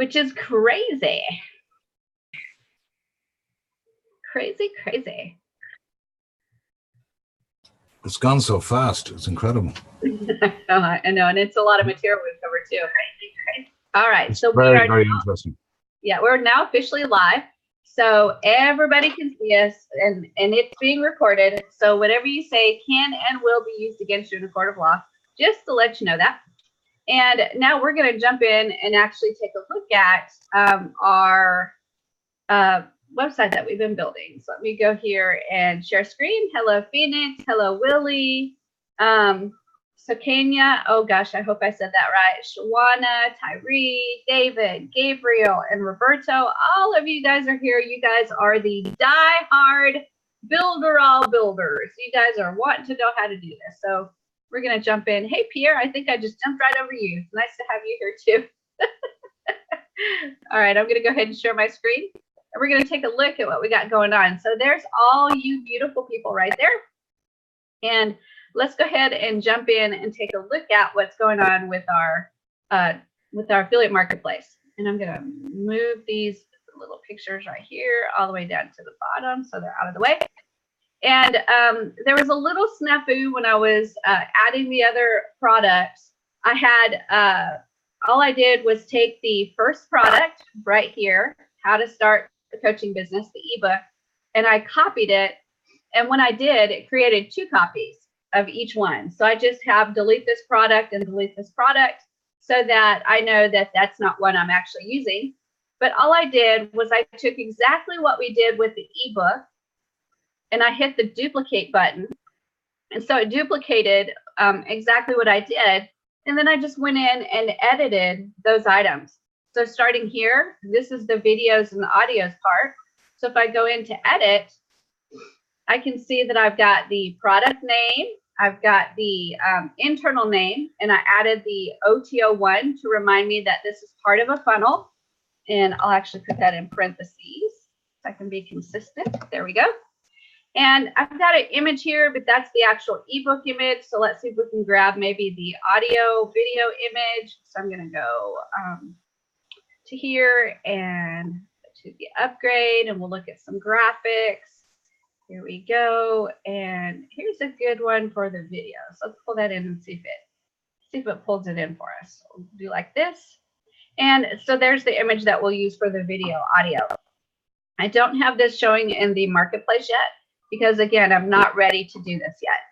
which is crazy. Crazy, crazy. It's gone so fast. It's incredible. I know, and it's a lot of material we've covered too. All right, It's so very, very interesting. Yeah, we're now officially live, so everybody can see us, and it's being recorded. So whatever you say can and will be used against you in a court of law, just to let you know that. And now we're going to jump in and actually take a look at our website that we've been building. So let me go here and share screen. Hello, Phoenix. Hello, Willie. So Kenya, oh gosh, I hope I said that right. Shawana, Tyree, David, Gabriel, and Roberto. All of you guys are here. You guys are the die-hard builder-all builders. You guys are wanting to know how to do this. So we're going to jump in. Hey, Pierre, I think I just jumped right over you. Nice to have you here too. All right, I'm going to go ahead and share my screen. And we're going to take a look at what we got going on. So there's all you beautiful people right there. And let's go ahead and jump in and take a look at what's going on with our affiliate marketplace. And I'm going to move these little pictures right here all the way down to the bottom so they're out of the way. And there was a little snafu when I was adding the other products. I had all I did was take the first product right here, how to start a coaching business, the ebook, and I copied it. And when I did, it created 2 copies of each one. So I just have delete this product and delete this product so that I know that that's not what I'm actually using. But all I did was I took exactly what we did with the ebook and I hit the duplicate button. And so it duplicated exactly what I did. And then I just went in and edited those items. So starting here, this is the videos and the audios part. So if I go into edit, I can see that I've got the product name, I've got the internal name, and I added the OTO1 to remind me that this is part of a funnel. And I'll actually put that in parentheses so I can be consistent. There we go. And I've got an image here, but that's the actual ebook image. So let's see if we can grab maybe the audio video image. So I'm going to go to here and to the upgrade, and we'll look at some graphics. Here we go. And here's a good one for the video. So let's pull that in and see if it pulls it in for us. So we'll do like this. And so there's the image that we'll use for the video audio. I don't have this showing in the marketplace yet because, again, I'm not ready to do this yet.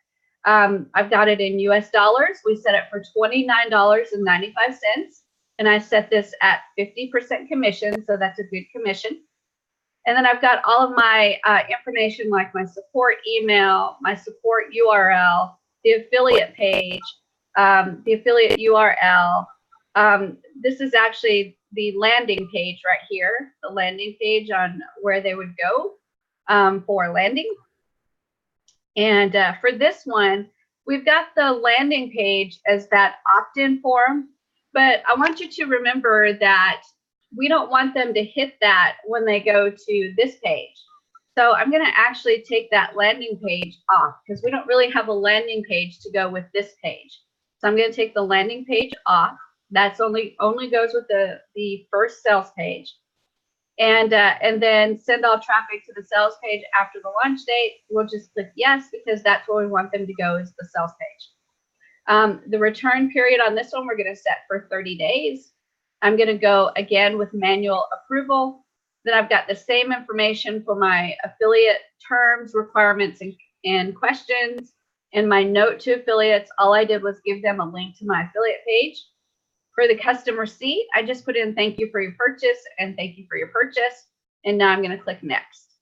I've got it in US dollars. We set it for $29.95. And I set this at 50% commission. So that's a good commission. And then I've got all of my information, like my support email, my support URL, the affiliate page, the affiliate URL. This is actually the landing page right here, the landing page on where they would go for landing. And for this one, we've got the landing page as that opt-in form. But I want you to remember that we don't want them to hit that when they go to this page. So I'm going to actually take that landing page off because we don't really have a landing page to go with this page. So I'm going to take the landing page off. That's only goes with the first sales page. And then send all traffic to the sales page after the launch date. We'll just click yes because that's where we want them to go, is the sales page. The return period on this one, we're going to set for 30 days. I'm going to go again with manual approval. Then I've got the same information for my affiliate terms, requirements, and questions. And my note to affiliates, all I did was give them a link to my affiliate page. For the custom receipt, I just put in thank you for your purchase and thank you for your purchase. And now I'm going to click next.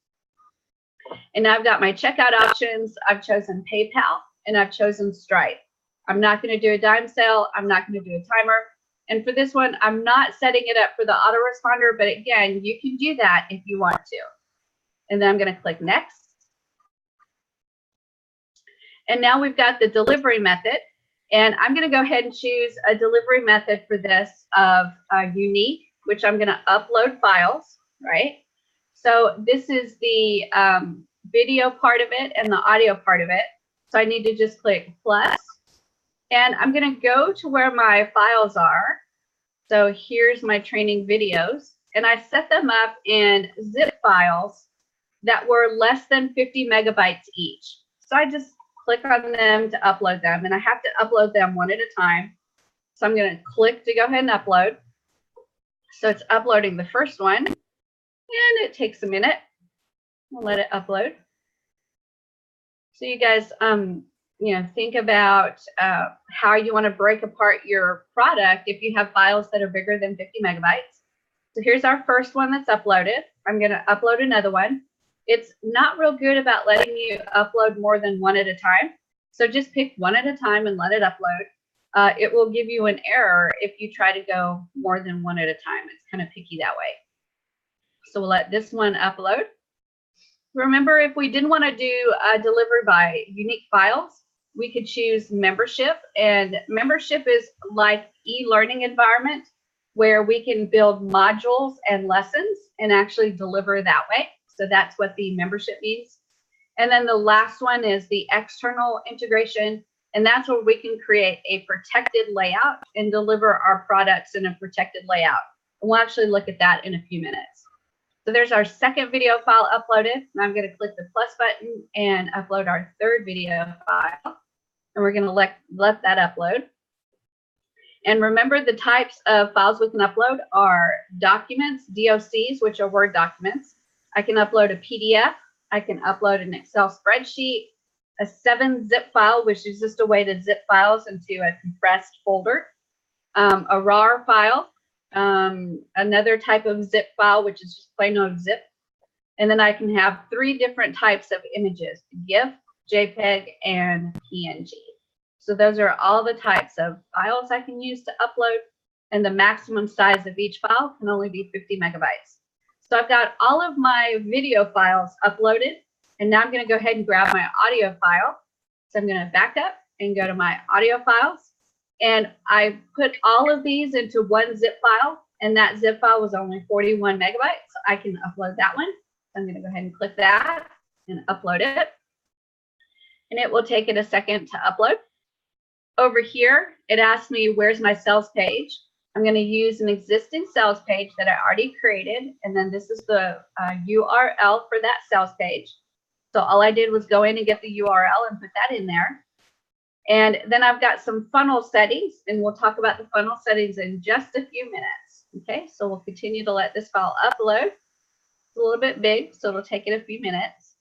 And now I've got my checkout options. I've chosen PayPal and I've chosen Stripe. I'm not going to do a dime sale. I'm not going to do a timer. And for this one, I'm not setting it up for the autoresponder, but again, you can do that if you want to. And then I'm going to click next. And now we've got the delivery method. And I'm going to go ahead and choose a delivery method for this of unique, which I'm going to upload files, right? So this is the video part of it and the audio part of it. So I need to just click plus. And I'm going to go to where my files are. So here's my training videos, and I set them up in zip files that were less than 50 megabytes each. So I just click on them to upload them, and I have to upload them one at a time. So I'm going to click to go ahead and upload. So it's uploading the first one, and it takes a minute. I'll let it upload. So you guys, think about how you want to break apart your product if you have files that are bigger than 50 megabytes. So here's our first one that's uploaded. I'm going to upload another one. It's not real good about letting you upload more than one at a time. So just pick one at a time and let it upload. It will give you an error if you try to go more than one at a time. It's kind of picky that way. So we'll let this one upload. Remember, if we didn't want to do delivery by unique files, we could choose membership. And membership is like e-learning environment where we can build modules and lessons and actually deliver that way. So that's what the membership means. And then the last one is the external integration. And that's where we can create a protected layout and deliver our products in a protected layout. And we'll actually look at that in a few minutes. So there's our second video file uploaded. And I'm going to click the plus button and upload our third video file. And we're going to let that upload. And remember, the types of files we can upload are documents, DOCs, which are Word documents. I can upload a PDF. I can upload an Excel spreadsheet, a 7-zip file, which is just a way to zip files into a compressed folder, a RAR file, another type of zip file, which is just plain old zip. And then I can have 3 different types of images: GIF, JPEG, and PNG. So those are all the types of files I can use to upload, and the maximum size of each file can only be 50 megabytes. So I've got all of my video files uploaded, and now I'm going to go ahead and grab my audio file. So I'm going to back up and go to my audio files, and I put all of these into one zip file, and that zip file was only 41 megabytes. So I can upload that one. So I'm going to go ahead and click that and upload it, and it will take it a second to upload. Over here, it asks me, where's my sales page? I'm going to use an existing sales page that I already created, and then this is the URL for that sales page. So all I did was go in and get the URL and put that in there. And then I've got some funnel settings, and we'll talk about the funnel settings in just a few minutes. Okay, so we'll continue to let this file upload. It's a little bit big, so it'll take it a few minutes.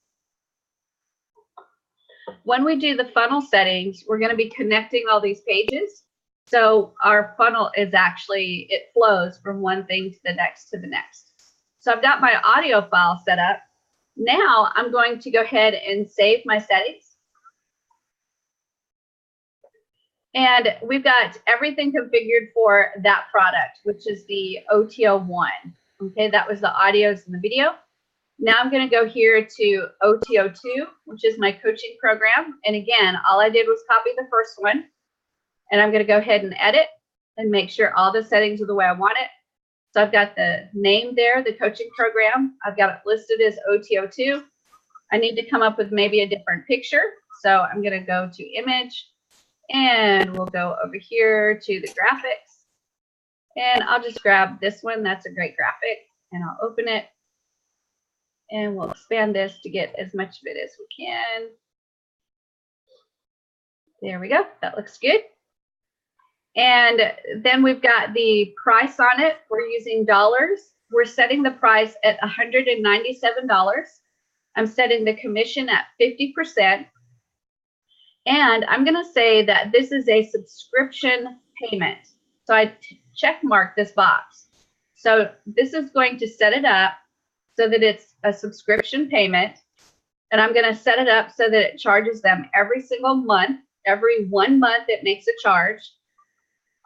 When we do the funnel settings, we're going to be connecting all these pages. So our funnel is actually, it flows from one thing to the next to the next. So I've got my audio file set up. Now I'm going to go ahead and save my settings. And we've got everything configured for that product, which is the OTO1. Okay, that was the audios and the video. Now I'm going to go here to OTO2, which is my coaching program. And again, all I did was copy the first one. And I'm going to go ahead and edit and make sure all the settings are the way I want it. So I've got the name there, the coaching program. I've got it listed as OTO2. I need to come up with maybe a different picture. So I'm going to go to image, and we'll go over here to the graphics. And I'll just grab this one. That's a great graphic. And I'll open it. And we'll expand this to get as much of it as we can. There we go. That looks good. And then we've got the price on it. We're using dollars. We're setting the price at $197. I'm setting the commission at 50%. And I'm going to say that this is a subscription payment. So I check mark this box. So this is going to set it up so that it's a subscription payment. And I'm going to set it up so that it charges them every single month. Every 1 month, it makes a charge.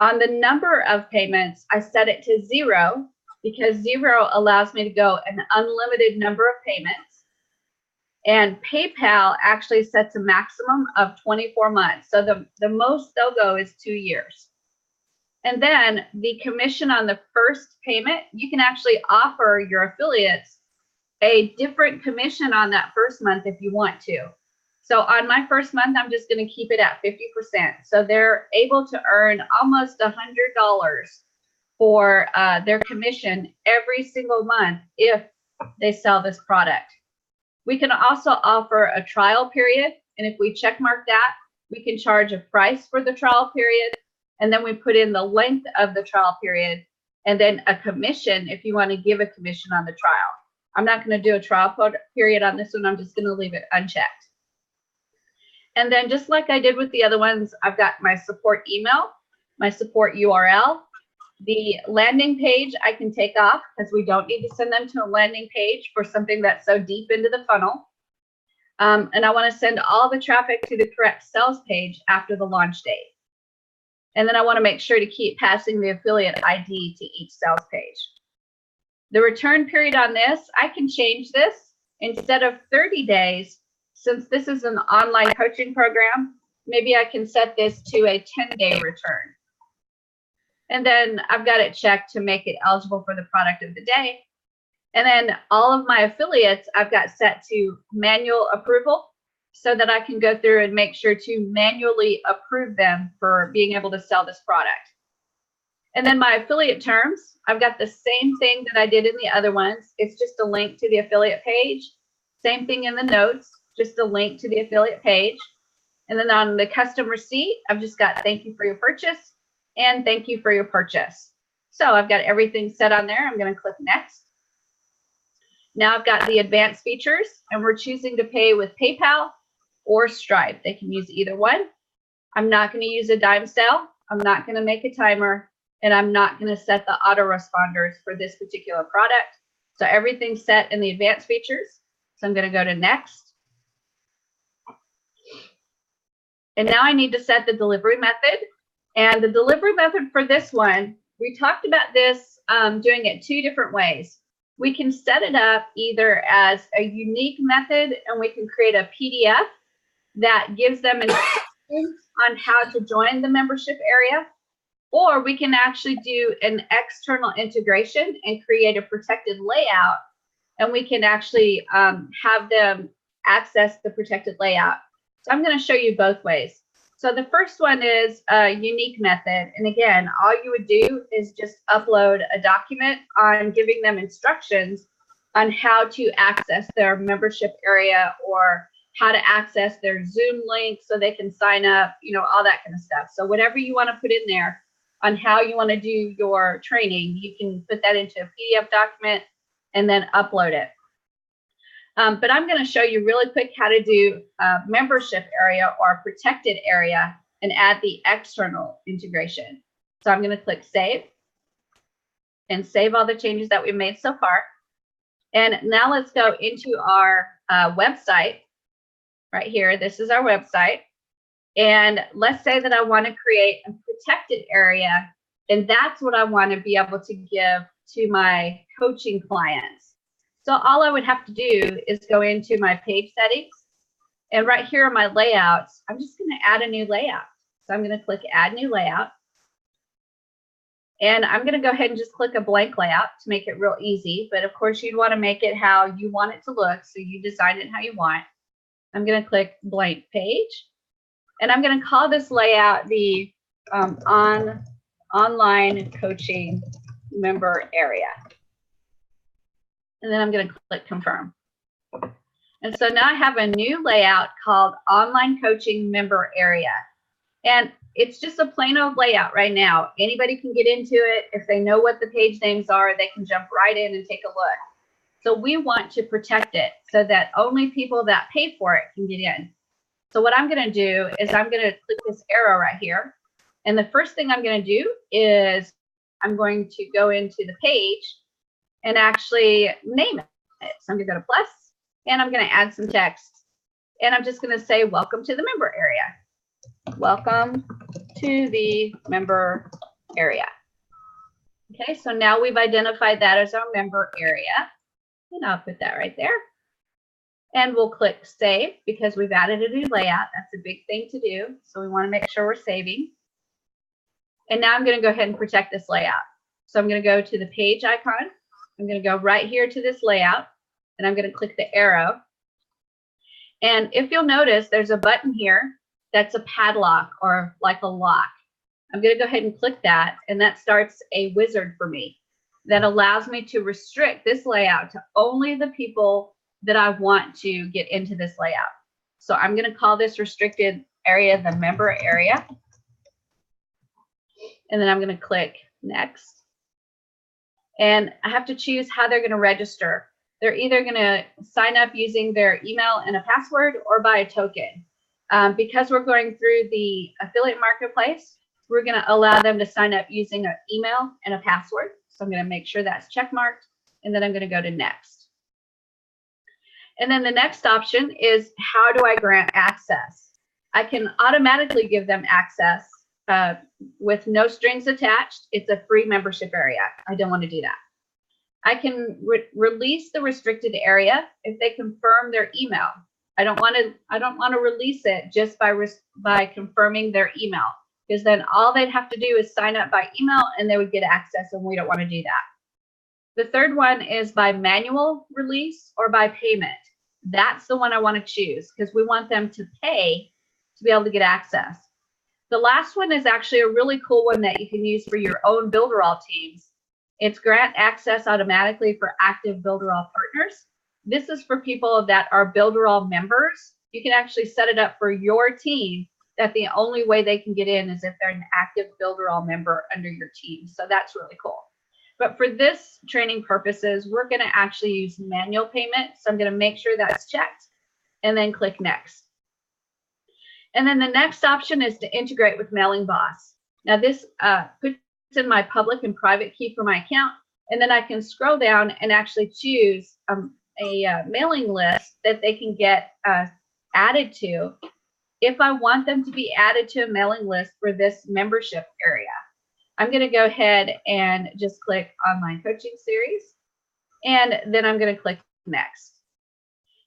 On the number of payments, I set it to 0 because 0 allows me to go an unlimited number of payments. And PayPal actually sets a maximum of 24 months. So the most they'll go is 2 years. And then the commission on the first payment, you can actually offer your affiliates a different commission on that first month if you want to. So on my first month, I'm just going to keep it at 50%. So they're able to earn almost $100 for their commission every single month if they sell this product. We can also offer a trial period, and if we check mark that, we can charge a price for the trial period, and then we put in the length of the trial period, and then a commission if you want to give a commission on the trial. I'm not going to do a trial period on this one. I'm just going to leave it unchecked. And then just like I did with the other ones, I've got my support email, my support URL. The landing page I can take off because we don't need to send them to a landing page for something that's so deep into the funnel. And I want to send all the traffic to the correct sales page after the launch date. And then I want to make sure to keep passing the affiliate ID to each sales page. The return period on this, I can change this. Instead of 30 days, since this is an online coaching program, maybe I can set this to a 10-day return. And then I've got it checked to make it eligible for the product of the day. And then all of my affiliates, I've got set to manual approval so that I can go through and make sure to manually approve them for being able to sell this product. And then my affiliate terms, I've got the same thing that I did in the other ones. It's just a link to the affiliate page. Same thing in the notes, just a link to the affiliate page. And then on the custom receipt, I've just got thank you for your purchase and thank you for your purchase. So I've got everything set on there. I'm going to click next. Now I've got the advanced features, and we're choosing to pay with PayPal or Stripe. They can use either one. I'm not going to use a dime sale. I'm not going to make a timer, and I'm not going to set the autoresponders for this particular product. So everything's set in the advanced features. So I'm going to go to next. And now I need to set the delivery method. And the delivery method for this one, we talked about this doing it two different ways. We can set it up either as a unique method, and we can create a PDF that gives them instructions on how to join the membership area, or we can actually do an external integration and create a protected layout, and we can actually have them access the protected layout. So I'm going to show you both ways. So the first one is a unique method. And again, all you would do is just upload a document on giving them instructions on how to access their membership area or how to access their Zoom link so they can sign up, you know, all that kind of stuff. So whatever you want to put in there on how you want to do your training, you can put that into a PDF document and then upload it. But I'm going to show you really quick how to do a membership area or a protected area and add the external integration. So I'm going to click save and save all the changes that we've made so far. And now let's go into our website right here. This is our website. And let's say that I want to create a protected area, and that's what I want to be able to give to my coaching clients. So all I would have to do is go into my page settings, and right here on my layouts, I'm just going to add a new layout. So I'm going to click add new layout, and I'm going to go ahead and just click a blank layout to make it real easy. But of course, you'd want to make it how you want it to look, so you design it how you want. I'm going to click blank page, and I'm going to call this layout the online coaching member area. And then I'm going to click confirm. And so now I have a new layout called online coaching member area. And it's just a plain old layout right now. Anybody can get into it. If they know what the page names are, they can jump right in and take a look. So we want to protect it so that only people that pay for it can get in. So what I'm going to do is I'm going to click this arrow right here. And the first thing I'm going to do is I'm going to go into the page and actually name it. So I'm going to go to plus, and I'm going to add some text. And I'm just going to say, welcome to the member area. Welcome to the member area. Okay, so now we've identified that as our member area. And I'll put that right there. And we'll click save because we've added a new layout. That's a big thing to do. So we want to make sure we're saving. And now I'm going to go ahead and protect this layout. So I'm going to go to the page icon. I'm going to go right here to this layout, and I'm going to click the arrow. And if you'll notice, there's a button here that's a padlock or like a lock. I'm going to go ahead and click that, and that starts a wizard for me that allows me to restrict this layout to only the people that I want to get into this layout. So I'm going to call this restricted area the member area. And then I'm going to click next. And I have to choose how they're going to register. They're either going to sign up using their email and a password or by a token. Because we're going through the affiliate marketplace, we're going to allow them to sign up using an email and a password. So I'm going to make sure that's check marked, and then I'm going to go to next. And then the next option is, how do I grant access? I can automatically give them access with no strings attached. It's a free membership area. I don't want to do that. I can release the restricted area if they confirm their email. I don't want to release it just by confirming their email, because then all they'd have to do is sign up by email and they would get access, and we don't want to do that. The third one is by manual release or by payment. That's the one I want to choose because we want them to pay to be able to get access. The last one is actually a really cool one that you can use for your own Builderall teams. It's grant access automatically for active Builderall partners. This is for people that are Builderall members. You can actually set it up for your team that the only way they can get in is if they're an active Builderall member under your team. So that's really cool. But for this training purposes, we're going to actually use manual payment. So I'm going to make sure that's checked and then click next. And then the next option is to integrate with Mailing Boss. Now this puts in my public and private key for my account. And then I can scroll down and actually choose a mailing list that they can get added to if I want them to be added to a mailing list for this membership area. I'm going to go ahead and just click online coaching series, and then I'm going to click next.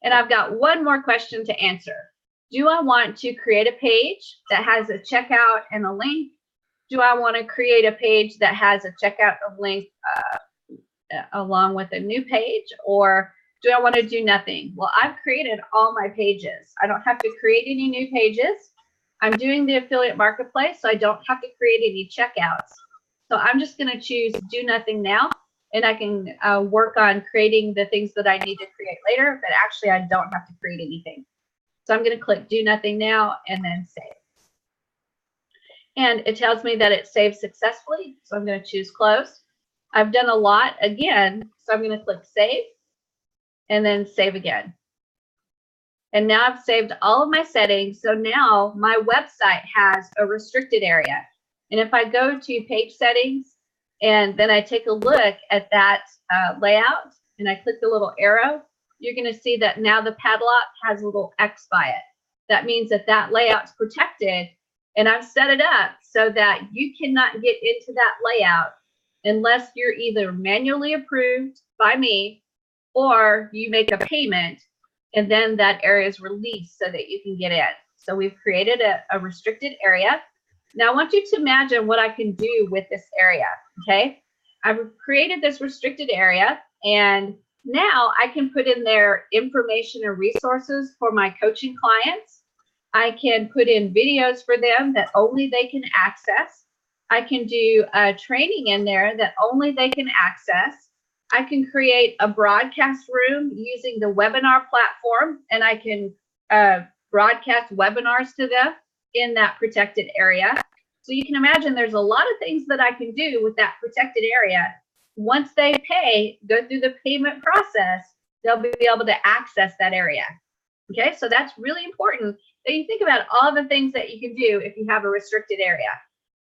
And I've got one more question to answer. Do I want to create a page that has a checkout and a link? Do I want to create a page that has a checkout and link along with a new page, or do I want to do nothing? Well, I've created all my pages. I don't have to create any new pages. I'm doing the affiliate marketplace, so I don't have to create any checkouts. So I'm just going to choose do nothing now, and I can work on creating the things that I need to create later, but actually I don't have to create anything. So I'm going to click do nothing now and then save. And it tells me that it saved successfully, so I'm going to choose close. I've done a lot again, so I'm going to click save and then save again. And now I've saved all of my settings. So now my website has a restricted area. And if I go to page settings and then I take a look at that layout and I click the little arrow, you're going to see that now the padlock has a little X by it. That means that that layout's protected, and I've set it up so that you cannot get into that layout unless you're either manually approved by me or you make a payment, and then that area is released so that you can get in. So we've created a restricted area. Now I want you to imagine what I can do with this area, okay? I've created this restricted area, and now I can put in there information and resources for my coaching clients. I can put in videos for them that only they can access. I can do training in there that only they can access. I can create a broadcast room using the webinar platform, and I can broadcast webinars to them in that protected area. So you can imagine there's a lot of things that I can do with that protected area. Once they pay, go through the payment process, they'll be able to access that area. Okay, so that's really important that you think about all the things that you can do if you have a restricted area.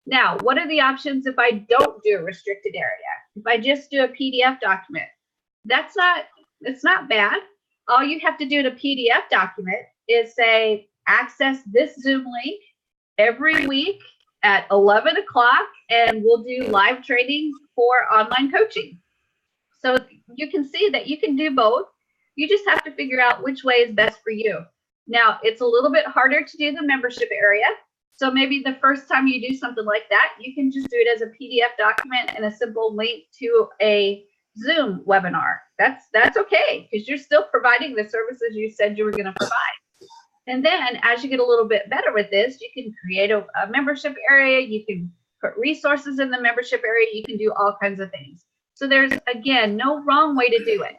Now, what are the options if I don't do a restricted area? If I just do a PDF document, it's not bad. All you have to do in a PDF document is say, access this Zoom link every week at 11 o'clock, and we'll do live training for online coaching. So you can see that you can do both. You just have to figure out which way is best for you. Now, it's a little bit harder to do the membership area. So maybe the first time you do something like that, you can just do it as a PDF document and a simple link to a Zoom webinar. That's okay, because you're still providing the services you said you were going to provide. And then as you get a little bit better with this, you can create a membership area. You can put resources in the membership area. You can do all kinds of things. So there's, again, no wrong way to do it,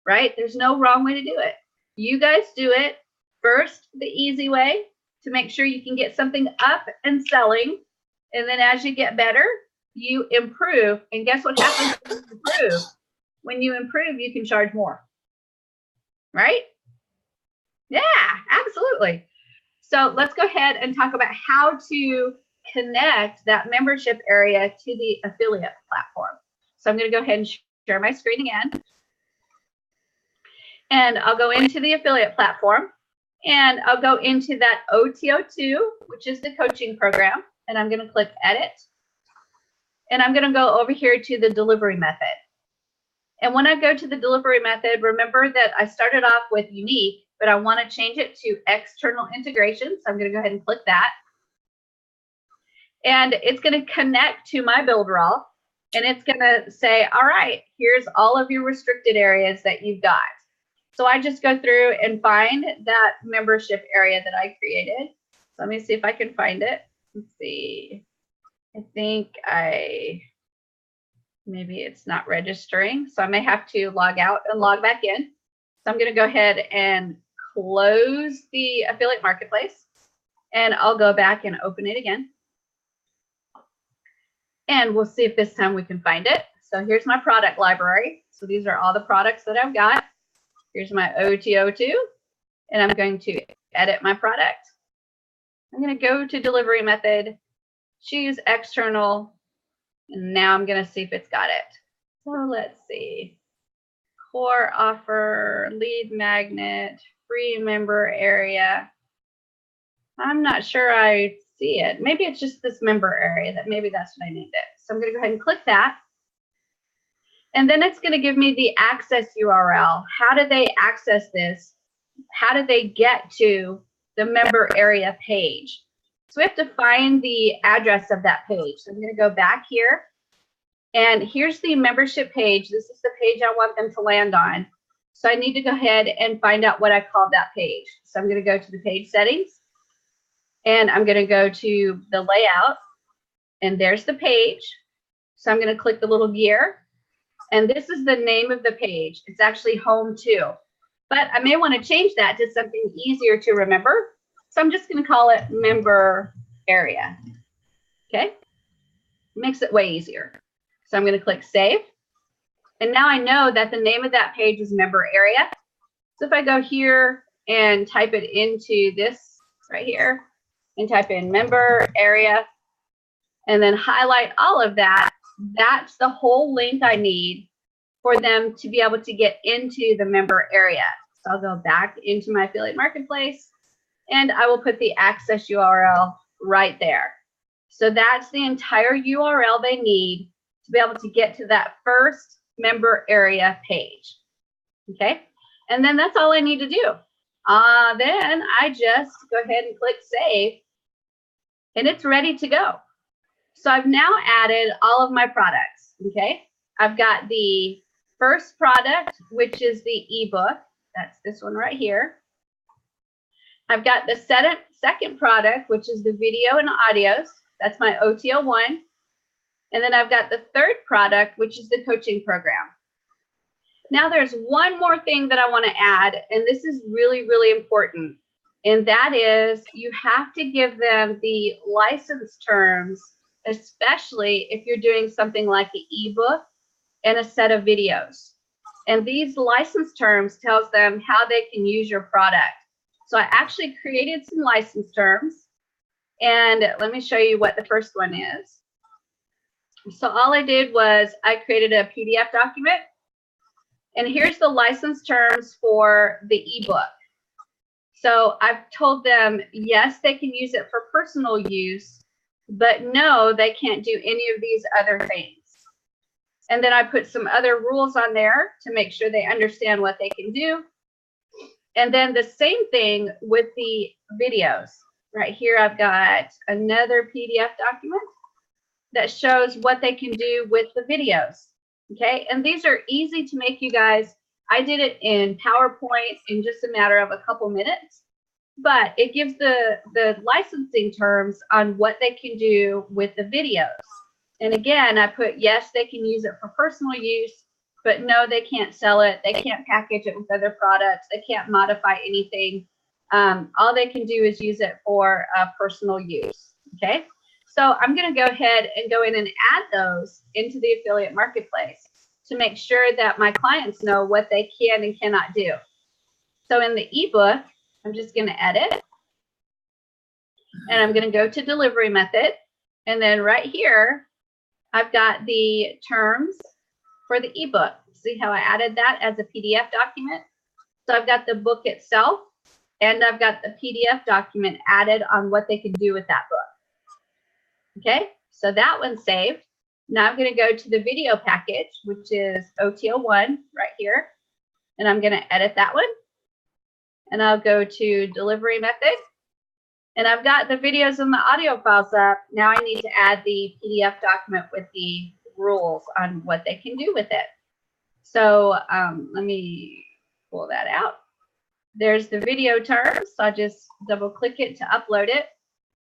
right? There's no wrong way to do it. You guys do it first, the easy way, to make sure you can get something up and selling. And then as you get better, you improve. And guess what happens when you improve? When you improve, you can charge more, right? Yeah, absolutely. So let's go ahead and talk about how to connect that membership area to the affiliate platform. So I'm going to go ahead and share my screen again. And I'll go into the affiliate platform. And I'll go into that OTO2, which is the coaching program. And I'm going to click Edit. And I'm going to go over here to the delivery method. And when I go to the delivery method, remember that I started off with unique, but I want to change it to external integration. So I'm going to go ahead and click that. And it's going to connect to my builderall. And it's going to say, all right, here's all of your restricted areas that you've got. So I just go through and find that membership area that I created. So let me see if I can find it. Let's see. I think maybe it's not registering. So I may have to log out and log back in. So I'm going to go ahead and close the affiliate marketplace. And I'll go back and open it again. And we'll see if this time we can find it. So here's my product library. So these are all the products that I've got. Here's my OTO2, and I'm going to edit my product. I'm going to go to delivery method, choose external, and now I'm going to see if it's got it. So let's see. Core offer, lead magnet, free member area. I'm not sure I see it. Maybe it's just this member area. Maybe that's what I named it. So I'm going to go ahead and click that. And then it's going to give me the access URL. How do they access this? How do they get to the member area page? So we have to find the address of that page. So I'm going to go back here. And here's the membership page. This is the page I want them to land on. So I need to go ahead and find out what I call that page. So I'm going to go to the page settings. And I'm going to go to the layout. And there's the page. So I'm going to click the little gear. And this is the name of the page. It's actually home too. But I may want to change that to something easier to remember. So I'm just going to call it member area. Okay. Makes it way easier. So I'm going to click save. And now I know that the name of that page is member area. So if I go here and type it into this right here and type in member area and then highlight all of that, that's the whole link I need for them to be able to get into the member area. So I'll go back into my affiliate marketplace and I will put the access URL right there. So that's the entire URL they need to be able to get to that first member area page. Okay, and then that's all I need to do. Then I just go ahead and click save and it's ready to go. So I've now added all of my products, okay? I've got the first product, which is the ebook. That's this one right here. I've got the second product, which is the video and audios. That's my OTO1. And then I've got the third product, which is the coaching program. Now there's one more thing that I want to add, and this is really, really important. And that is you have to give them the license terms, especially if you're doing something like an ebook and a set of videos. And these license terms tells them how they can use your product. So I actually created some license terms. And let me show you what the first one is. So all I did was I created a PDF document. And here's the license terms for the ebook. So I've told them, yes, they can use it for personal use, but no, they can't do any of these other things. And then I put some other rules on there to make sure they understand what they can do. And then the same thing with the videos. Right here, I've got another PDF document that shows what they can do with the videos. Okay, and these are easy to make, you guys. I did it in PowerPoint in just a matter of a couple minutes. but it gives the licensing terms on what they can do with the videos. And again, I put, yes, they can use it for personal use, but no, they can't sell it. They can't package it with other products. They can't modify anything. All they can do is use it for personal use. Okay. So I'm going to go ahead and go in and add those into the affiliate marketplace to make sure that my clients know what they can and cannot do. So in the ebook, I'm just going to edit, and I'm going to go to delivery method. And then right here, I've got the terms for the ebook. See how I added that as a PDF document? So I've got the book itself, and I've got the PDF document added on what they can do with that book. Okay, so that one's saved. Now I'm going to go to the video package, which is OTO1 right here. And I'm going to edit that one. And I'll go to delivery method. And I've got the videos and the audio files up. Now I need to add the PDF document with the rules on what they can do with it. So let me pull that out. There's the video terms. So I'll just double click it to upload it.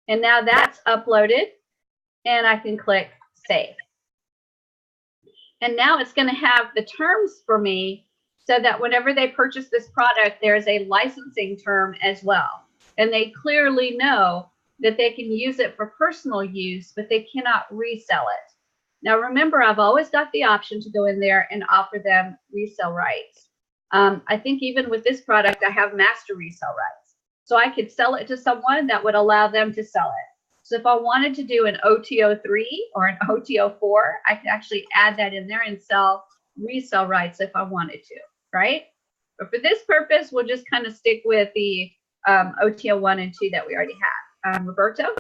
And now that's uploaded. And I can click save. And now it's going to have the terms for me so that whenever they purchase this product, there's a licensing term as well. And they clearly know that they can use it for personal use, but they cannot resell it. Now, remember, I've always got the option to go in there and offer them resale rights. I think even with this product, I have master resale rights. So I could sell it to someone that would allow them to sell it. So if I wanted to do an OTO3 or an OTO4, I could actually add that in there and sell resale rights if I wanted to, right? But for this purpose, we'll just kind of stick with the OTO1 and 2 that we already have. Roberto?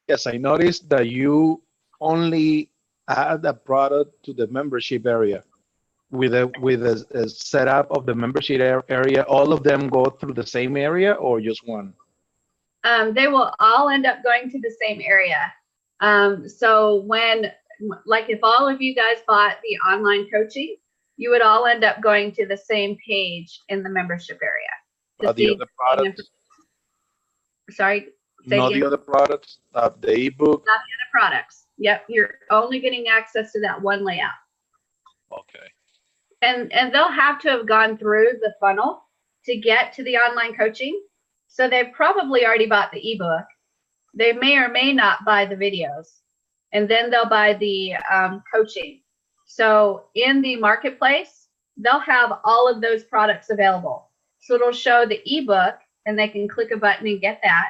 Yes, I noticed that you only add a product to the membership area. With a setup of the membership area, all of them go through the same area or just one? They will all end up going to the same area. So when, like if all of you guys bought the online coaching, you would all end up going to the same page in the membership area. The other products? Sorry? Not the other products, the ebook? Not the other products. Yep, you're only getting access to that one layout. Okay. And they'll have to have gone through the funnel to get to the online coaching. So they've probably already bought the ebook. They may or may not buy the videos, and then they'll buy the coaching. So in the marketplace, they'll have all of those products available. So it'll show the ebook, and they can click a button and get that.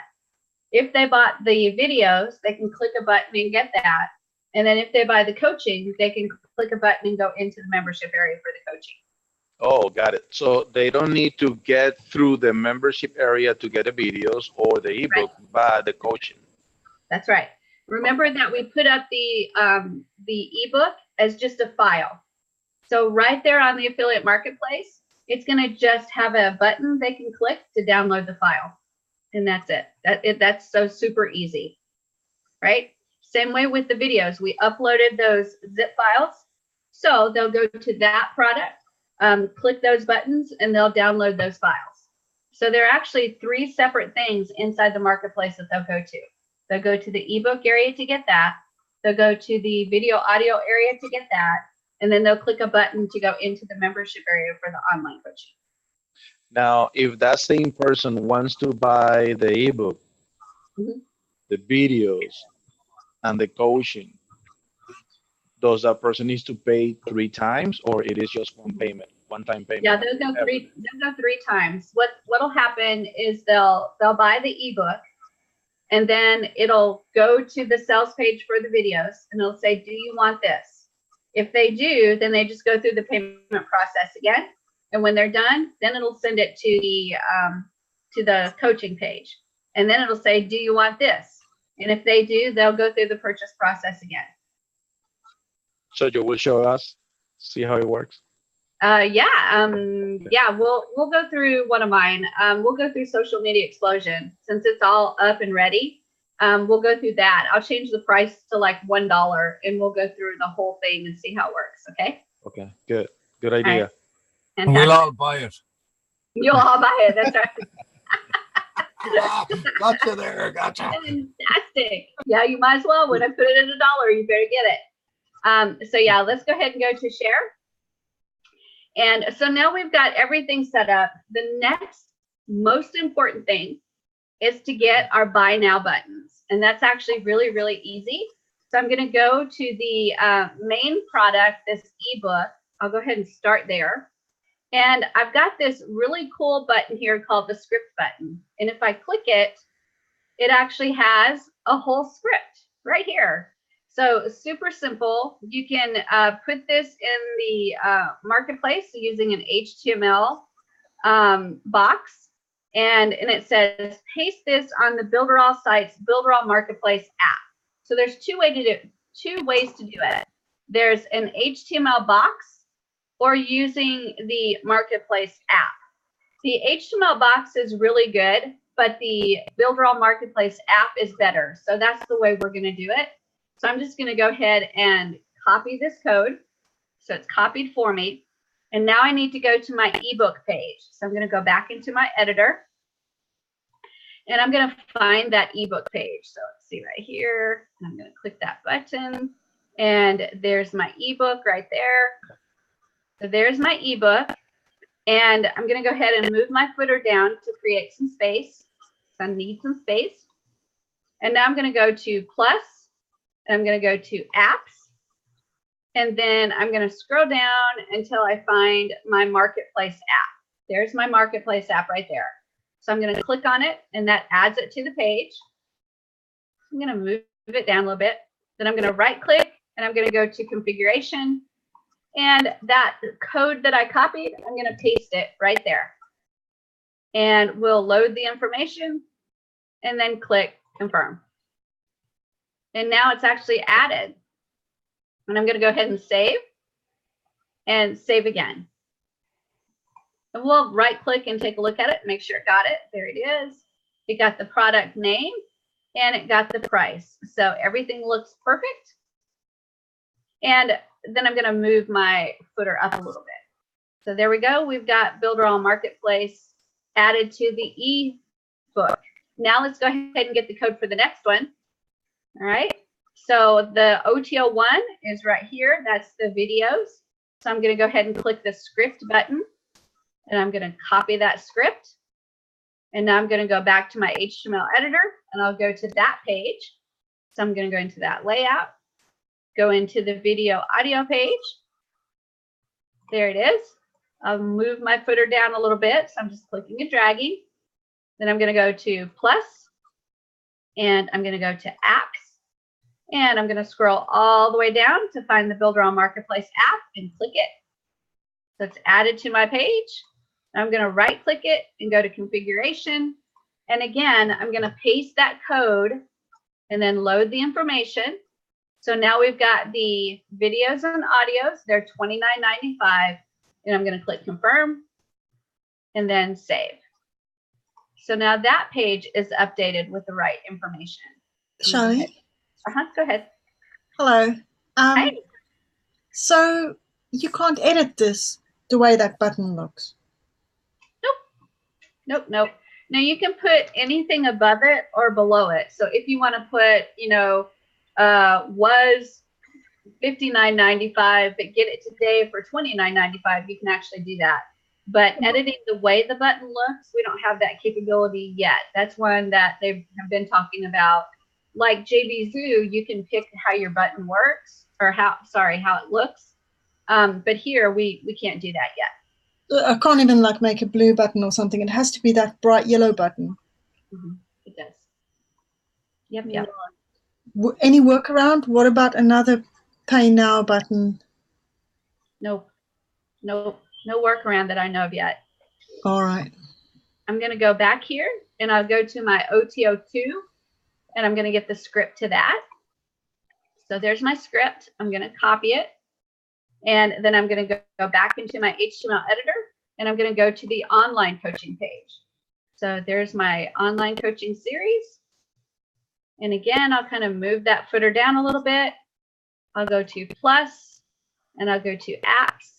If they bought the videos, they can click a button and get that. And then if they buy the coaching, they can click a button and go into the membership area for the coaching. Oh, got it. So they don't need to get through the membership area to get the videos or the ebook, right, by the coaching. That's right. Remember that we put up the ebook as just a file. So right there on the affiliate marketplace, it's going to just have a button they can click to download the file. And that's it. That's so super easy, right? Same way with the videos. We uploaded those zip files. So they'll go to that product, click those buttons, and they'll download those files. So there are actually 3 separate things inside the marketplace that they'll go to. They'll go to the ebook area to get that. They'll go to the video audio area to get that. And then they'll click a button to go into the membership area for the online coaching. Now, if that same person wants to buy the ebook, the videos, and the coaching, does that person needs to pay 3 times, or it is just one time payment? Yeah, they'll go 3 times. What'll happen is they'll buy the ebook, and then it'll go to the sales page for the videos, and it'll say, do you want this? If they do, then they just go through the payment process again. And when they're done, then it'll send it to the coaching page. And then it'll say, do you want this? And if they do, they'll go through the purchase process again. So you will show us, see how it works? Yeah, we'll go through one of mine. We'll go through Social Media Explosion. Since it's all up and ready, we'll go through that. I'll change the price to like $1, and we'll go through the whole thing and see how it works, okay? Okay, good. Good idea. Right. We'll all buy it. You'll all buy it, that's right. Gotcha there. Gotcha. Fantastic. Yeah, you might as well. When I put it at $1, you better get it. So yeah, let's go ahead and go to share. And so now we've got everything set up. The next most important thing is to get our buy now buttons. And that's actually really, really easy. So I'm going to go to the main product, this ebook. I'll go ahead and start there. And I've got this really cool button here called the script button. And if I click it, it actually has a whole script right here. So super simple. You can put this in the marketplace using an HTML box. And it says, paste this on the Builderall site's Builderall Marketplace app. So there's two ways to do it. There's an HTML box or using the Marketplace app. The HTML box is really good, but the Builderall Marketplace app is better. So that's the way we're going to do it. So I'm just going to go ahead and copy this code. So it's copied for me. And now I need to go to my ebook page. So I'm going to go back into my editor. And I'm going to find that ebook page. So let's see right here. I'm going to click that button. And there's my ebook right there. So there's my ebook. And I'm going to go ahead and move my footer down to create some space. So I need some space. And now I'm going to go to plus. I'm going to go to apps. And then I'm going to scroll down until I find my marketplace app. There's my marketplace app right there. So I'm going to click on it, and that adds it to the page. I'm going to move it down a little bit. Then I'm going to right click, and I'm going to go to configuration. And that code that I copied, I'm going to paste it right there. And we'll load the information and then click confirm. And now it's actually added. And I'm going to go ahead and save again. And we'll right click and take a look at it, make sure it got it. There it is. It got the product name and it got the price. So everything looks perfect. And then I'm going to move my footer up a little bit. So there we go. We've got Builderall Marketplace added to the ebook. Now let's go ahead and get the code for the next one. All right. So the OTO1 is right here. That's the videos. So I'm going to go ahead and click the script button. And I'm going to copy that script. And now I'm going to go back to my HTML editor and I'll go to that page. So I'm going to go into that layout, go into the video audio page. There it is. I'll move my footer down a little bit. So I'm just clicking and dragging. Then I'm going to go to plus and I'm going to go to apps. And I'm going to scroll all the way down to find the Builderall Marketplace app and click it. So it's added to my page. I'm going to right click it and go to configuration. And again, I'm going to paste that code and then load the information. So now we've got the videos and audios. They're $29.95. And I'm going to click confirm and then save. So now that page is updated with the right information. Shani? Go ahead. Hello. Hi. So you can't edit this the way that button looks? Nope. Now you can put anything above it or below it. So if you want to put, was $59.95, but get it today for $29.95, you can actually do that. But editing the way the button looks, we don't have that capability yet. That's one that they have been talking about. Like JV Zoo, you can pick how your button works or how it looks. But here we can't do that yet. I can't even make a blue button or something. It has to be that bright yellow button. Mm-hmm. It does. Yep. Any workaround? What about another pay now button? Nope. No workaround that I know of yet. All right. I'm going to go back here and I'll go to my OTO2 and I'm going to get the script to that. So there's my script. I'm going to copy it. And then I'm going to go back into my HTML editor and I'm going to go to the online coaching page. So there's my online coaching series. And again, I'll kind of move that footer down a little bit. I'll go to plus and I'll go to apps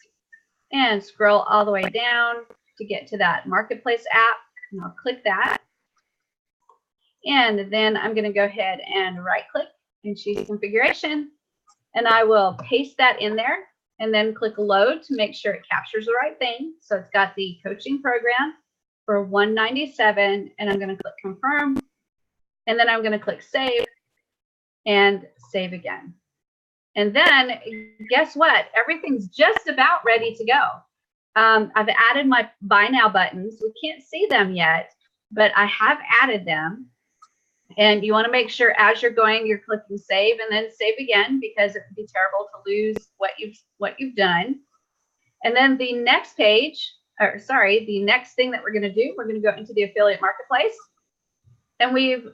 and scroll all the way down to get to that marketplace app. And I'll click that. And then I'm going to go ahead and right click and choose configuration. And I will paste that in there and then click load to make sure it captures the right thing. So it's got the coaching program for $197, and I'm going to click confirm. And then I'm going to click save and save again. And then guess what? Everything's just about ready to go. I've added my buy now buttons. We can't see them yet, but I have added them. And you want to make sure as you're going, you're clicking save and then save again, because it would be terrible to lose what you've done. And then the next page, or sorry, the next thing that we're going to do, we're going to go into the affiliate marketplace. And we've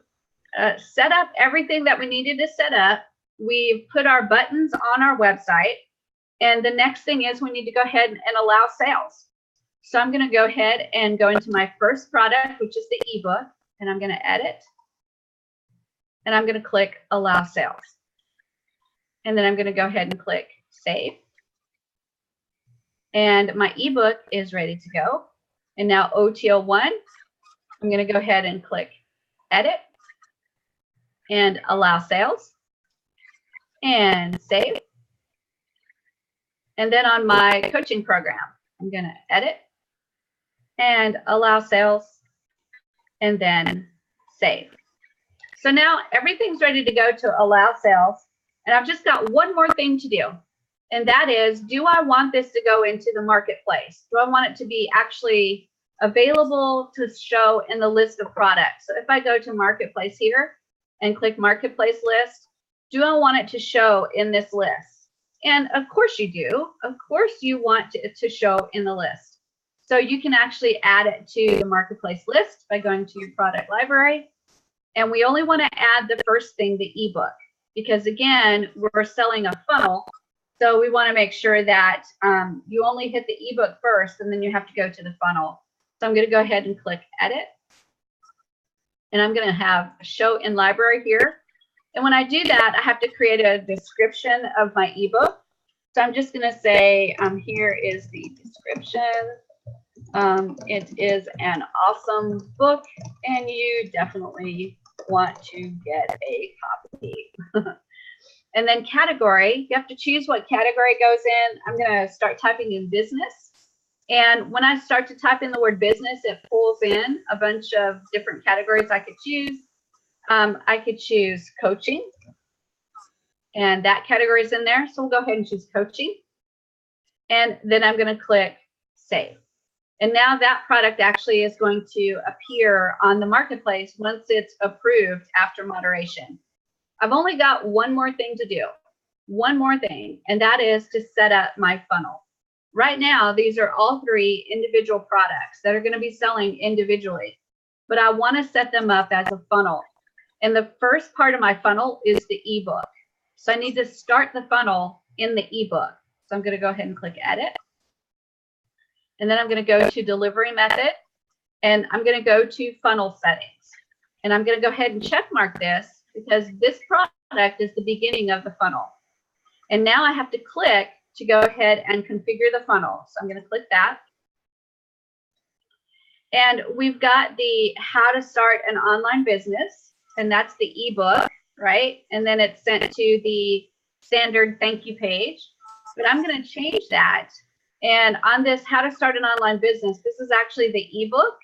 set up everything that we needed to set up. We've put our buttons on our website. And the next thing is we need to go ahead and allow sales. So I'm going to go ahead and go into my first product, which is the ebook, and I'm going to edit. And I'm going to click allow sales. And then I'm going to go ahead and click save. And my ebook is ready to go. And now OTL1, I'm going to go ahead and click edit and allow sales and save. And then on my coaching program, I'm going to edit and allow sales and then save. So now everything's ready to go to allow sales. And I've just got one more thing to do. And that is, do I want this to go into the marketplace? Do I want it to be actually available to show in the list of products? So if I go to marketplace here and click marketplace list, do I want it to show in this list? And of course you do. Of course you want it to show in the list. So you can actually add it to the marketplace list by going to your product library. And we only want to add the first thing, the ebook, because again, we're selling a funnel. So we want to make sure that you only hit the ebook first, and then you have to go to the funnel. So I'm going to go ahead and click edit. And I'm going to have show in library here. And when I do that, I have to create a description of my ebook. So I'm just going to say, here is the description. It is an awesome book, and you definitely want to get a copy. And then category, you have to choose what category goes in. I'm going to start typing in business. And when I start to type in the word business, it pulls in a bunch of different categories I could choose. I could choose coaching, and that category is in there. So we'll go ahead and choose coaching. And then I'm going to click save. And now that product actually is going to appear on the marketplace once it's approved after moderation. I've only got one more thing to do, one more thing, and that is to set up my funnel. Right now, these are all three individual products that are going to be selling individually, but I want to set them up as a funnel. And the first part of my funnel is the ebook. So I need to start the funnel in the ebook. So I'm going to go ahead and click edit. And then I'm going to go to delivery method, and I'm going to go to funnel settings. And I'm going to go ahead and check mark this because this product is the beginning of the funnel. And now I have to click to go ahead and configure the funnel. So I'm going to click that. And we've got the how to start an online business, and that's the ebook, right? And then it's sent to the standard thank you page. But I'm going to change that. And on this how to start an online business, this is actually the ebook.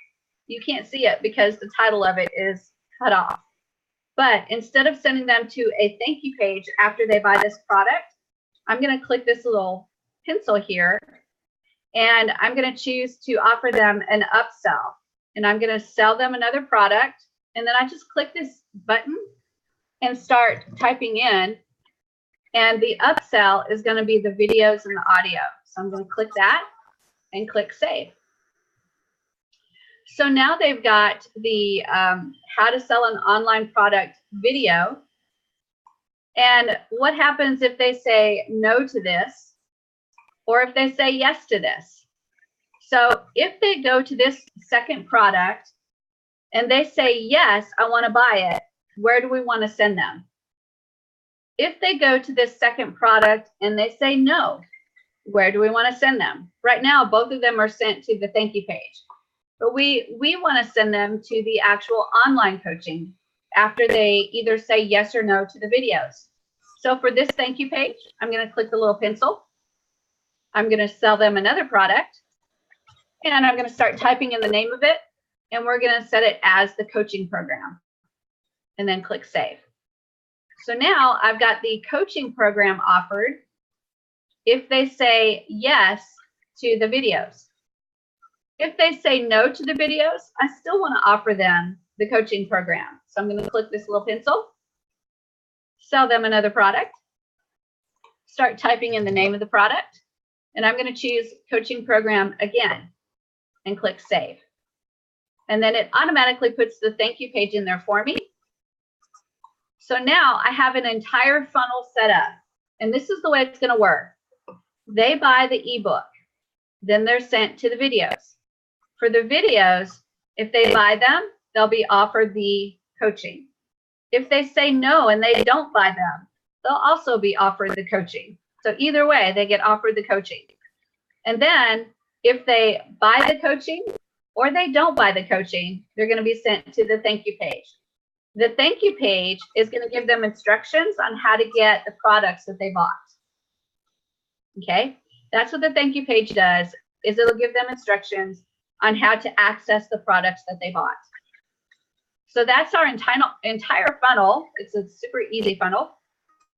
You can't see it because the title of it is cut off. But instead of sending them to a thank you page after they buy this product, I'm going to click this little pencil here, and I'm going to choose to offer them an upsell. And I'm going to sell them another product. And then I just click this button and start typing in. And the upsell is going to be the videos and the audio. So I'm going to click that and click save. So now they've got the how to sell an online product video. And what happens if they say no to this, or if they say yes to this? So if they go to this second product and they say, yes, I want to buy it, where do we want to send them? If they go to this second product and they say no, where do we want to send them? Right now, both of them are sent to the thank you page. But we want to send them to the actual online coaching after they either say yes or no to the videos. So for this thank you page, I'm going to click the little pencil. I'm going to sell them another product, and I'm going to start typing in the name of it, and we're going to set it as the coaching program, and then click save. So now I've got the coaching program offered if they say yes to the videos. If they say no to the videos, I still want to offer them the coaching program. So I'm going to click this little pencil, sell them another product, start typing in the name of the product, and I'm going to choose coaching program again and click save. And then it automatically puts the thank you page in there for me. So now I have an entire funnel set up, and this is the way it's going to work. They buy the ebook, then they're sent to the videos. For the videos, if they buy them, they'll be offered the coaching. If they say no and they don't buy them, they'll also be offered the coaching. So either way, they get offered the coaching. And then if they buy the coaching or they don't buy the coaching, they're going to be sent to the thank you page. The thank you page is going to give them instructions on how to get the products that they bought. Okay, that's what the thank you page does, is it'll give them instructions on how to access the products that they bought. So that's our entire funnel. It's a super easy funnel.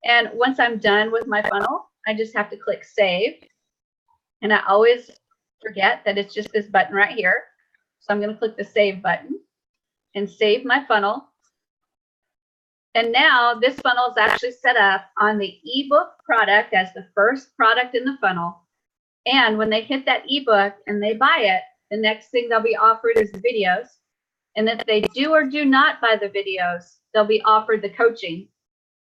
And once I'm done with my funnel, I just have to click save. And I always forget that it's just this button right here. So I'm going to click the save button and save my funnel. And now this funnel is actually set up on the ebook product as the first product in the funnel. And when they hit that ebook and they buy it, the next thing they'll be offered is the videos. And if they do or do not buy the videos, they'll be offered the coaching.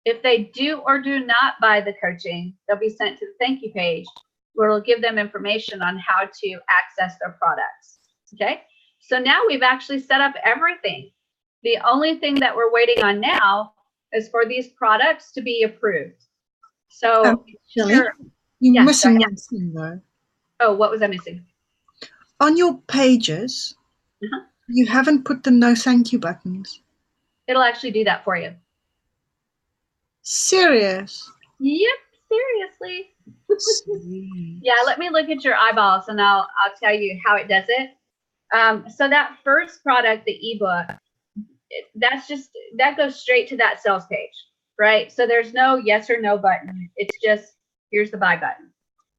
If they do or do not buy the coaching, they'll be sent to the thank you page, where it'll give them information on how to access their products. Okay, so now we've actually set up everything. The only thing that we're waiting on now is for these products to be approved. So you're missing one thing though. Oh, what was I missing? On your pages, you haven't put the no thank you buttons. It'll actually do that for you. Serious? Yep, seriously. Yeah, let me look at your eyeballs and I'll tell you how it does it. So that first product, the ebook, that goes straight to that sales page, right? So there's no yes or no button. It's just, here's the buy button,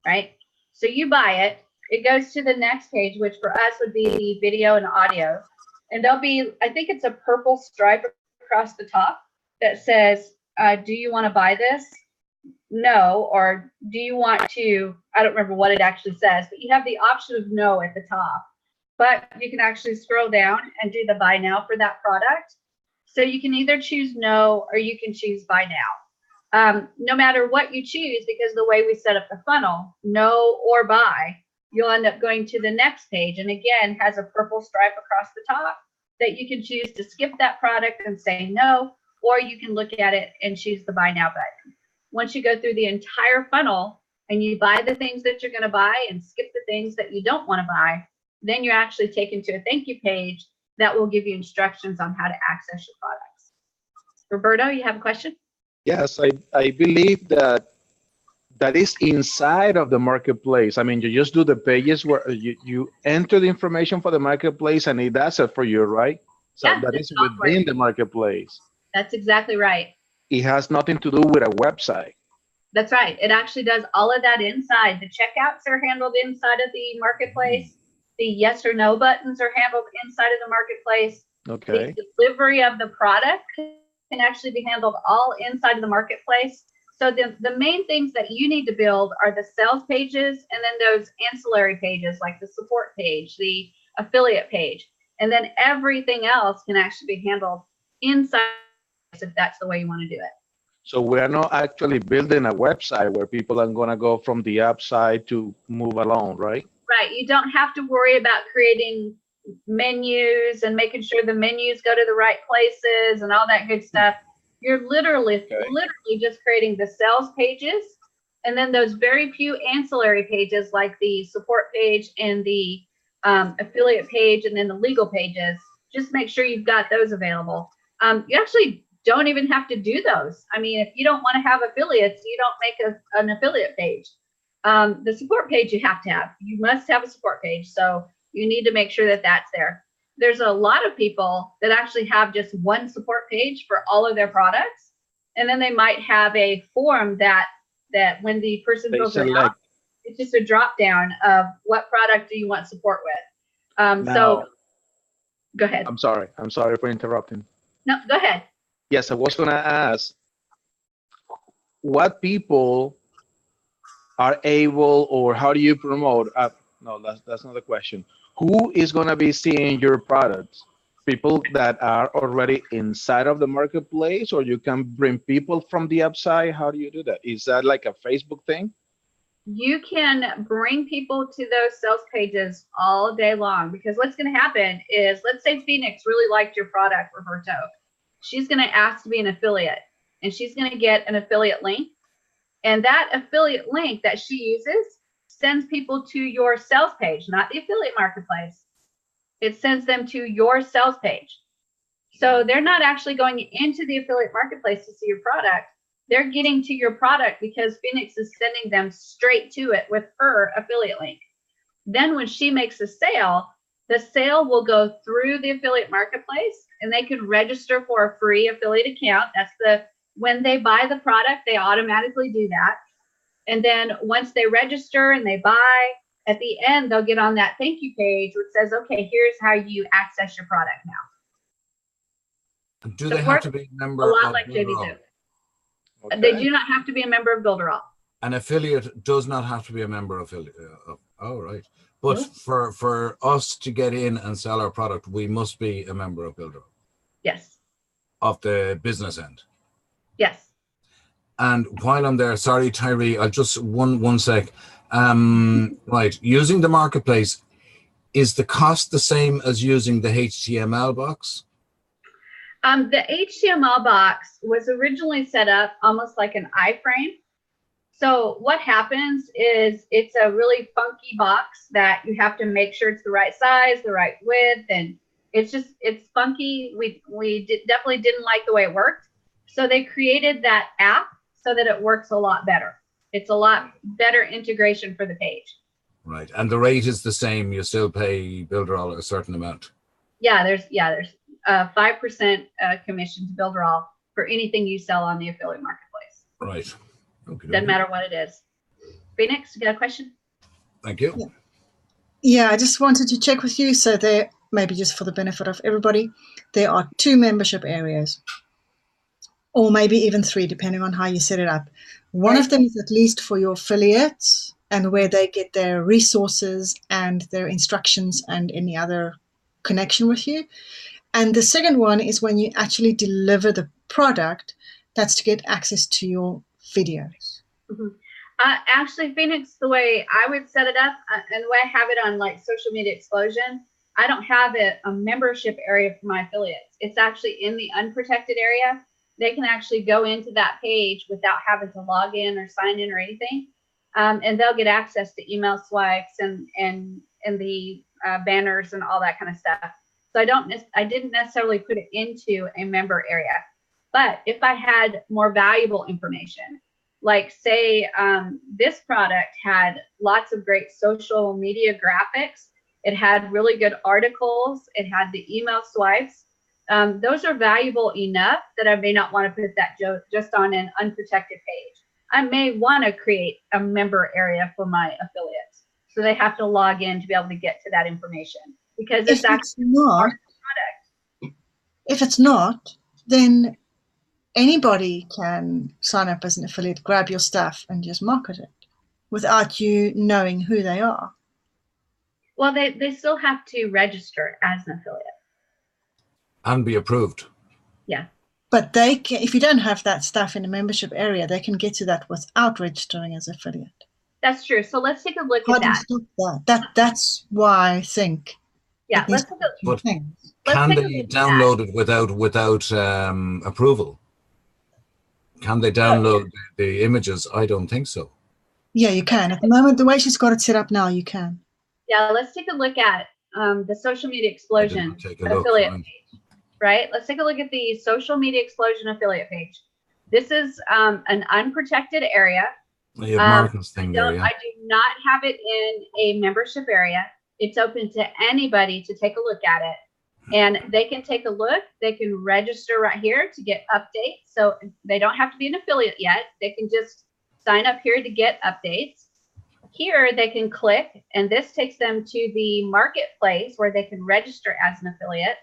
right? So you buy it. It goes to the next page, which for us would be the video and audio. And there'll be, I think it's a purple stripe across the top that says, do you want to buy this? No. Or do you want to, I don't remember what it actually says, but you have the option of no at the top. But you can actually scroll down and do the buy now for that product. So you can either choose no or you can choose buy now. No matter what you choose, because the way we set up the funnel, no or buy, you'll end up going to the next page, and again has a purple stripe across the top that you can choose to skip that product and say no, or you can look at it and choose the buy now button. Once you go through the entire funnel and you buy the things that you're going to buy and skip the things that you don't want to buy, then you're actually taken to a thank you page that will give you instructions on how to access your products. Roberto, you have a question? Yes, I believe that is inside of the marketplace. I mean, you just do the pages where you enter the information for the marketplace and it does it for you, right? So yeah, that is within the marketplace. That's exactly right. It has nothing to do with a website. That's right. It actually does all of that inside. The checkouts are handled inside of the marketplace. The yes or no buttons are handled inside of the marketplace. Okay. The delivery of the product can actually be handled all inside of the marketplace. So the main things that you need to build are the sales pages and then those ancillary pages like the support page, the affiliate page, and then everything else can actually be handled inside if that's the way you want to do it. So we're not actually building a website where people are going to go from the app side to move along, right? Right. You don't have to worry about creating menus and making sure the menus go to the right places and all that good stuff. You're literally just creating the sales pages and then those very few ancillary pages like the support page and the affiliate page and then the legal pages. Just make sure you've got those available. You actually don't even have to do those. I mean, if you don't want to have affiliates, you don't make an affiliate page. The support page you have to have. You must have a support page. So you need to make sure that that's there. There's a lot of people that actually have just one support page for all of their products. And then they might have a form that when the person fills it out, it's just a drop down of what product do you want support with. So go ahead. I'm sorry for interrupting. No, go ahead. Yes, I was going to ask what people are able, or how do you promote? No, that's not the question. Who is going to be seeing your products? People that are already inside of the marketplace, or you can bring people from the outside? How do you do that? Is that like a Facebook thing? You can bring people to those sales pages all day long, because what's going to happen is, let's say Phoenix really liked your product, Roberto. She's going to ask to be an affiliate, and she's going to get an affiliate link. And that affiliate link that she uses sends people to your sales page, not the affiliate marketplace. It sends them to your sales page. So they're not actually going into the affiliate marketplace to see your product. They're getting to your product because Phoenix is sending them straight to it with her affiliate link. Then when she makes a sale, the sale will go through the affiliate marketplace, and they can register for a free affiliate account. When they buy the product, they automatically do that. And then once they register and they buy, at the end, they'll get on that thank you page, which says, okay, here's how you access your product now. Do they have to be a member? A lot like JVZoo. Okay. They do not have to be a member of Builderall. An affiliate does not have to be a member of affiliate. Oh, right. But for us to get in and sell our product, we must be a member of Builderall. Yes. Of the business end. Yes. And while I'm there, sorry, Tyree, I'll just one sec. Right, using the marketplace, is the cost the same as using the HTML box? The HTML box was originally set up almost like an iframe. So what happens is it's a really funky box that you have to make sure it's the right size, the right width, and it's funky. We definitely didn't like the way it worked. So they created that app so that it works a lot better. It's a lot better integration for the page. Right, and the rate is the same. You still pay Builderall a certain amount. Yeah, there's 5% commission to Builderall for anything you sell on the affiliate marketplace. Right. Okay. Doesn't matter what it is. Phoenix, you got a question? Thank you. Yeah, I just wanted to check with you. So there, maybe just for the benefit of everybody, there are 2 membership areas, or maybe even 3, depending on how you set it up. One of them is at least for your affiliates, and where they get their resources and their instructions and any other connection with you. And the second one is when you actually deliver the product, that's to get access to your videos. Mm-hmm. Actually, Phoenix, the way I would set it up, and the way I have it on like Social Media Explosion, I don't have a membership area for my affiliates. It's actually in the unprotected area. They can actually go into that page without having to log in or sign in or anything. And they'll get access to email swipes and the banners and all that kind of stuff. So I didn't necessarily put it into a member area. But if I had more valuable information, like say this product had lots of great social media graphics, it had really good articles, it had the email swipes. Those are valuable enough that I may not want to put that just on an unprotected page. I may want to create a member area for my affiliates, so they have to log in to be able to get to that information, because it's actually part of the product. If it's not, then anybody can sign up as an affiliate, grab your stuff, and just market it without you knowing who they are. Well, they still have to register as an affiliate. And be approved. Yeah. But they can, if you don't have that stuff in the membership area, they can get to that without registering as affiliate. That's true. So let's take a look at that. Stop that. That's why I think. Yeah, let's take a look. Can they download it without approval? Can they download the images? I don't think so. Yeah, you can. At the moment, the way she's got it set up now, you can. Yeah, let's take a look at the Social Media Explosion affiliate page. right? Let's take a look at the social media explosion affiliate page. This is an unprotected area. You have Martin's thing there, yeah. I do not have it in a membership area. It's open to anybody to take a look at it. And they can take a look. They can register right here to get updates. So they don't have to be an affiliate yet. They can just sign up here to get updates. Here they can click, and this takes them to the marketplace where they can register as an affiliate.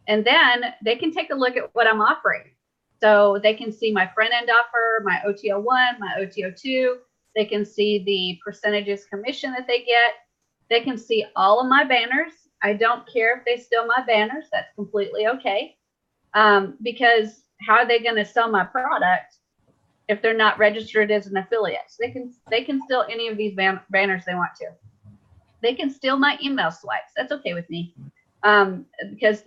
And then they can take a look at what I'm offering. So they can see my front end offer, my OTO1, my OTO2. They can see the percentages commission that they get. They can see all of my banners. I don't care if they steal my banners. That's completely okay. Because how are they going to sell my product if they're not registered as an affiliate? So they can steal any of these banners they want to. They can steal my email swipes. That's okay with me. Because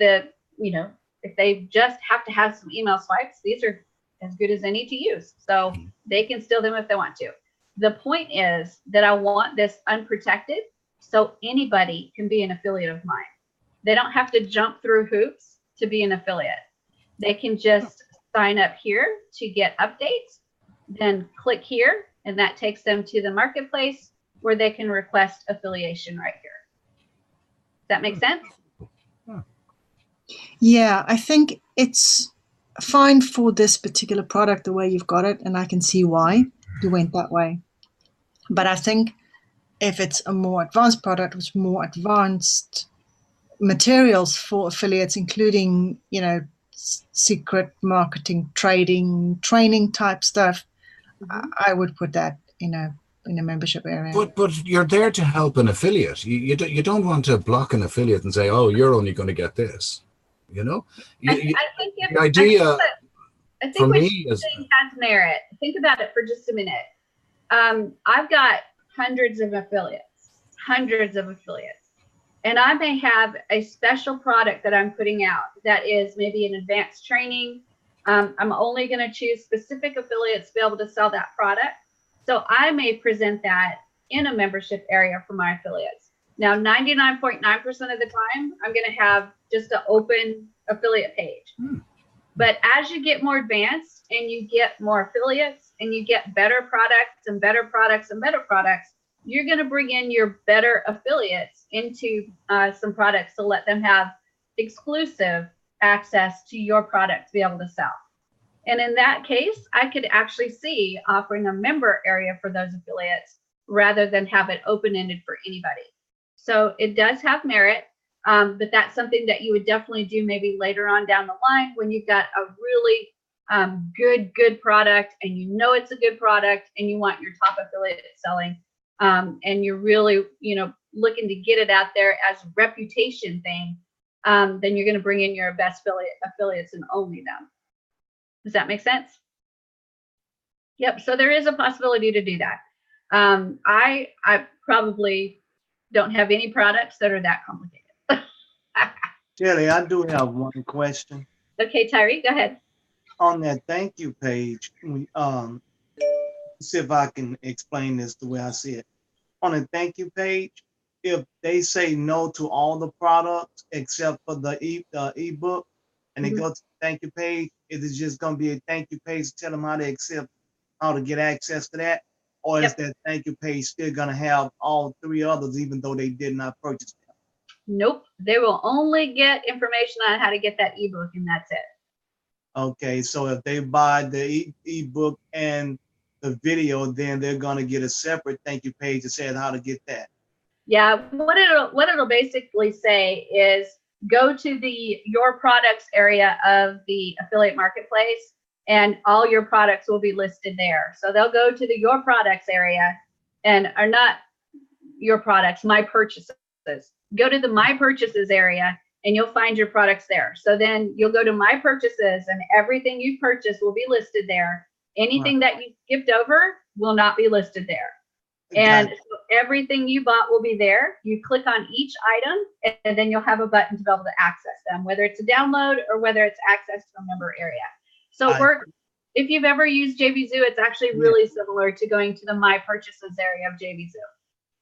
if they just have to have some email swipes, these are as good as any to use. So they can steal them if they want to. The point is that I want this unprotected so anybody can be an affiliate of mine. They don't have to jump through hoops to be an affiliate. They can just sign up here to get updates, then click here, and that takes them to the marketplace where they can request affiliation right here. Does that make sense? Yeah, I think it's fine for this particular product the way you've got it, and I can see why you went that way. But I think if it's a more advanced product with more advanced materials for affiliates, including, secret marketing, trading, training type stuff, I would put that in a membership area. But you're there to help an affiliate. You don't want to block an affiliate and say, oh, you're only going to get this. I think the idea for me is has merit. Think about it for just a minute. I've got hundreds of affiliates, and I may have a special product that I'm putting out that is maybe an advanced training. I'm only going to choose specific affiliates to be able to sell that product. So I may present that in a membership area for my affiliates. Now, 99.9% of the time, I'm going to have just an open affiliate page. But as you get more advanced and you get more affiliates and you get better products and better products and better products, you're going to bring in your better affiliates into some products to let them have exclusive access to your product to be able to sell. And in that case, I could actually see offering a member area for those affiliates rather than have it open-ended for anybody. So it does have merit, but that's something that you would definitely do maybe later on down the line when you've got a really good product and it's a good product and you want your top affiliate selling, and you're really looking to get it out there as a reputation thing, then you're going to bring in your best affiliates and only them. Does that make sense? Yep. So there is a possibility to do that. I probably don't have any products that are that complicated. Shelly, I do have one question. Okay, Tyree, go ahead. On that thank you page, see if I can explain this the way I see it. On a thank you page, if they say no to all the products except for the ebook, and they go to the thank you page, is it just going to be a thank you page to tell them how to get access to that? Or is that thank you page still going to have all three others, even though they did not purchase them? Nope. They will only get information on how to get that ebook, and that's it. Okay, so if they buy the ebook and the video, then they're going to get a separate thank you page that says how to get that. Yeah, what it'll basically say is go to the your products area of the affiliate marketplace, and all your products will be listed there. So they'll go to the your products area, and are not your products, my purchases. Go to the my purchases area and you'll find your products there. So then you'll go to my purchases and everything you purchased will be listed there. Anything that you skipped over will not be listed there. And so everything you bought will be there. You click on each item and then you'll have a button to be able to access them, whether it's a download or whether it's access to a member area. So if you've ever used JVZoo, it's actually really similar to going to the my purchases area of JVZoo.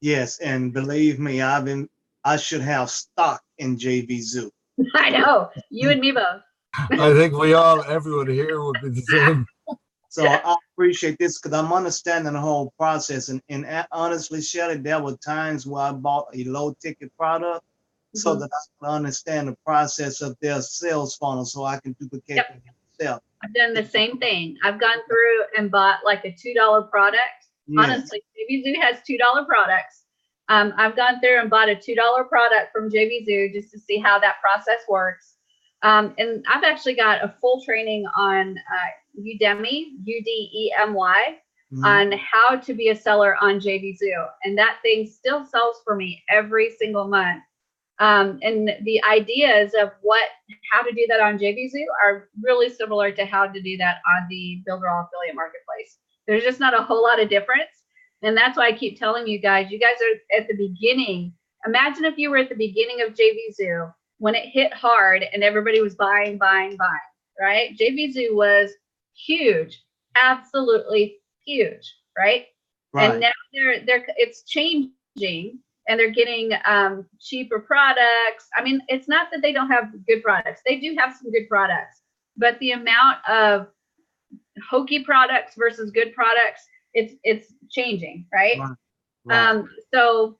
Yes, and believe me, I should have stock in JVZoo. I know, you and me both. I think everyone here would be the same. So I appreciate this because I'm understanding the whole process. And honestly, Shelley, there were times where I bought a low ticket product so that I can understand the process of their sales funnel so I can duplicate it myself. I've done the same thing. I've gone through and bought like a $2 product. Yes. Honestly, JV Zoo has $2 products. I've gone through and bought a $2 product from JV Zoo just to see how that process works. And I've actually got a full training on Udemy, UDEMY, on how to be a seller on JV Zoo. And that thing still sells for me every single month. And the ideas of how to do that on JV Zoo are really similar to how to do that on the Builderall affiliate marketplace. There's just not a whole lot of difference. And that's why I keep telling you guys are at the beginning. Imagine if you were at the beginning of JV Zoo when it hit hard and everybody was buying, right? JV Zoo was huge, absolutely huge, right? And now it's changing. And they're getting cheaper products. I mean, it's not that they don't have good products. They do have some good products, but the amount of hokey products versus good products, it's changing, right? So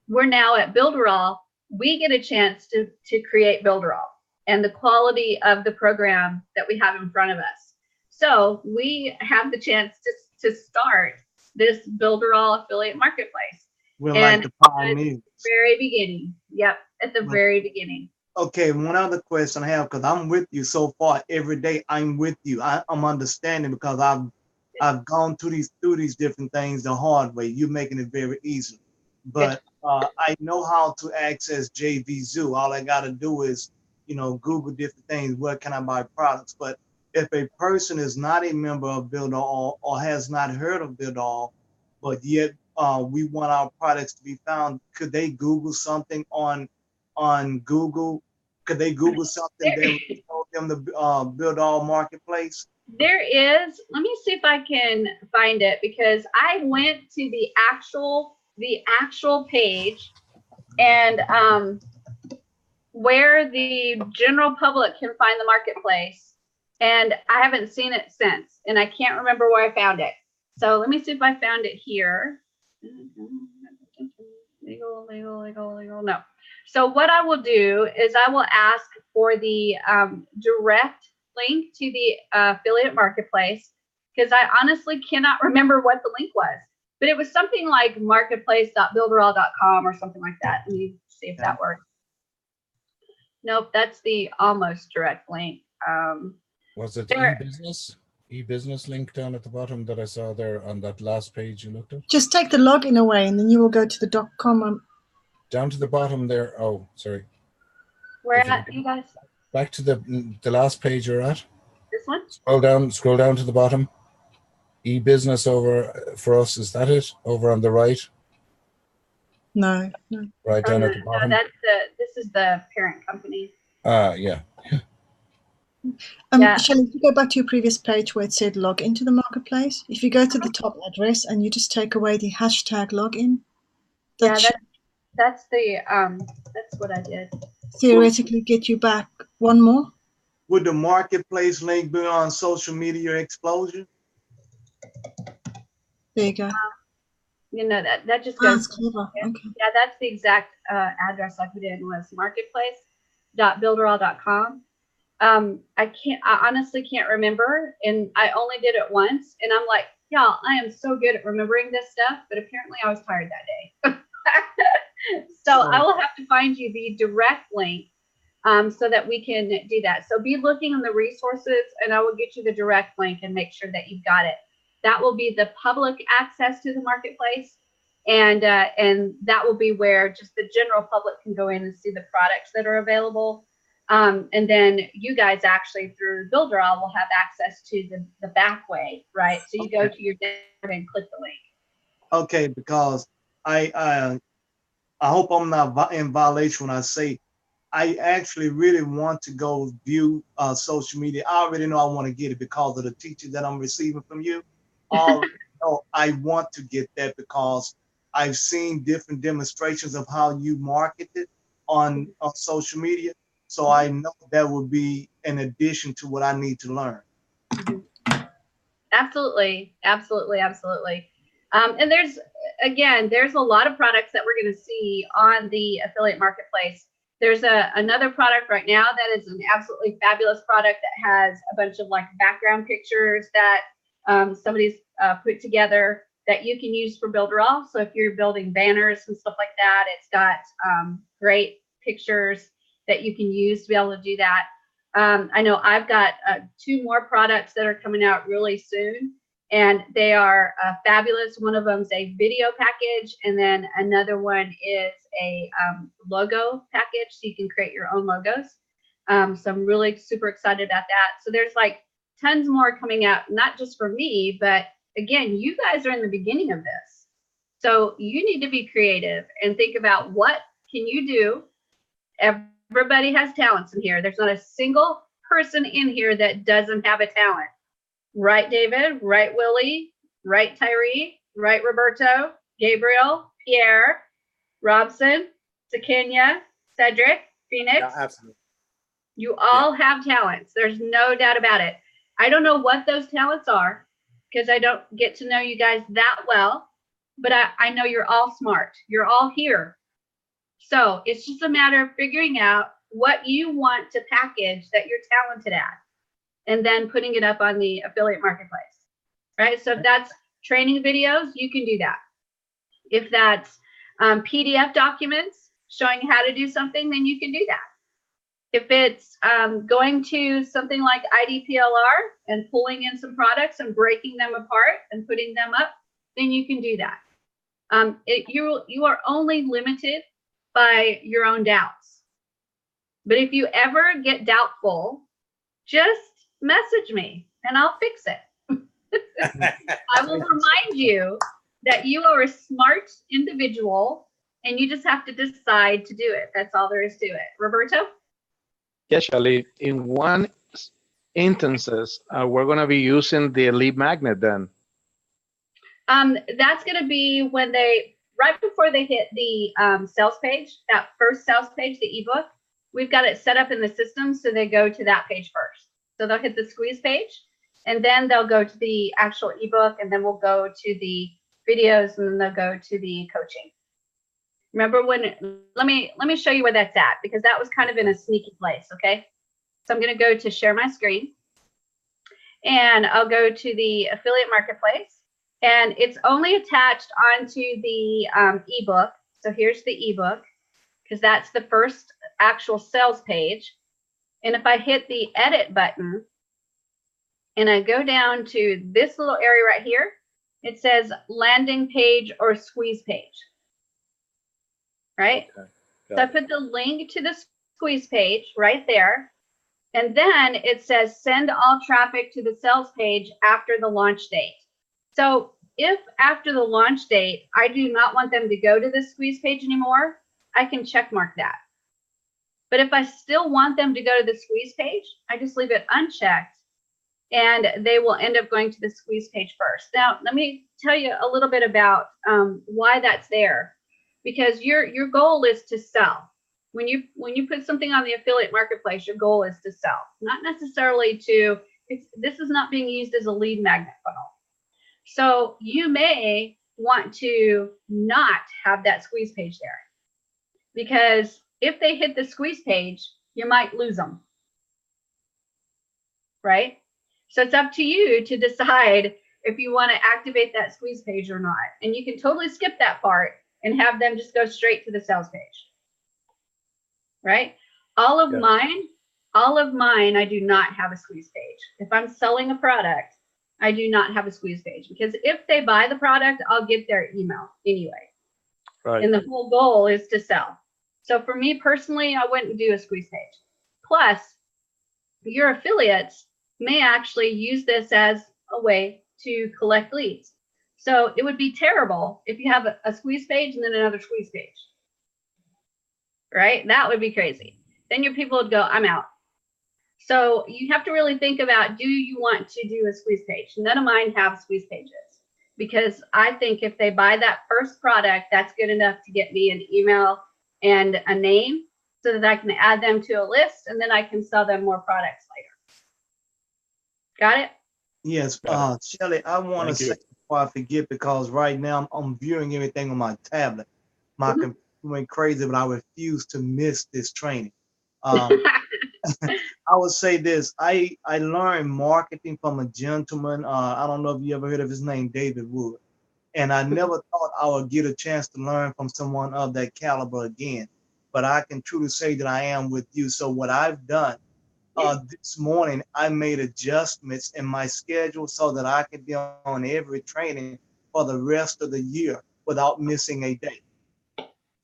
we're now at Builderall. We get a chance to create Builderall and the quality of the program that we have in front of us. So we have the chance to start this Builderall affiliate marketplace. We're and like the pioneers. Very beginning. Yep, at the very beginning. Okay, one other question I have, because I'm with you so far every day. I'm with you. I'm understanding because I've gone through these different things the hard way. You're making it very easy. But I know how to access JV Zoo. All I got to do is, Google different things. Where can I buy products? But if a person is not a member of Builderall or has not heard of Builderall, but yet we want our products to be found, could they Google something on Google? Could they Google something that would show them the Builderall marketplace? There is. Let me see if I can find it, because I went to the actual page and where the general public can find the marketplace, and I haven't seen it since, and I can't remember where I found it. So let me see if I found it here. Legal. No. So what I will do is I will ask for the direct link to the affiliate marketplace, because I honestly cannot remember what the link was, but it was something like marketplace.builderall.com or something like that. Let me see if that works. Nope, that's the almost direct link. Was it e-business? E-business link down at the bottom that I saw there on that last page you looked at? Just take the login away and then you will go to the .com. Down to the bottom there. Oh, sorry. Where at, you guys? Back to the last page you're at. This one? Scroll down to the bottom. E-business over for us, is that it? Over on the right? No. Right down at the bottom. No, this is the parent company. Yeah. Shelley, if you go back to your previous page where it said log into the marketplace, if you go to the top address and you just take away the hashtag login, that's what I did. Theoretically get you back one more. Would the marketplace link be on social media explosion? There you go. That just goes. That's clever. Okay. Yeah, that's the exact address I put in, was marketplace.builderall.com. I honestly can't remember, and I only did it once, and I'm like, y'all, I am so good at remembering this stuff, but apparently I was tired that day. So I will have to find you the direct link so that we can do that. So be looking in the resources, and I will get you the direct link and make sure that you've got it. That will be the public access to the marketplace, and that will be where just the general public can go in and see the products that are available. And then you guys actually through Builderall will have access to the back way, right? So you go to your dashboard and click the link. Okay, because I hope I'm not in violation when I say I actually really want to go view social media. I already know I want to get it because of the teaching that I'm receiving from you. I want to get that because I've seen different demonstrations of how you market it on social media. So I know that would be an addition to what I need to learn. Absolutely, absolutely, absolutely. And there's a lot of products that we're going to see on the affiliate marketplace. There's another product right now that is an absolutely fabulous product that has a bunch of like background pictures that somebody's put together that you can use for Builderall. So if you're building banners and stuff like that, it's got great pictures that you can use to be able to do that. I know I've got 2 more products that are coming out really soon, and they are fabulous. One of them is a video package, and then another one is a logo package, so you can create your own logos. So I'm really super excited about that. So there's like tons more coming out, not just for me, but again, you guys are in the beginning of this. So you need to be creative and think about what can you do. Everybody has talents in here. There's not a single person in here that doesn't have a talent. Right, David? Right, Willie? Right, Tyree? Right, Roberto? Gabriel? Pierre? Robson? Sakenya? Cedric? Phoenix? Yeah, absolutely. You all have talents. There's no doubt about it. I don't know what those talents are because I don't get to know you guys that well, but I know you're all smart. You're all here. So it's just a matter of figuring out what you want to package that you're talented at and then putting it up on the affiliate marketplace, right? So if that's training videos, you can do that. If that's PDF documents showing how to do something, then you can do that. If it's going to something like IDPLR and pulling in some products and breaking them apart and putting them up, then you can do that. You are only limited by your own doubts. But if you ever get doubtful, just message me and I'll fix it. I will remind you that you are a smart individual and you just have to decide to do it. That's all there is to it. Roberto? Yes, Shelly. In one instances, we're going to be using the lead magnet then. That's going to be when right before they hit the sales page, that first sales page, the ebook, we've got it set up in the system so they go to that page first. So they'll hit the squeeze page and then they'll go to the actual ebook and then we'll go to the videos and then they'll go to the coaching. Remember let me show you where that's at because that was kind of in a sneaky place, okay? So I'm going to go to share my screen and I'll go to the affiliate marketplace. And it's only attached onto the ebook. So here's the ebook, because that's the first actual sales page. And if I hit the edit button and I go down to this little area right here, it says landing page or squeeze page. Right? Okay. So I put the link to the squeeze page right there. And then it says send all traffic to the sales page after the launch date. So if after the launch date, I do not want them to go to the squeeze page anymore, I can check mark that. But if I still want them to go to the squeeze page, I just leave it unchecked and they will end up going to the squeeze page first. Now, let me tell you a little bit about why that's there. Because your goal is to sell. When you put something on the affiliate marketplace, your goal is to sell, not necessarily this is not being used as a lead magnet funnel. So you may want to not have that squeeze page there because if they hit the squeeze page, you might lose them, right? So it's up to you to decide if you want to activate that squeeze page or not. And you can totally skip that part and have them just go straight to the sales page, right? All of mine, I do not have a squeeze page. If I'm selling a product, I do not have a squeeze page because if they buy the product, I'll get their email anyway. Right. And the whole goal is to sell. So for me personally, I wouldn't do a squeeze page. Plus, your affiliates may actually use this as a way to collect leads. So it would be terrible if you have a squeeze page and then another squeeze page, right? That would be crazy. Then your people would go, I'm out. So you have to really think about, do you want to do a squeeze page? None of mine have squeeze pages because I think if they buy that first product, that's good enough to get me an email and a name so that I can add them to a list, and then I can sell them more products later. Got it? Yes, Shelly, I want to say before I forget, because right now I'm viewing everything on my tablet. My computer went crazy, but I refuse to miss this training. I would say this. I learned marketing from a gentleman. I don't know if you ever heard of his name, David Wood. And I never thought I would get a chance to learn from someone of that caliber again. But I can truly say that I am with you. So what I've done this morning, I made adjustments in my schedule so that I could be on every training for the rest of the year without missing a day.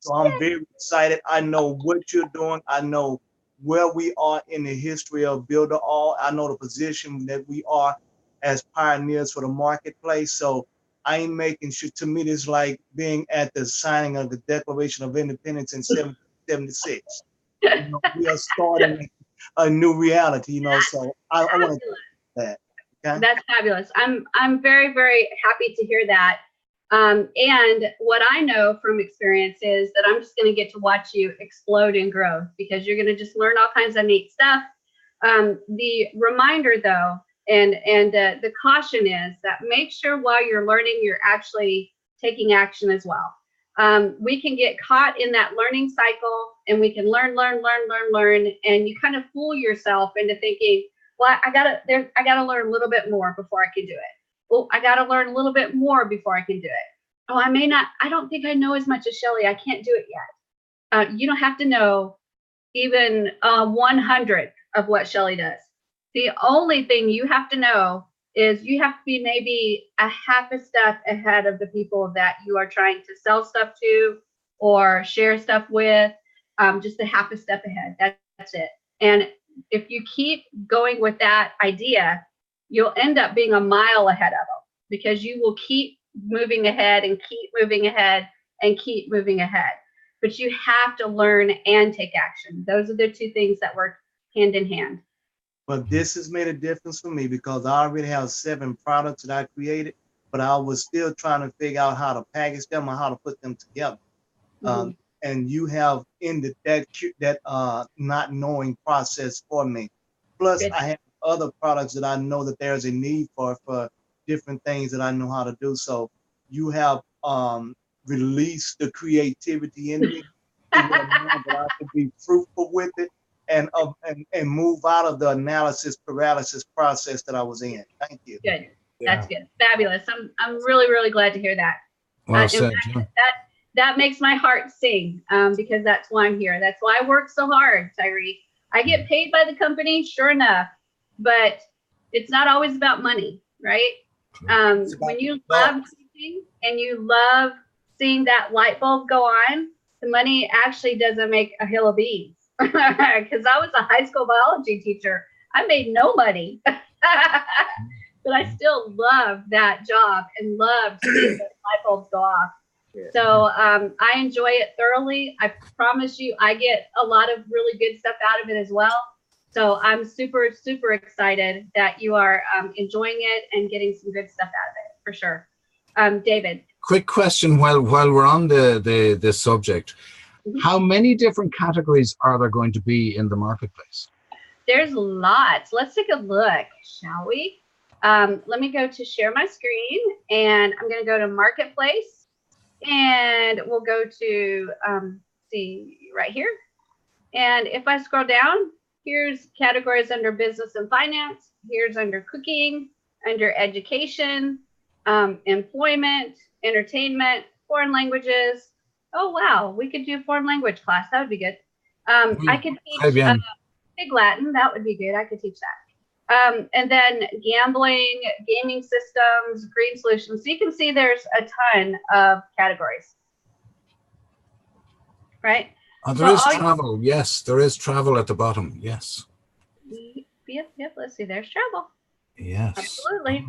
So I'm very excited. I know what you're doing. I know where we are in the history of Builder All. I know the position that we are as pioneers for the marketplace. So I'm making sure, to me, it's like being at the signing of the Declaration of Independence in 1776. You know, we are starting a new reality, you know, so I want to do that. Okay? That's fabulous. I'm very, very happy to hear that. And what I know from experience is that I'm just going to get to watch you explode in growth, because you're going to just learn all kinds of neat stuff. The reminder, though, and the caution is that make sure while you're learning, you're actually taking action as well. We can get caught in that learning cycle, and we can learn, and you kind of fool yourself into thinking, well, I gotta learn a little bit more before I can do it. Well, I gotta learn a little bit more before I can do it. Oh, I don't think I know as much as Shelly. I can't do it yet. You don't have to know even 100th of what Shelly does. The only thing you have to know is you have to be maybe a half a step ahead of the people that you are trying to sell stuff to or share stuff with, just a half a step ahead. That's it. And if you keep going with that idea, you'll end up being a mile ahead of them, because you will keep moving ahead and keep moving ahead and keep moving ahead. But you have to learn and take action. Those are the two things that work hand in hand. But this has made a difference for me, because I already have 7 products that I created, but I was still trying to figure out how to package them or how to put them together. And you have ended that not knowing process for me. Plus, I have other products that I know that there's a need for different things that I know how to do. So you have released the creativity in me to where now that I can be fruitful with it and move out of the analysis paralysis process that I was in. Thank you. Good. That's good. Fabulous. I'm really, really glad to hear that. Well said, that makes my heart sing, because that's why I'm here. That's why I work so hard, Tyree. I get paid by the company, sure enough, but it's not always about money, right? When you love teaching and you love seeing that light bulb go on, the money actually doesn't make a hill of beans. Because I was a high school biology teacher. I made no money, but I still love that job and love to see those light bulbs go off. So I enjoy it thoroughly. I promise you, I get a lot of really good stuff out of it as well. So I'm super, super excited that you are enjoying it and getting some good stuff out of it, for sure. David. Quick question while we're on the subject. How many different categories are there going to be in the marketplace? There's lots. Let's take a look, shall we? Let me go to share my screen, and I'm going to go to marketplace, and we'll go to see right here. And if I scroll down, here's categories under business and finance. Here's under cooking, under education, employment, entertainment, foreign languages. Oh, wow. We could do foreign language class. That would be good. I could teach Big Latin. That would be good. I could teach that. And then gambling, gaming systems, green solutions. So you can see there's a ton of categories. Right? Oh, there is travel. Yes, there is travel at the bottom. Yes. Yep. Let's see. There's travel. Yes. Absolutely.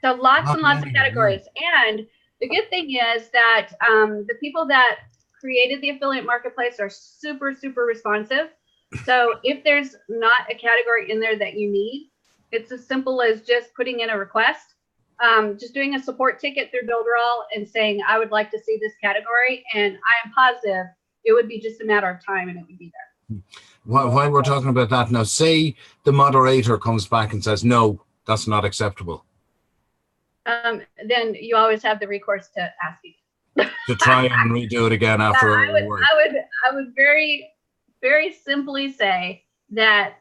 So lots and lots of categories. And the good thing is that the people that created the affiliate marketplace are super, super responsive. So if there's not a category in there that you need, it's as simple as just putting in a request, just doing a support ticket through Builderall and saying, I would like to see this category. And I am positive it would be just a matter of time and it would be While we're talking about that now, say the moderator comes back and says, no, that's not acceptable. Then you always have the recourse to ask you to try and redo it again after I would very, very simply say that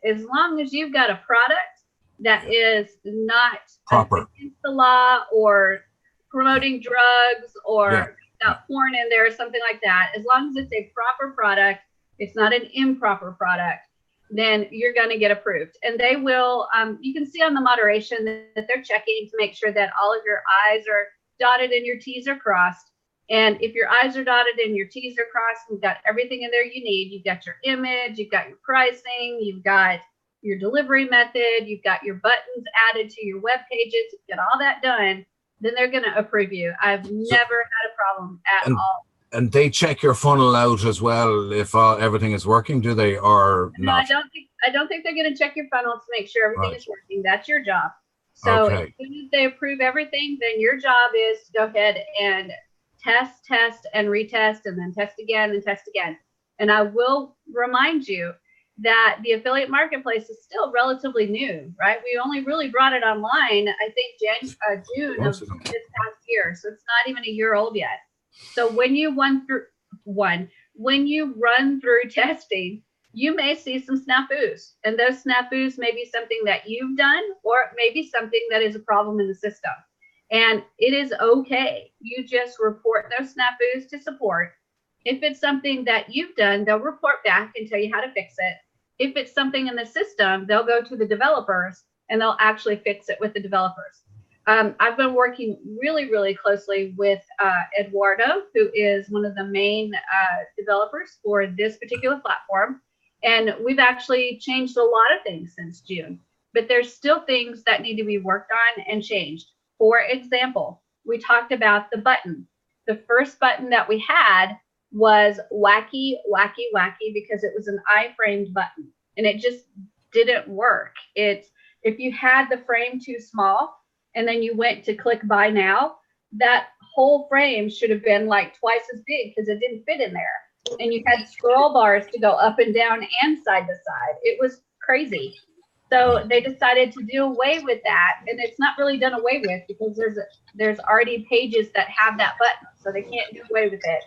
as long as you've got a product that is not proper against the law or promoting drugs or got porn in there or something like that, as long as it's a proper product, it's not an improper product, then you're going to get approved. And they will, you can see on the moderation that they're checking to make sure that all of your I's are dotted and your T's are crossed. And if your I's are dotted and your T's are crossed, you've got everything in there you need. You've got your image, you've got your pricing, you've got your delivery method, you've got your buttons added to your web pages, you've got all that done, then they're going to approve you. I've never had a problem at all. And they check your funnel out as well if everything is working, do they, or no, not? I don't think they're going to check your funnel to make sure everything is working. That's your job. So as soon as they approve everything, then your job is to go ahead and test, and retest, and then test again and test again. And I will remind you that the affiliate marketplace is still relatively new, right? We only really brought it online, I think, June of this past year. So it's not even a year old yet. So when you run through testing, you may see some snafus, and those snafus may be something that you've done, or it may be something that is a problem in the system. And it is okay. You just report those snafus to support. If it's something that you've done, they'll report back and tell you how to fix it. If it's something in the system, they'll go to the developers and they'll actually fix it with the developers. I've been working really, really closely with Eduardo, who is one of the main developers for this particular platform. And we've actually changed a lot of things since June, but there's still things that need to be worked on and changed. For example, we talked about the button. The first button that we had was wacky, wacky, wacky, because it was an iframed button and it just didn't work. If you had the frame too small and then you went to click buy now, that whole frame should have been like twice as big because it didn't fit in there. And you had scroll bars to go up and down and side to side. It was crazy. So they decided to do away with that, and it's not really done away with because there's already pages that have that button, so they can't do away with it.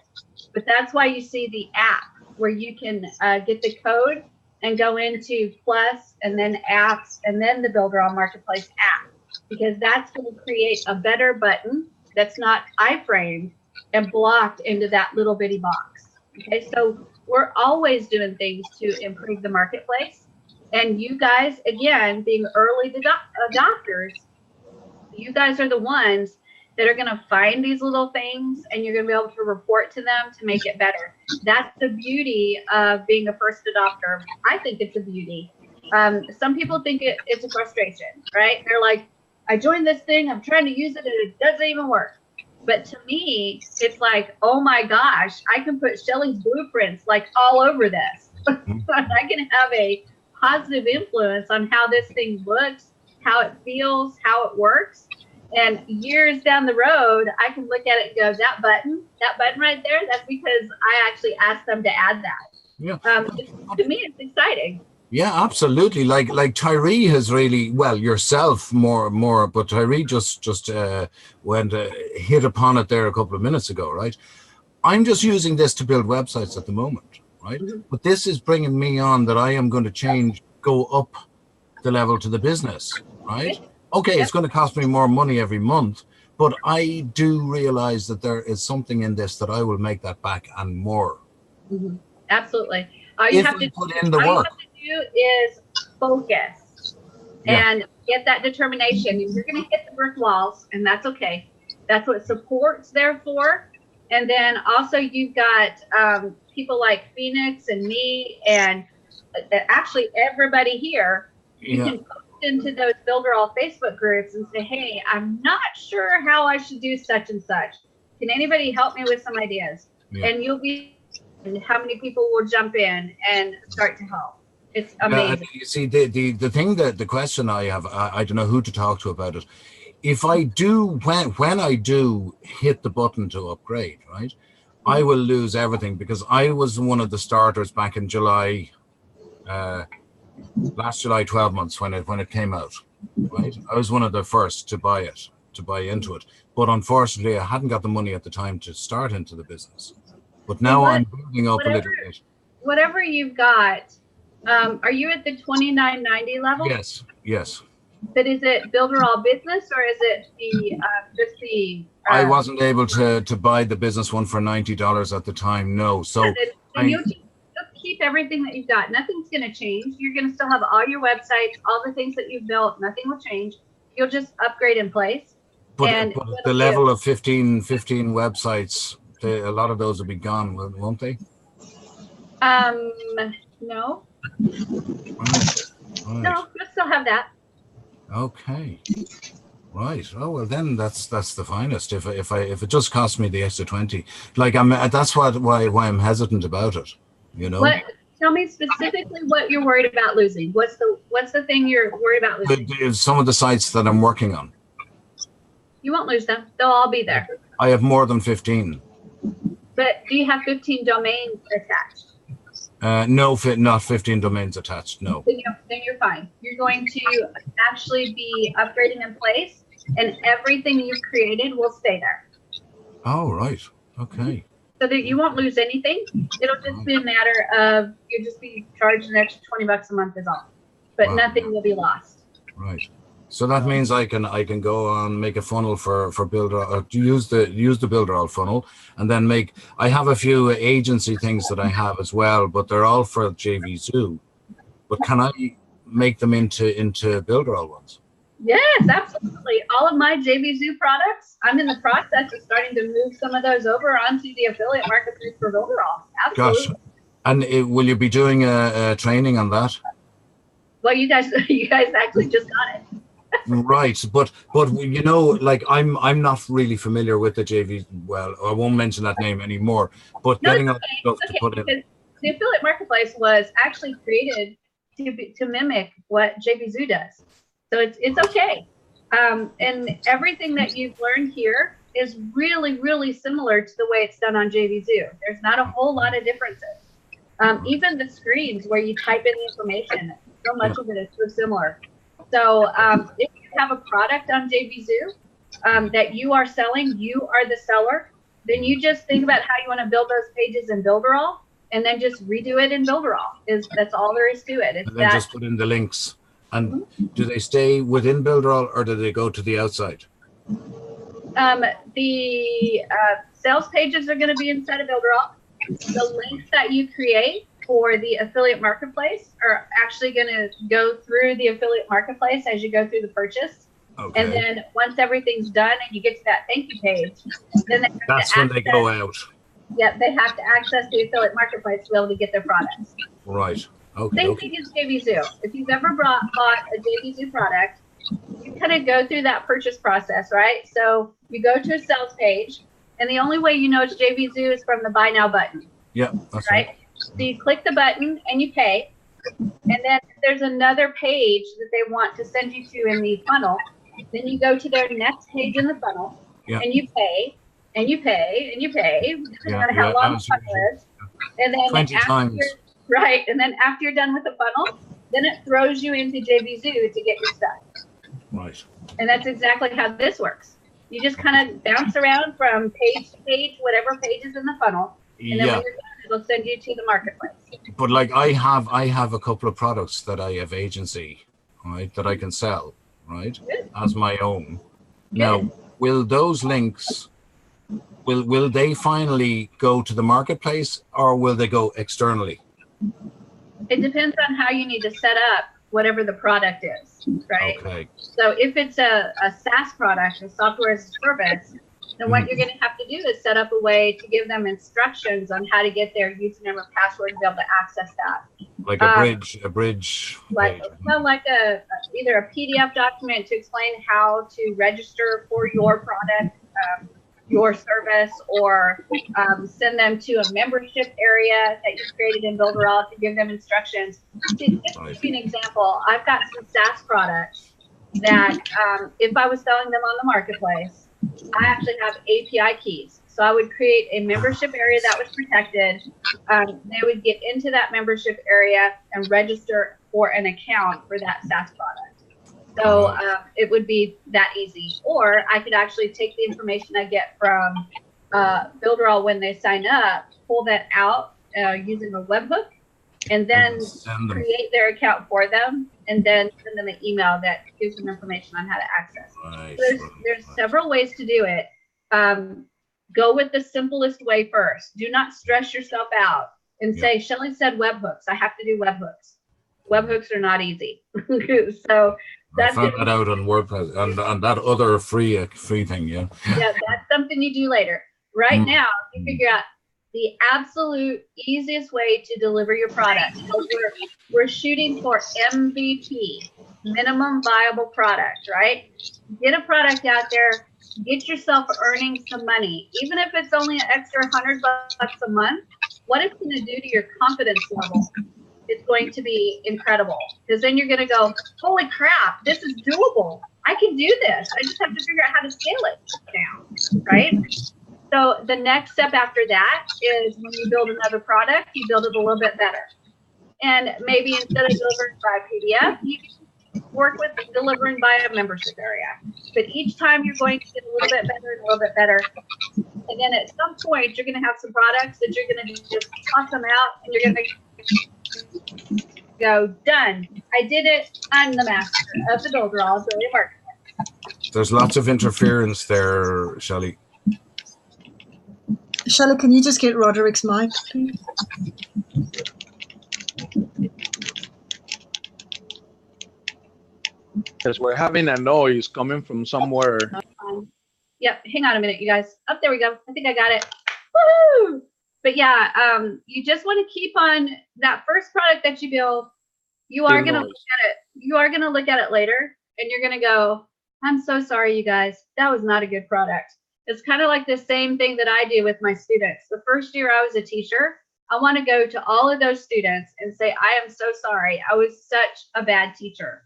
But that's why you see the app where you can get the code and go into Plus and then apps and then the Builder on Marketplace app, because that's going to create a better button that's not iframed and blocked into that little bitty box. Okay, so we're always doing things to improve the marketplace. And you guys, again, being early adopters, you guys are the ones that are going to find these little things and you're going to be able to report to them to make it better. That's the beauty of being a first adopter. I think it's a beauty. Some people think it's a frustration, right? They're like, I joined this thing, I'm trying to use it, and it doesn't even work. But to me, it's like, oh my gosh, I can put Shelly's blueprints like all over this. I can have a positive influence on how this thing looks, how it feels, how it works. And years down the road, I can look at it and go, that button right there, that's because I actually asked them to add that. Yeah. To me, it's exciting. Yeah, absolutely. Like Tyree has really, well, yourself more, but Tyree just hit upon it there a couple of minutes ago, right? I'm just using this to build websites at the moment. Right? Mm-hmm. But this is bringing me on that I am going to go up the level to the business, right? Okay, it's going to cost me more money every month, but I do realize that there is something in this that I will make that back and more. Mm-hmm. Absolutely. All you have to do is focus and get that determination. You're going to hit the brick walls, and that's okay. That's what support's there for. And then also you've got people like Phoenix and me and actually everybody here. You can post into those Builder All Facebook groups and say, hey, I'm not sure how I should do such and such. Can anybody help me with some ideas? And you'll be, how many people will jump in and start to help. It's amazing. You see, the thing that the question I have, I don't know who to talk to about it. If I do, when I do hit the button to upgrade, right, I will lose everything because I was one of the starters back in July, last July, 12 months when it came out, right? I was one of the first to buy into it. But unfortunately, I hadn't got the money at the time to start into the business. But now I'm building up a little bit. Whatever you've got, are you at the $29.90 level? Yes, yes. But is it builder all business or is it the just the? I wasn't able to buy the business one for $90 at the time. No, so then you'll keep everything that you've got. Nothing's going to change. You're going to still have all your websites, all the things that you've built. Nothing will change. You'll just upgrade in place. But the level of 15 websites, a lot of those will be gone, won't they? No. Right. No, you'll still have that. Okay. Right. Oh well, then that's the finest. If it just costs me the extra 20, like that's why I'm hesitant about it. You know. Tell me specifically what you're worried about losing. What's the thing you're worried about losing? Some of the sites that I'm working on. You won't lose them. They'll all be there. I have more than 15. But do you have 15 domains attached? No, not 15 domains attached. No. Then you're fine. You're going to actually be upgrading in place, and everything you've created will stay there. Oh, right. Okay. So that you won't lose anything. It'll just be a matter of you'll just be charged an extra $20 a month is all, but nothing will be lost. Right. So that means I can go on, make a funnel for builder, or use the builder all funnel, and then I have a few agency things that I have as well, but they're all for JV Zoo. But can I make them into builder all ones? Yes, absolutely. All of my JV Zoo products, I'm in the process of starting to move some of those over onto the affiliate marketplace for builder all. Absolutely. Gosh. And will you be doing a training on that? Well, you guys actually just got it. Right, but you know, like I'm not really familiar with the JV. Well, I won't mention that name anymore. But getting all stuff to put in. The affiliate marketplace was actually created to mimic what JV Zoo does, so it's okay. And everything that you've learned here is really, really similar to the way it's done on JV Zoo. There's not a whole lot of differences. Even the screens where you type in the information, so much of it is so similar. So if you have a product on JV Zoo that you are selling, you are the seller, then you just think about how you want to build those pages in Builderall, and then just redo it in Builderall. That's all there is to it. And then just put in the links. And do they stay within Builderall or do they go to the outside? The sales pages are going to be inside of Builderall. The links that you create for the affiliate marketplace are actually going to go through the affiliate marketplace as you go through the purchase. Okay. And then once everything's done and you get to that thank you page, then that's when they go out. Yeah, they have to access the affiliate marketplace to be able to get their products. Right. Okay. Same thing as JV Zoo. If you've ever bought a JV Zoo product, you kind of go through that purchase process, right? So you go to a sales page, and the only way you know it's JV Zoo is from the buy now button. Yeah, that's right. So you click the button and you pay, and then there's another page that they want to send you to in the funnel. Then you go to their next page in the funnel, and you pay, and you pay, and you pay, depending on how long the funnel is. And then 20 times. Right, and then after you're done with the funnel, then it throws you into JV Zoo to get your stuff. Right. And that's exactly how this works. You just kind of bounce around from page to page, whatever page is in the funnel, and then when you're done, it'll send you to the marketplace. But like I have a couple of products that I have agency, right, that I can sell, right, as my own. Good. Now, will those links, will they finally go to the marketplace or will they go externally? It depends on how you need to set up whatever the product is, right? Okay. So if it's a SaaS product, a software as a service, then what you're going to have to do is set up a way to give them instructions on how to get their username or password to be able to access that. Like a bridge. Like either a PDF document to explain how to register for your product, your service, or send them to a membership area that you've created in Builderall to give them instructions. Just to give you an example, I've got some SaaS products that if I was selling them on the marketplace, I actually have API keys. So I would create a membership area that was protected. They would get into that membership area and register for an account for that SaaS product. So it would be that easy. Or I could actually take the information I get from Builderall when they sign up, pull that out using a webhook, and then create their account for them, and then send them an email that gives them information on how to access. Right, So there's several ways to do it. Go with the simplest way first. Do not stress yourself out and say, Shelly said webhooks. I have to do webhooks. Webhooks are not easy. So I found that out on WordPress and that other free thing. Yeah, that's something you do later. Right now, you figure out the absolute easiest way to deliver your product. So we're shooting for MVP, minimum viable product, right? Get a product out there, get yourself earning some money. Even if it's only an extra $100 a month, what it's going to do to your confidence level is going to be incredible. Because then you're going to go, holy crap, this is doable. I can do this. I just have to figure out how to scale it now, right? So the next step after that is when you build another product, you build it a little bit better. And maybe instead of delivering by PDF, you can work with delivering by a membership area. But each time you're going to get a little bit better and a little bit better. And then at some point, you're going to have some products that you're going to just toss them out and you're going to go, done. I did it. I'm the master of the Builderall affiliate marketplace. there's lots of interference there, Shelly. Shelley, can you just get Roderick's mic, please? Because we're having a noise coming from somewhere. Yep, hang on a minute, you guys. Oh, there we go. I think I got it. Woohoo! But yeah, you just want to keep on that first product that you build. You are going to look at it. You are going to look at it later, and you're going to go, I'm so sorry, you guys. That was not a good product. It's kind of like the same thing that I do with my students. The first year I was a teacher, I want to go to all of those students and say, I am so sorry. I was such a bad teacher.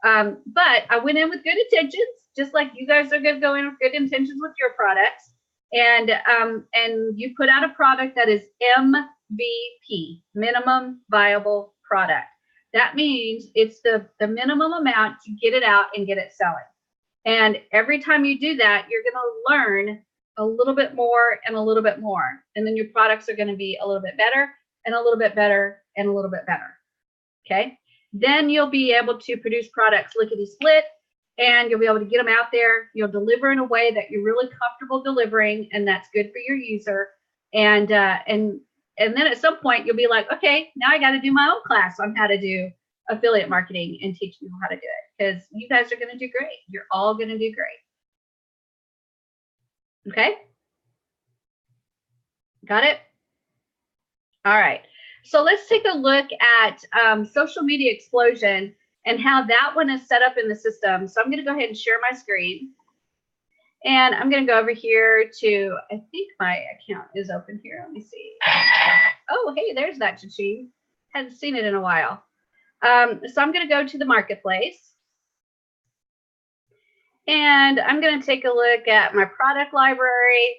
But I went in with good intentions, just like you guys are going to go in with good intentions with your products. And you put out a product that is MVP, minimum viable product. That means it's the minimum amount to get it out and get it selling. And every time you do that, you're going to learn a little bit more and a little bit more. And then your products are going to be a little bit better and a little bit better and a little bit better. Okay. Then you'll be able to produce products lickety split, and you'll be able to get them out there. You'll deliver in a way that you're really comfortable delivering, and that's good for your user. And then at some point you'll be like, okay, now I got to do my own class on how to do affiliate marketing and teach people how to do it, because you guys are going to do great. You're all going to do great. Okay. Got it? All right. So let's take a look at social media explosion and how that one is set up in the system. So I'm going to go ahead and share my screen. And I'm going to go over here to, I think my account is open here. Let me see. Oh, hey, there's that cha-ching. Hadn't seen it in a while. So I'm going to go to the marketplace. And I'm going to take a look at my product library.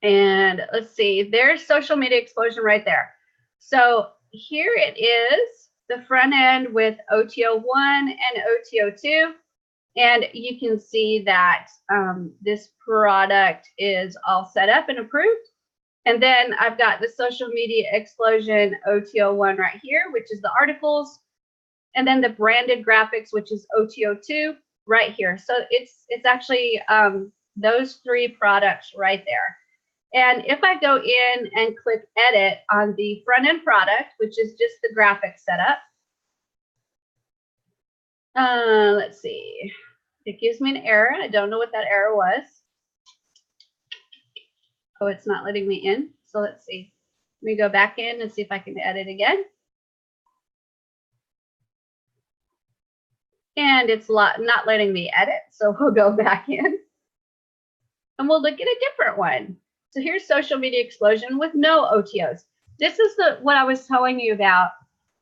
And let's see, there's social media explosion right there. So here it is, the front end with OTO1 and OTO2. And you can see that this product is all set up and approved. And then I've got the social media explosion OTO1 right here, which is the articles. And then the branded graphics, which is OTO2 right here. So it's actually those three products right there. And if I go in and click edit on the front end product, which is just the graphic setup, let's see, it gives me an error. I don't know what that error was. Oh, it's not letting me in. So let's see. Let me go back in and see if I can edit again. And it's not letting me edit. So we'll go back in and we'll look at a different one. So here's social media explosion with no OTOs. This is what I was telling you about.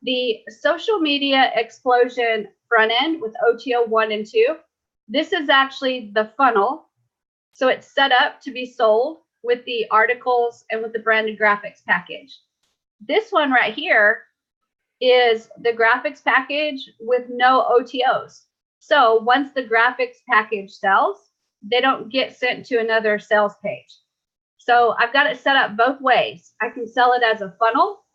The social media explosion front end with OTO 1 and 2. This is actually the funnel So it's set up to be sold with the articles and with the branded graphics package. This one right here is the graphics package with no OTOs. So once the graphics package sells, they don't get sent to another sales page. So I've got it set up both ways. I can sell it as a funnel,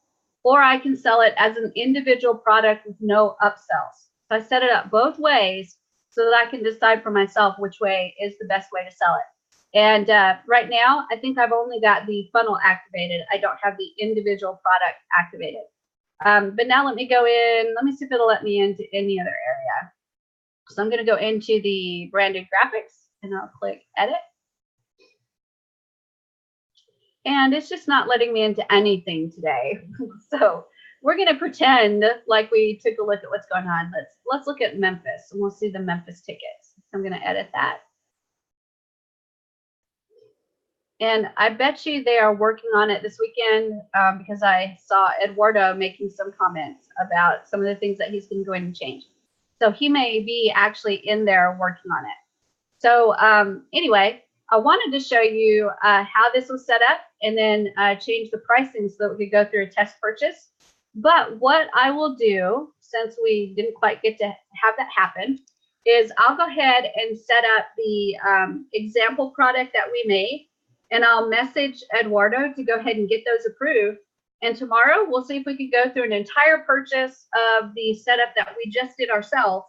or I can sell it as an individual product with no upsells. So I set it up both ways so that I can decide for myself which way is the best way to sell it. And right now, I think I've only got the funnel activated. I don't have the individual product activated. But now let me go in. Let me see if it'll let me into any other area. So I'm going to go into the branded graphics and I'll click edit. And it's just not letting me into anything today. So we're going to pretend like we took a look at what's going on. Let's look at Memphis and we'll see the Memphis tickets. I'm going to edit that. And I bet you they are working on it this weekend because I saw Eduardo making some comments about some of the things that he's been going to change. So he may be actually in there working on it. So anyway, I wanted to show you how this was set up and then change the pricing so that we could go through a test purchase. But what I will do, since we didn't quite get to have that happen, is I'll go ahead and set up the example product that we made. And I'll message Eduardo to go ahead and get those approved. And tomorrow we'll see if we could go through an entire purchase of the setup that we just did ourselves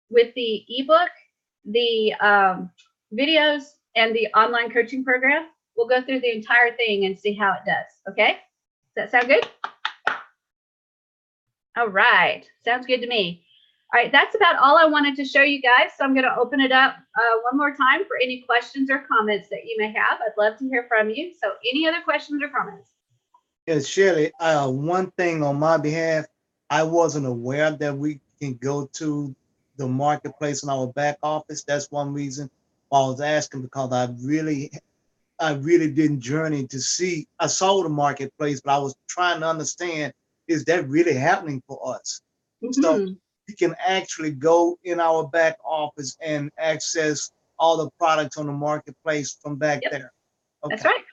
with the ebook, the videos, and the online coaching program. We'll go through the entire thing and see how it does. Okay? Does that sound good? All right. Sounds good to me. All right, that's about all I wanted to show you guys. So I'm going to open it up one more time for any questions or comments that you may have. I'd love to hear from you. So any other questions or comments? Yes, Shirley, one thing on my behalf, I wasn't aware that we can go to the marketplace in our back office. That's one reason why I was asking, because I really didn't journey to see. I saw the marketplace, but I was trying to understand, is that really happening for us? Mm-hmm. So we can actually go in our back office and access all the products on the marketplace from back there. Okay. That's right.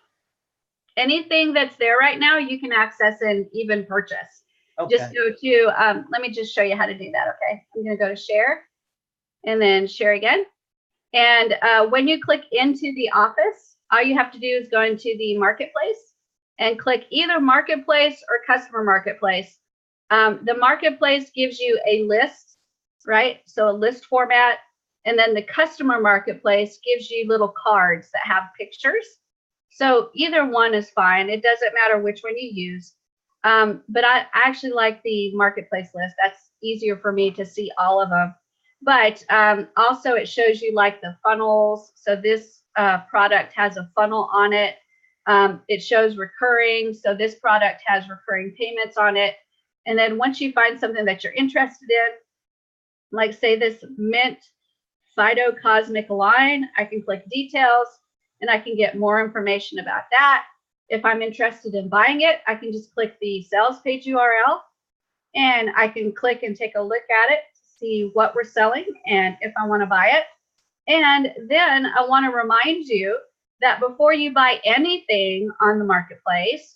Anything that's there right now, you can access and even purchase. Okay. Just go to, let me just show you how to do that, okay? I'm going to go to share and then share again. And when you click into the office, all you have to do is go into the marketplace and click either marketplace or customer marketplace. The marketplace gives you a list, right? So a list format. And then the customer marketplace gives you little cards that have pictures. So either one is fine. It doesn't matter which one you use. But I actually like the marketplace list. That's easier for me to see all of them. But also it shows you like the funnels. So this product has a funnel on it. It shows recurring. So this product has recurring payments on it. And then once you find something that you're interested in, like say this mint Fido Cosmic line, I can click details and I can get more information about that. If I'm interested in buying it, I can just click the sales page URL and I can click and take a look at it to see what we're selling and if I want to buy it. And then I want to remind you that before you buy anything on the marketplace,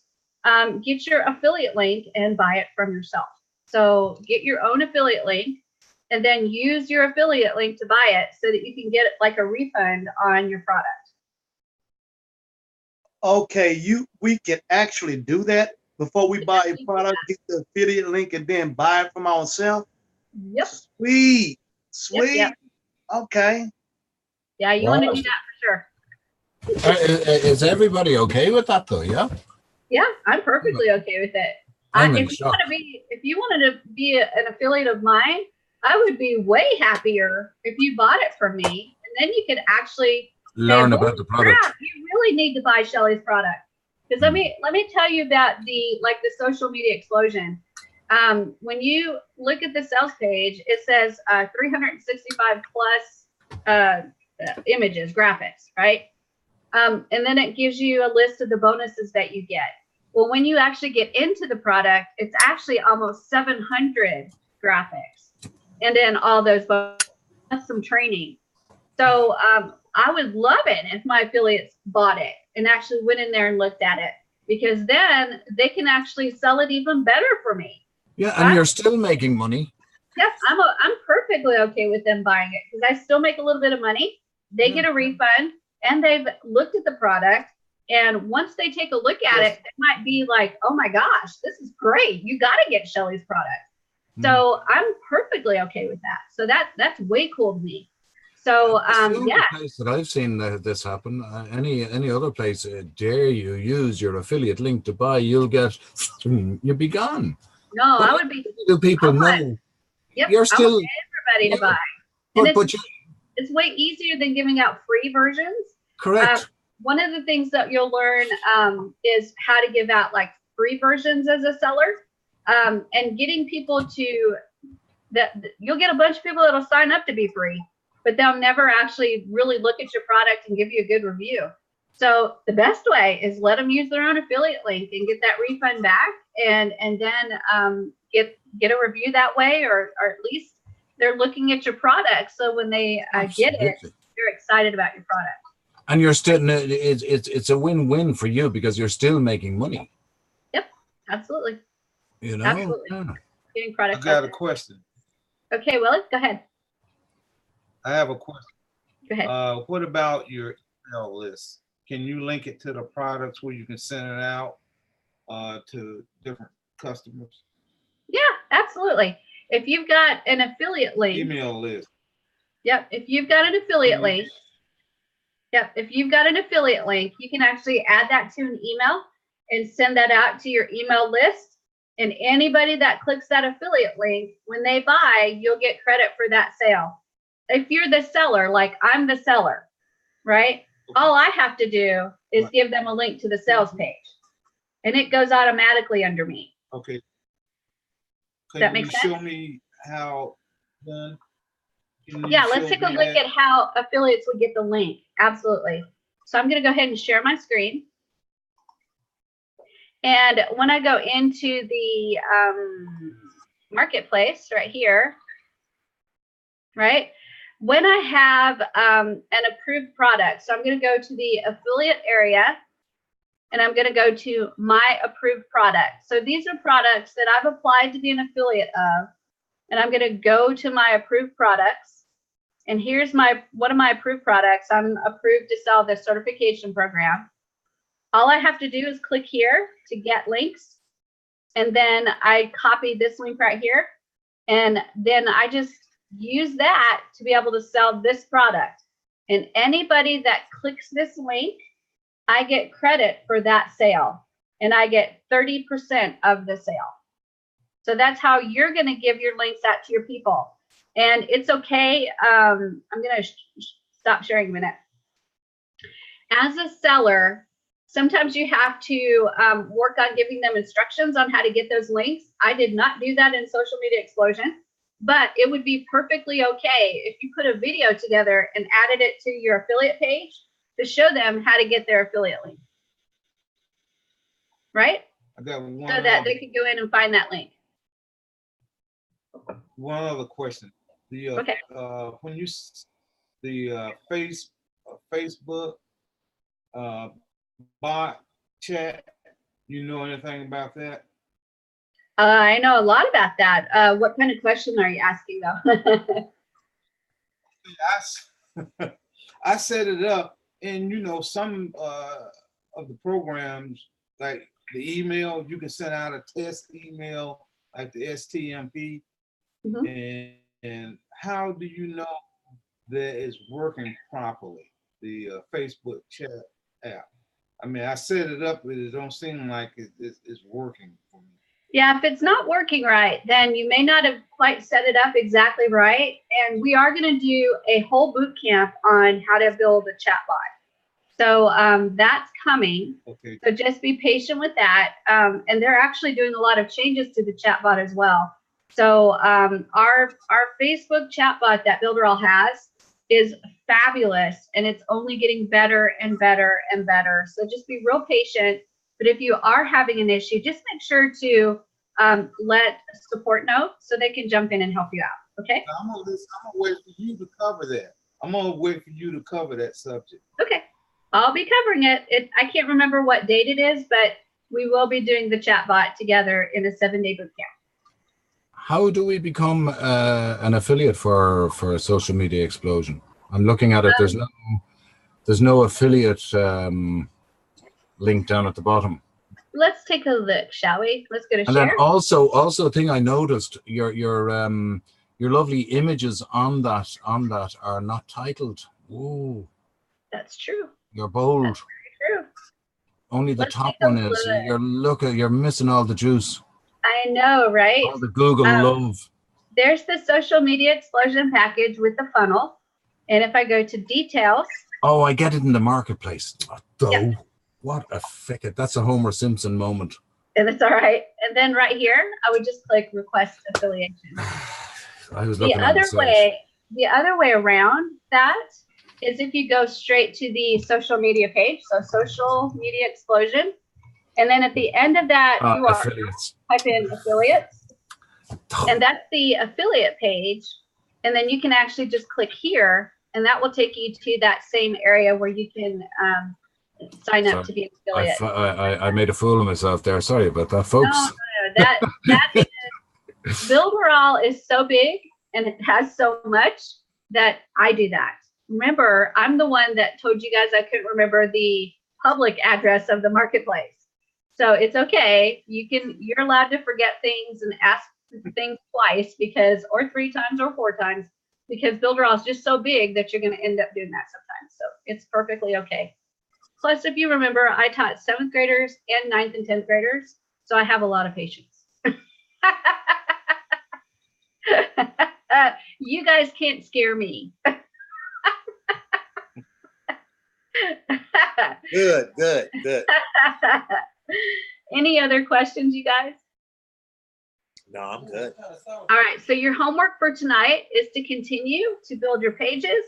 get your affiliate link and buy it from yourself. So get your own affiliate link and then use your affiliate link to buy it so that you can get like a refund on your product. Okay, we can actually do that before we buy a product, get the affiliate link and then buy it from ourselves. Yep. Sweet. Yep. Okay. Yeah, you want to do that for sure. Is everybody okay with that though? Yeah. Yeah, I'm perfectly okay with it. If you wanted to be an affiliate of mine, I would be way happier if you bought it from me, and then you could actually learn about the product. You really need to buy Shelly's product, because let me tell you about the social media explosion. When you look at the sales page, it says 365 plus images, graphics, right? And then it gives you a list of the bonuses that you get. Well, when you actually get into the product, it's actually almost 700 graphics. And then all those bonuses, some training. So I would love it if my affiliates bought it and actually went in there and looked at it, because then they can actually sell it even better for me. Yeah, and you're still making money. Yes, I'm perfectly okay with them buying it because I still make a little bit of money. They get a refund and they've looked at the product. And once they take a look at it, they might be like, oh my gosh, this is great. You got to get Shelly's product. So I'm perfectly okay with that. So that's way cool to me. So yeah. Place that I've seen this happen. Any other place, dare you use your affiliate link to buy, you'll be gone. No, but I would be. Do people know? Yep, You're still I want everybody to buy. And but it's way easier than giving out free versions. Correct. One of the things that you'll learn is how to give out like free versions as a seller, and getting people to that. You'll get a bunch of people that'll sign up to be free, but they'll never actually really look at your product and give you a good review. So the best way is let them use their own affiliate link and get that refund back, and then get a review that way, or at least they're looking at your product. So when they get it, they're excited about your product. And you're still, it's a win-win for you because you're still making money. Yep, absolutely. You know, absolutely. Getting product. I got a question. Okay, Willie, go ahead. I have a question. Go ahead. What about your email list? Can you link it to the products where you can send it out to different customers? Yeah, absolutely. If you've got an affiliate link. Email list. Yep, if you've got an affiliate link. Yep, if you've got an affiliate link, you can actually add that to an email and send that out to your email list. And anybody that clicks that affiliate link, when they buy, you'll get credit for that sale. If you're the seller, like I'm the seller, right? All I have to do is give them a link to the sales page, and it goes automatically under me. Okay. Does that make sense? Show me how done? Yeah, let's take a look at how affiliates would get the link. Absolutely. So I'm going to go ahead and share my screen. And when I go into the marketplace right here, right, when I have an approved product, so I'm going to go to the affiliate area, and I'm going to go to my approved product. So these are products that I've applied to be an affiliate of, and I'm going to go to my approved products. And here's one of my approved products. I'm approved to sell this certification program. All I have to do is click here to get links. And then I copy this link right here. And then I just use that to be able to sell this product. And anybody that clicks this link, I get credit for that sale. And I get 30% of the sale. So that's how you're going to give your links out to your people. And it's okay. I'm going to stop sharing a minute. As a seller, sometimes you have to work on giving them instructions on how to get those links. I did not do that in Social Media Explosion, but it would be perfectly okay if you put a video together and added it to your affiliate page to show them how to get their affiliate link. Right? I got one so that they can go in and find that link. One other question. Okay. When you Facebook bot chat, you know anything about that? I know a lot about that. What kind of question are you asking though? I set it up, and you know, some of the programs, like the email, you can send out a test email like the STMP. And how do you know that it's working properly, the Facebook chat app? I mean, I set it up, but it don't seem like it's working for me. Yeah, if it's not working right, then you may not have quite set it up exactly right. And we are going to do a whole boot camp on how to build a chatbot. So that's coming. Okay. So just be patient with that. And they're actually doing a lot of changes to the chatbot as well. So our Facebook chatbot that Builderall has is fabulous, and it's only getting better and better and better. So just be real patient. But if you are having an issue, just make sure to let support know so they can jump in and help you out. Okay? I'm gonna wait for you to cover that. I'm gonna wait for you to cover that subject. Okay, I'll be covering it. I can't remember what date it is, but we will be doing the chatbot together in a 7-day boot camp. How do we become an affiliate for Social Media Explosion? I'm looking at it. There's no affiliate link down at the bottom. Let's take a look, shall we? Let's go to And share. then also a thing I noticed, your lovely images on that are not titled. Ooh, That's true. you're bold. That's very true. Only the Let's top take a one is. look. You're missing all the juice. I know, right? All the Google love. There's the Social Media Explosion package with the funnel. And if I go to details. Oh, I get it in the marketplace. Though, Yep. What a ficket. That's a Homer Simpson moment. And that's all right. And then right here, I would just click request affiliation. I was looking at The other way around that is if you go straight to the social media page, so Social Media Explosion, and then at the end of that affiliates. type in affiliates, and that's the affiliate page, and then you can actually just click here, and that will take you to that same area where you can sign up to be an affiliate. I made a fool of myself there. Sorry about that, folks. No, that is, Builderall is so big and it has so much that I do that. Remember, I'm the one that told you guys I couldn't remember the public address of the marketplace. So it's okay. You're allowed to forget things and ask things twice or 3 times or 4 times, because Builderall is just so big that you're going to end up doing that sometimes. So it's perfectly okay. Plus, if you remember, I taught 7th graders and 9th and 10th graders, so I have a lot of patience. You guys can't scare me. Good. Any other questions, you guys? No, I'm good. All right, so your homework for tonight is to continue to build your pages,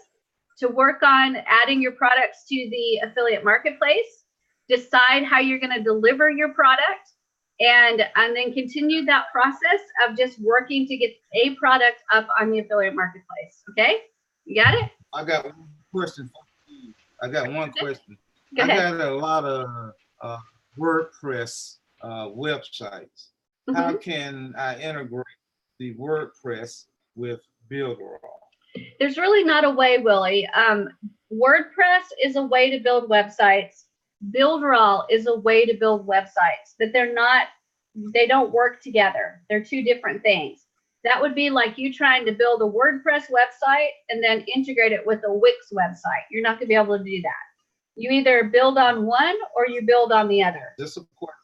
to work on adding your products to the affiliate marketplace, decide how you're going to deliver your product, and then continue that process of just working to get a product up on the affiliate marketplace. Okay, you got it? I got one question. I got one question. Go ahead. I got a lot of WordPress websites. How can I integrate the WordPress with Builderall? There's really not a way, Willie. WordPress is a way to build websites. Builderall is a way to build websites, but they don't work together. They're 2 different things. That would be like you trying to build a WordPress website and then integrate it with a Wix website. You're not going to be able to do that. You either build on one or you build on the other. This is important.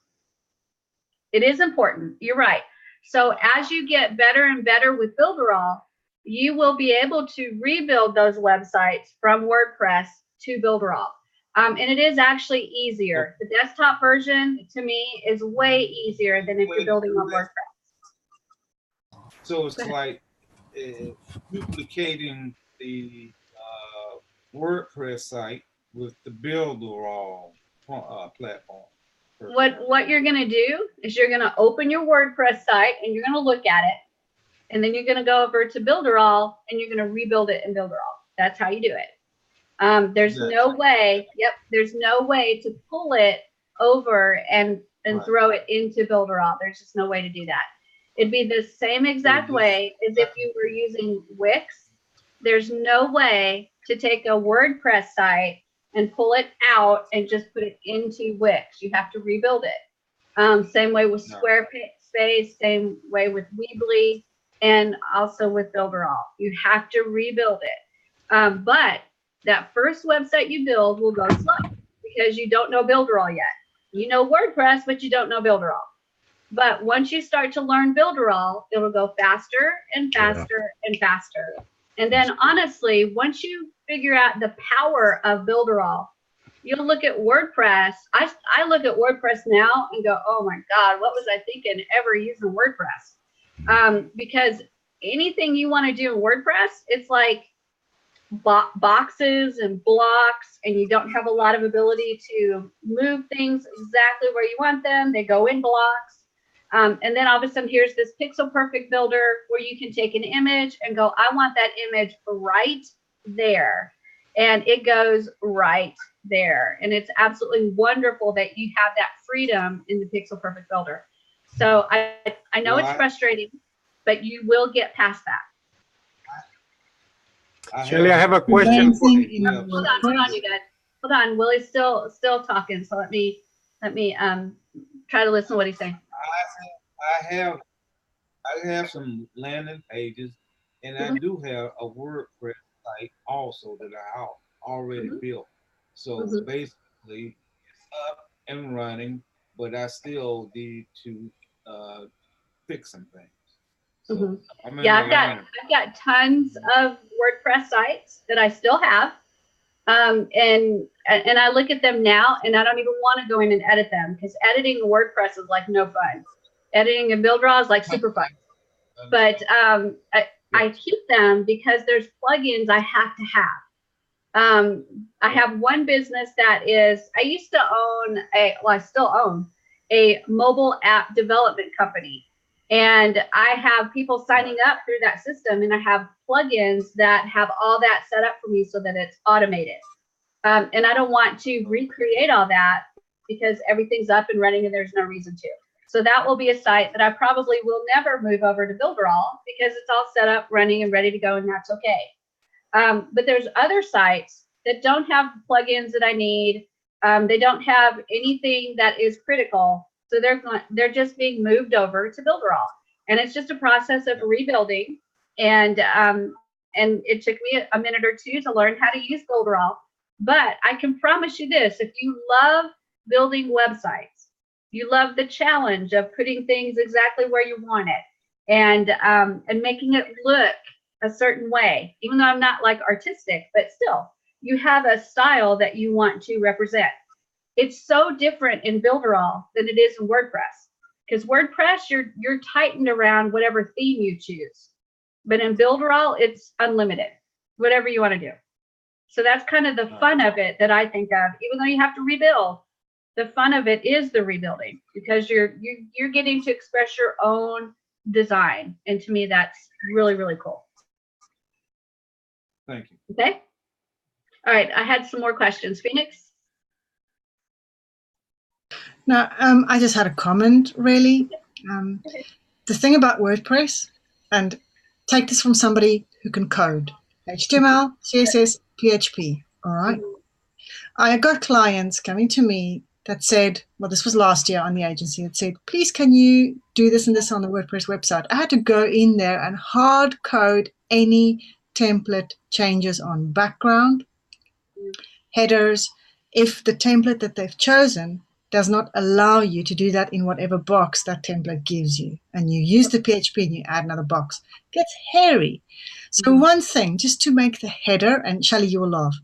It is important. You're right. So as you get better and better with Builderall, you will be able to rebuild those websites from WordPress to Builderall. And it is actually easier. The desktop version, to me, is way easier than if you're building on WordPress. So it's like duplicating the WordPress site with the Builderall platform. What you're going to do is you're going to open your WordPress site and you're going to look at it. And then you're going to go over to Builderall and you're going to rebuild it in Builderall. That's how you do it. There's no way. Yep. There's no way to pull it over and throw it into Builderall. There's just no way to do that. It'd be the same exact way as if you were using Wix. There's no way to take a WordPress site and pull it out and just put it into Wix. You have to rebuild it. Same way with Squarespace, same way with Weebly, and also with Builderall. You have to rebuild it. But that first website you build will go slow because you don't know Builderall yet. You know WordPress, but you don't know Builderall. But once you start to learn Builderall, it will go faster and faster and faster. And then honestly, once you figure out the power of Builderall, you'll look at WordPress. I look at WordPress now and go, oh my God, what was I thinking ever using WordPress? Because anything you want to do in WordPress, it's like boxes and blocks, and you don't have a lot of ability to move things exactly where you want them. They go in blocks. And then all of a sudden, here's this pixel perfect builder where you can take an image and go, I want that image right there, and it goes right there. And it's absolutely wonderful that you have that freedom in the Pixel Perfect Builder. So I know it's frustrating, but you will get past that. Shelley, I have a question for you. Hold on, you guys. Hold on, Willie's still talking. So let me try to listen to what he's saying. I have some landing pages, and I do have a WordPress site also that I already built. So basically, it's up and running, but I still need to fix some things. So yeah, I've got tons of WordPress sites that I still have, and I look at them now, and I don't even want to go in and edit them, because editing WordPress is like no fun. Editing and BuildRaw is like super fun. But I keep them because there's plugins I have to have. I have one business that is, I used to own I still own a mobile app development company. And I have people signing up through that system, and I have plugins that have all that set up for me so that it's automated. And I don't want to recreate all that because everything's up and running and there's no reason to. So that will be a site that I probably will never move over to BuildRaw because it's all set up, running, and ready to go, and that's okay. But there's other sites that don't have the plugins that I need. They don't have anything that is critical. So they're just being moved over to BuildRaw, and it's just a process of rebuilding. And it took me a minute or two to learn how to use BuildRaw. But I can promise you this: if you love building websites, you love the challenge of putting things exactly where you want it, and making it look a certain way, even though I'm not like artistic, but still, you have a style that you want to represent. It's so different in BuildRaw than it is in WordPress, because WordPress, you're tightened around whatever theme you choose. But in BuildRaw, it's unlimited, whatever you want to do. So that's kind of the fun of it that I think of, even though you have to rebuild. The fun of it is the rebuilding, because you're getting to express your own design. And to me, that's really, really cool. Thank you. Okay. All right. I had some more questions. Phoenix? No, I just had a comment, really. The thing about WordPress, and take this from somebody who can code, HTML, CSS, PHP, all right? I got clients coming to me that said, well, this was last year on the agency, that said, please, can you do this and this on the WordPress website? I had to go in there and hard code any template changes on background, headers, if the template that they've chosen does not allow you to do that in whatever box that template gives you, and you use the PHP and you add another box. It gets hairy. So one thing, just to make the header, and Shelley, you will laugh,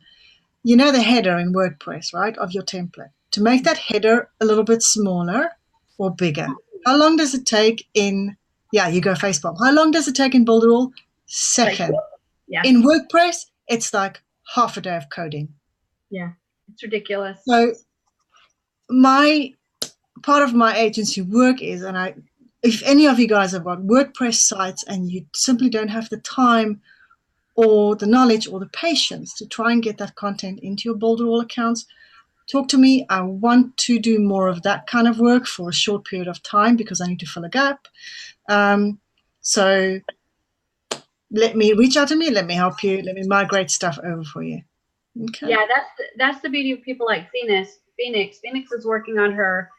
you know the header in WordPress, right, of your template. To make that header a little bit smaller or bigger, how long does it take in, yeah, you go Facebook. How long does it take in BuildRaw? Second. Yeah. In WordPress, it's like half a day of coding. Yeah, it's ridiculous. So part of my agency work is, and if any of you guys have got WordPress sites and you simply don't have the time or the knowledge or the patience to try and get that content into your BuildRaw accounts, talk to me. I want to do more of that kind of work for a short period of time because I need to fill a gap. So let me reach out to me. Let me help you. Let me migrate stuff over for you. Okay. Yeah, that's the beauty of people like Phoenix. Phoenix is working on her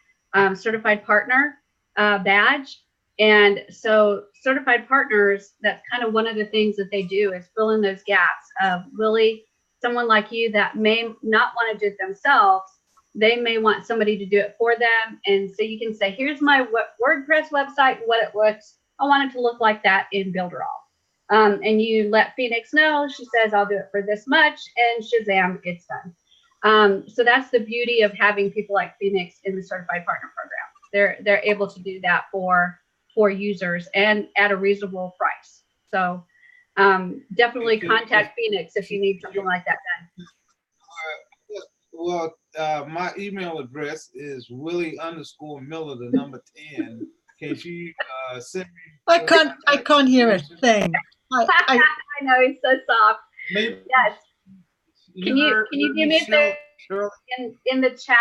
certified partner badge. And so certified partners, that's kind of one of the things that they do is fill in those gaps of really someone like you that may not want to do it themselves. They may want somebody to do it for them. And so you can say, here's my WordPress website, what it looks. I want it to look like that in BuildRaw. And you let Phoenix know. She says, I'll do it for this much. And shazam, it's done. So that's the beauty of having people like Phoenix in the certified partner program. They're able to do that for users and at a reasonable price. So definitely contact Phoenix if you need something like that done. Well, my email address is Willie_Miller, the number 10. Can you send me? I can't hear a thing. I know, he's so soft. Maybe Yes. Can you do me a favor Shirley? in the chat?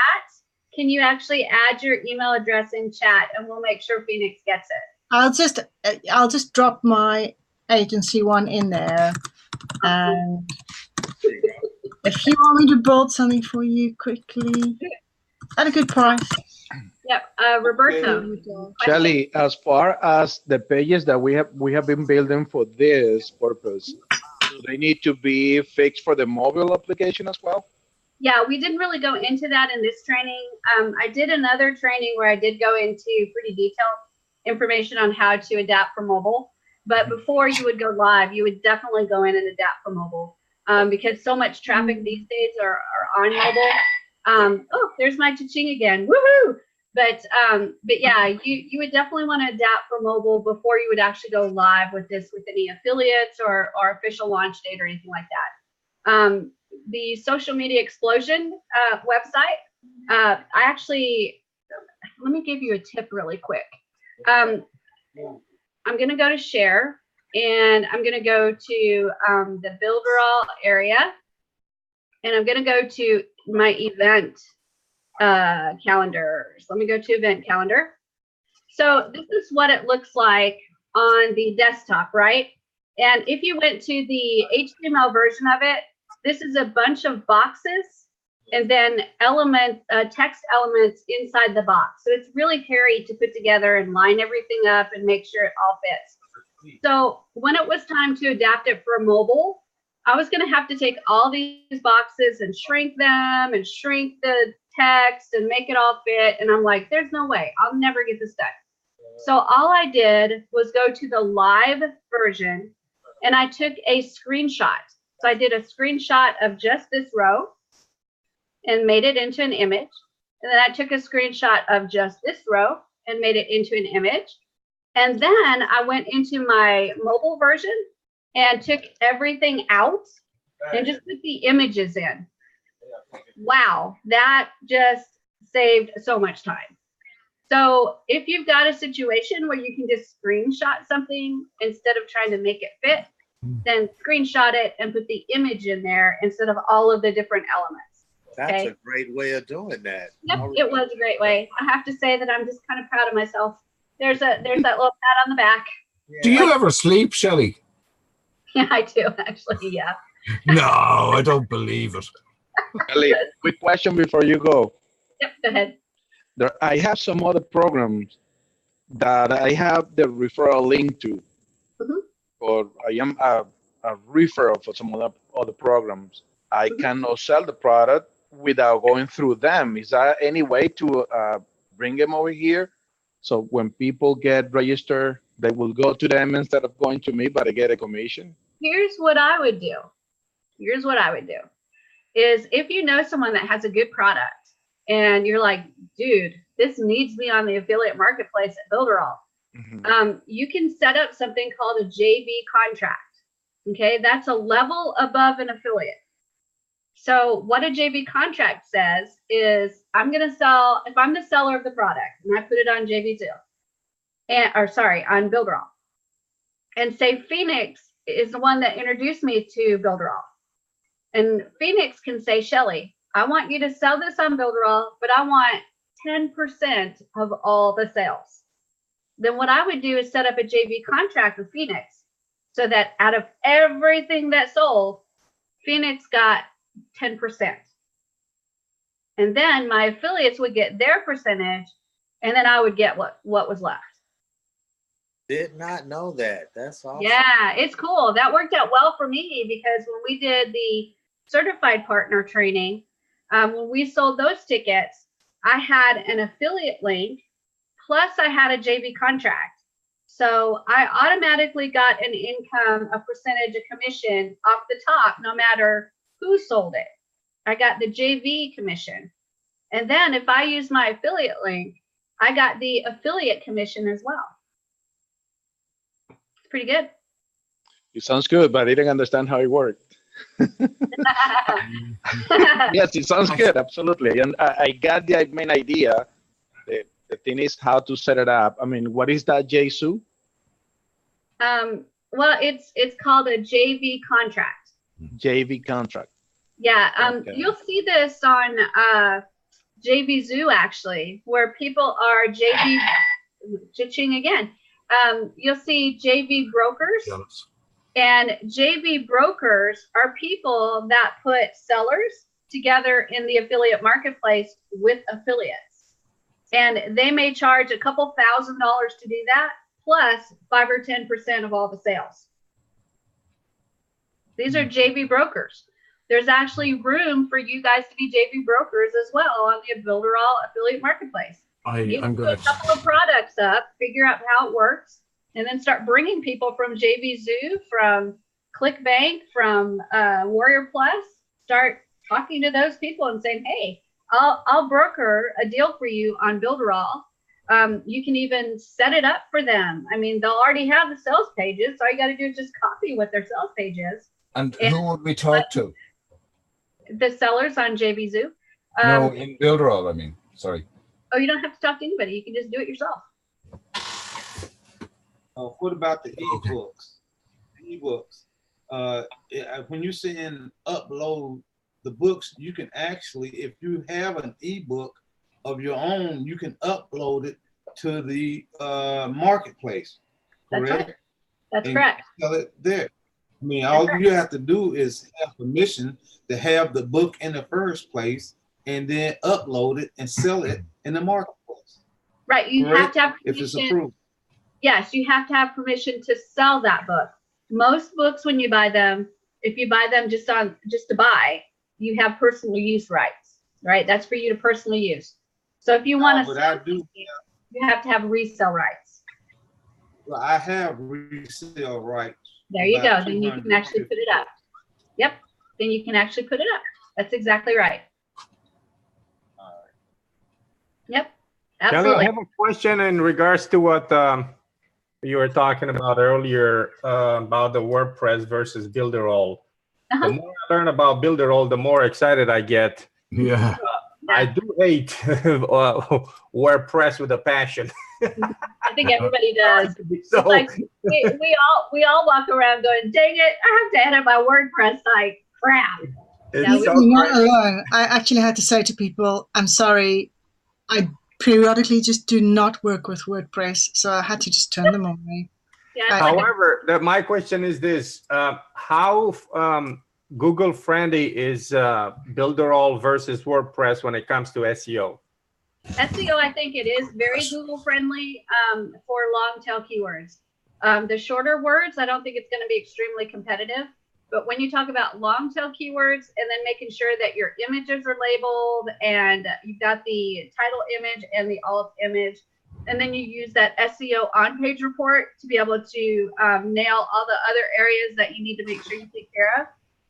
Can you actually add your email address in chat, and we'll make sure Phoenix gets it. I'll just drop my agency one in there. And if you want me to build something for you quickly at a good price. Yep, Roberto. Shelly, as far as the pages that we have been building for this purpose, do they need to be fixed for the mobile application as well? Yeah, we didn't really go into that in this training. I did another training where I did go into pretty detailed information on how to adapt for mobile. But before you would go live, you would definitely go in and adapt for mobile because so much traffic these days are on mobile. Oh, there's my cha-ching again. Woohoo! But yeah, you would definitely want to adapt for mobile before you would actually go live with this with any affiliates or official launch date or anything like that. The social media explosion website, let me give you a tip really quick. I'm going to go to share, and I'm going to go to the Builderall area, and I'm going to go to my event calendars. Let me go to event calendar. So this is what it looks like on the desktop, right? And if you went to the HTML version of it, this is a bunch of boxes and then text elements inside the box. So it's really hairy to put together and line everything up and make sure it all fits. So when it was time to adapt it for mobile, I was going to have to take all these boxes and shrink them and shrink the text and make it all fit. And I'm like, there's no way. I'll never get this done. So all I did was go to the live version and I took a screenshot. So I did a screenshot of just this row and made it into an image. And then I took a screenshot of just this row and made it into an image. And then I went into my mobile version and took everything out and just put the images in. Wow, that just saved so much time. So if you've got a situation where you can just screenshot something instead of trying to make it fit, then screenshot it and put the image in there instead of all of the different elements. That's a great way of doing that. Yep, it was a great way. I have to say that I'm just kind of proud of myself. There's that little pat on the back. Do you ever sleep, Shelley? Yeah, I do actually. Yeah. No, I don't believe it. Ellie, quick question before you go. Yep, go ahead. I have some other programs that I have the referral link to, or I am a referral for some other programs. I cannot sell the product without going through them. Is there any way to bring them over here? So when people get registered, they will go to them instead of going to me, but I get a commission? Here's what I would do. Is if you know someone that has a good product and you're like, dude, this needs me on the affiliate marketplace at Builderall. You can set up something called a JV contract. Okay, that's a level above an affiliate. So what a JV contract says is I'm going to sell, if I'm the seller of the product and I put it on on Builderall, and say Phoenix is the one that introduced me to Builderall. And Phoenix can say, Shelly, I want you to sell this on Builderall, but I want 10% of all the sales. Then what I would do is set up a JV contract with Phoenix so that out of everything that sold, Phoenix got 10%. And then my affiliates would get their percentage, and then I would get what was left. Did not know that. That's awesome. Yeah, it's cool. That worked out well for me because when we did the certified partner training, when we sold those tickets, I had an affiliate link, plus I had a JV contract. So I automatically got an income, a percentage, a commission off the top, no matter who sold it. I got the JV commission. And then if I use my affiliate link, I got the affiliate commission as well. It's pretty good. It sounds good, but I didn't understand how it worked. Yes, it sounds good, absolutely. And I got the main idea. The thing is how to set it up. I mean, what is that, JSU? Well, it's called a JV contract. JV contract. Yeah, Okay. you'll see this on JV Zoo actually, where people are JV ching again. You'll see JV brokers, Jealous. and JV brokers are people that put sellers together in the affiliate marketplace with affiliates, and they may charge a couple $1,000s to do that, plus 5 or 10% of all the sales. These are JV brokers. There's actually room for you guys to be JV brokers as well on the Builderall affiliate marketplace. You I'm can going put a couple of products up, figure out how it works, and then start bringing people from JV Zoo, from ClickBank, from Warrior Plus. Start talking to those people and saying, hey, I'll broker a deal for you on Builderall. You can even set it up for them. I mean, they'll already have the sales pages. So all you got to do is just copy what their sales page is. And who would we talk to? The sellers on JV Zoo. No, in Builderall, I mean. Sorry. Oh, you don't have to talk to anybody. You can just do it yourself. What about the ebooks? When you're saying upload the books, you can actually, if you have an ebook of your own, you can upload it to the marketplace. That's Correct? right. That's And correct. sell it there. I mean, all you have to do is have permission to have the book in the first place, and then upload it and sell it in the marketplace. Right. You have to have If it's permission. approved. Yes, you have to have permission to sell that book. Most books, when you buy them, if you buy them just to buy, you have personal use rights, right? That's for you to personally use. So if you want to sell, you have to have resale rights. Well, I have resale rights. There you go. Then you can actually put it up. Yep. Then you can actually put it up. That's exactly right. Yep. Kelly, I Absolutely. have a question in regards to what you were talking about earlier about the WordPress versus Builderall. The more I learn about Builderall, the more excited I get. Yeah. I do hate WordPress with a passion. I think everybody does. So, It's like we all walk around going, dang it, I have to edit my WordPress site. Crap. it's Yeah, so You're not great. alone. I actually had to say to people, I'm sorry, I periodically just do not work with WordPress, so I had to just turn them away. Yeah, it's like a- However, my question is this: how Google friendly is Builderall versus WordPress when it comes to SEO? SEO, I think it is very Google friendly for long tail keywords. The shorter words, I don't think it's going to be extremely competitive. But when you talk about long tail keywords and then making sure that your images are labeled and you've got the title image and the alt image, and then you use that SEO on-page report to be able to nail all the other areas that you need to make sure you take care of,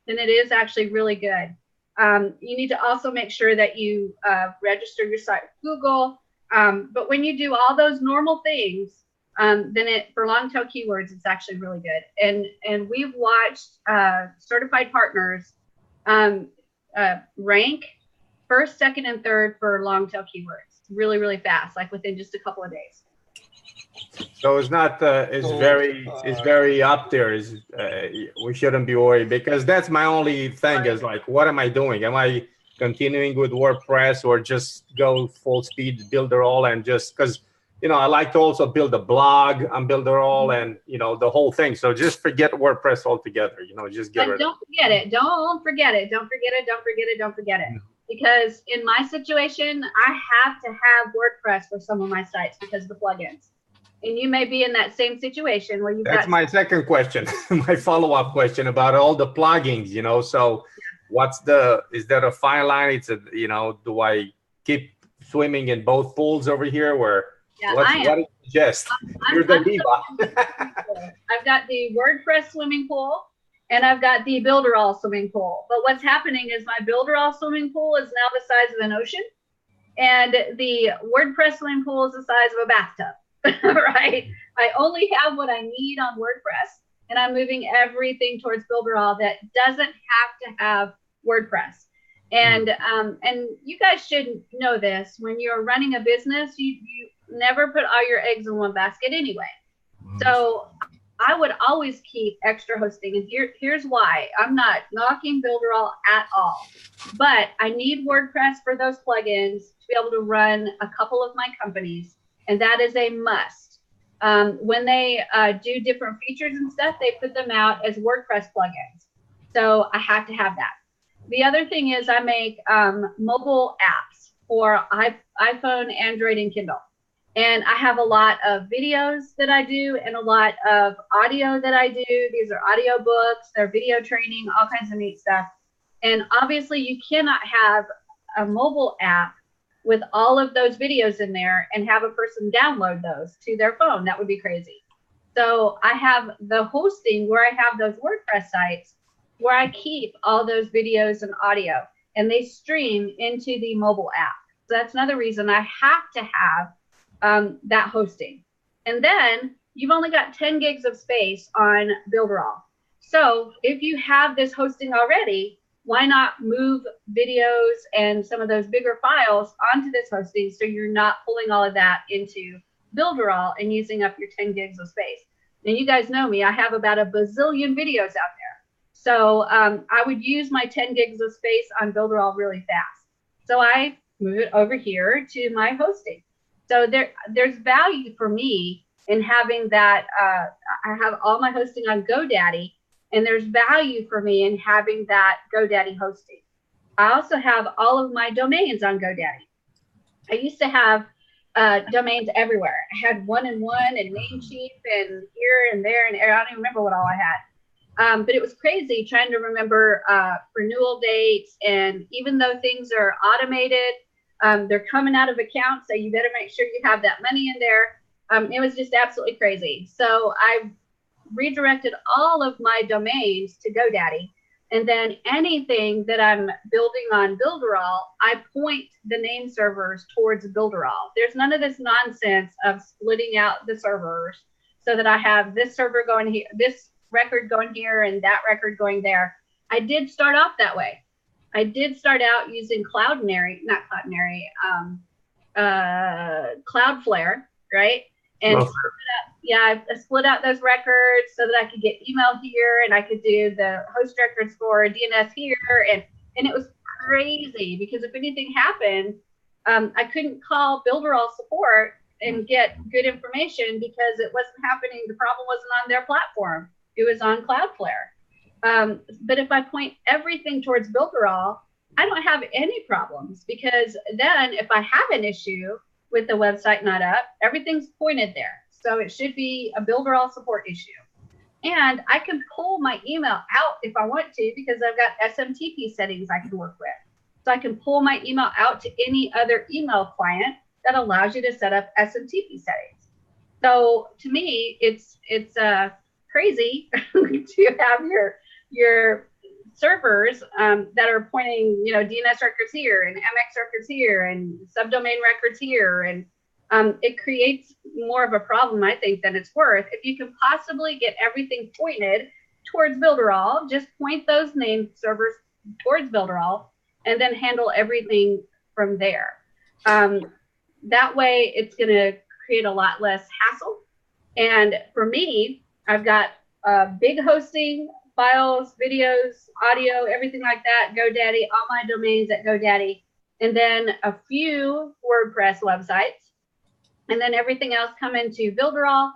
then it is actually really good. You need to also make sure that you register your site with Google. But when you do all those normal things, then for long tail keywords, it's actually really good. And we've watched certified partners rank first, second, and third for long tail keywords really, really fast, like within just a couple of days. So it's not. It's very up there. We shouldn't be worried, because that's my only thing. Is like, what am I doing? Am I continuing with WordPress or just go full speed Builderall and just because I like to also build a blog on Builderall and the whole thing. So just forget WordPress altogether. Just get rid of it. Don't forget it. Don't forget it. Don't forget it. Don't forget it. Don't forget it. Because in my situation, I have to have WordPress for some of my sites because of the plugins. And you may be in that same situation where you've That's my second question, my follow-up question about all the plugins, so is there a fine line? It's do I keep swimming in both pools over here where, what do you suggest? You're the diva. I've got the WordPress swimming pool and I've got the Builderall swimming pool. But what's happening is my Builderall swimming pool is now the size of an ocean and the WordPress swimming pool is the size of a bathtub. Right? I only have what I need on WordPress, and I'm moving everything towards Builderall that doesn't have to have WordPress. And you guys should know this. When you're running a business, you never put all your eggs in one basket anyway. So I would always keep extra hosting. And here's why. I'm not knocking Builderall at all, but I need WordPress for those plugins to be able to run a couple of my companies. And that is a must. When they do different features and stuff, they put them out as WordPress plugins. So I have to have that. The other thing is I make mobile apps for iPhone, Android, and Kindle. And I have a lot of videos that I do and a lot of audio that I do. These are audio books, they're video training, all kinds of neat stuff. And obviously you cannot have a mobile app with all of those videos in there and have a person download those to their phone. That would be crazy. So I have the hosting where I have those WordPress sites where I keep all those videos and audio, and they stream into the mobile app. So that's another reason I have to have that hosting. And then you've only got 10 gigs of space on Builderall. So if you have this hosting already, why not move videos and some of those bigger files onto this hosting so you're not pulling all of that into Builderall and using up your 10 gigs of space. And you guys know me, I have about a bazillion videos out there. So I would use my 10 gigs of space on Builderall really fast. So I move it over here to my hosting. So there's value for me in having that. I have all my hosting on GoDaddy, and there's value for me in having that GoDaddy hosting. I also have all of my domains on GoDaddy. I used to have domains everywhere. I had one and Namecheap and here and there, and I don't even remember what all I had. But it was crazy trying to remember renewal dates, and even though things are automated, they're coming out of accounts, so you better make sure you have that money in there. It was just absolutely crazy. So I redirected all of my domains to GoDaddy, and then anything that I'm building on Builderall, I point the name servers towards Builderall. There's none of this nonsense of splitting out the servers so that I have this server going here, this record going here, and that record going there. I did start off that way. I did start out using Cloudflare, right? And I split out those records so that I could get email here, and I could do the host records for DNS here, and it was crazy because if anything happened, I couldn't call Builderall support and get good information because it wasn't happening. The problem wasn't on their platform; it was on Cloudflare. But if I point everything towards Builderall, I don't have any problems, because then if I have an issue with the website not up, everything's pointed there. So it should be a Builderall support issue. And I can pull my email out if I want to, because I've got SMTP settings I can work with. So I can pull my email out to any other email client that allows you to set up SMTP settings. So to me, it's crazy to have your servers that are pointing, DNS records here and MX records here and subdomain records here, and it creates more of a problem, I think, than it's worth. If you can possibly get everything pointed towards Builderall, just point those name servers towards Builderall and then handle everything from there. That way, it's going to create a lot less hassle. And for me, I've got big hosting, files, videos, audio, everything like that, GoDaddy, all my domains at GoDaddy, and then a few WordPress websites, and then everything else come into Builderall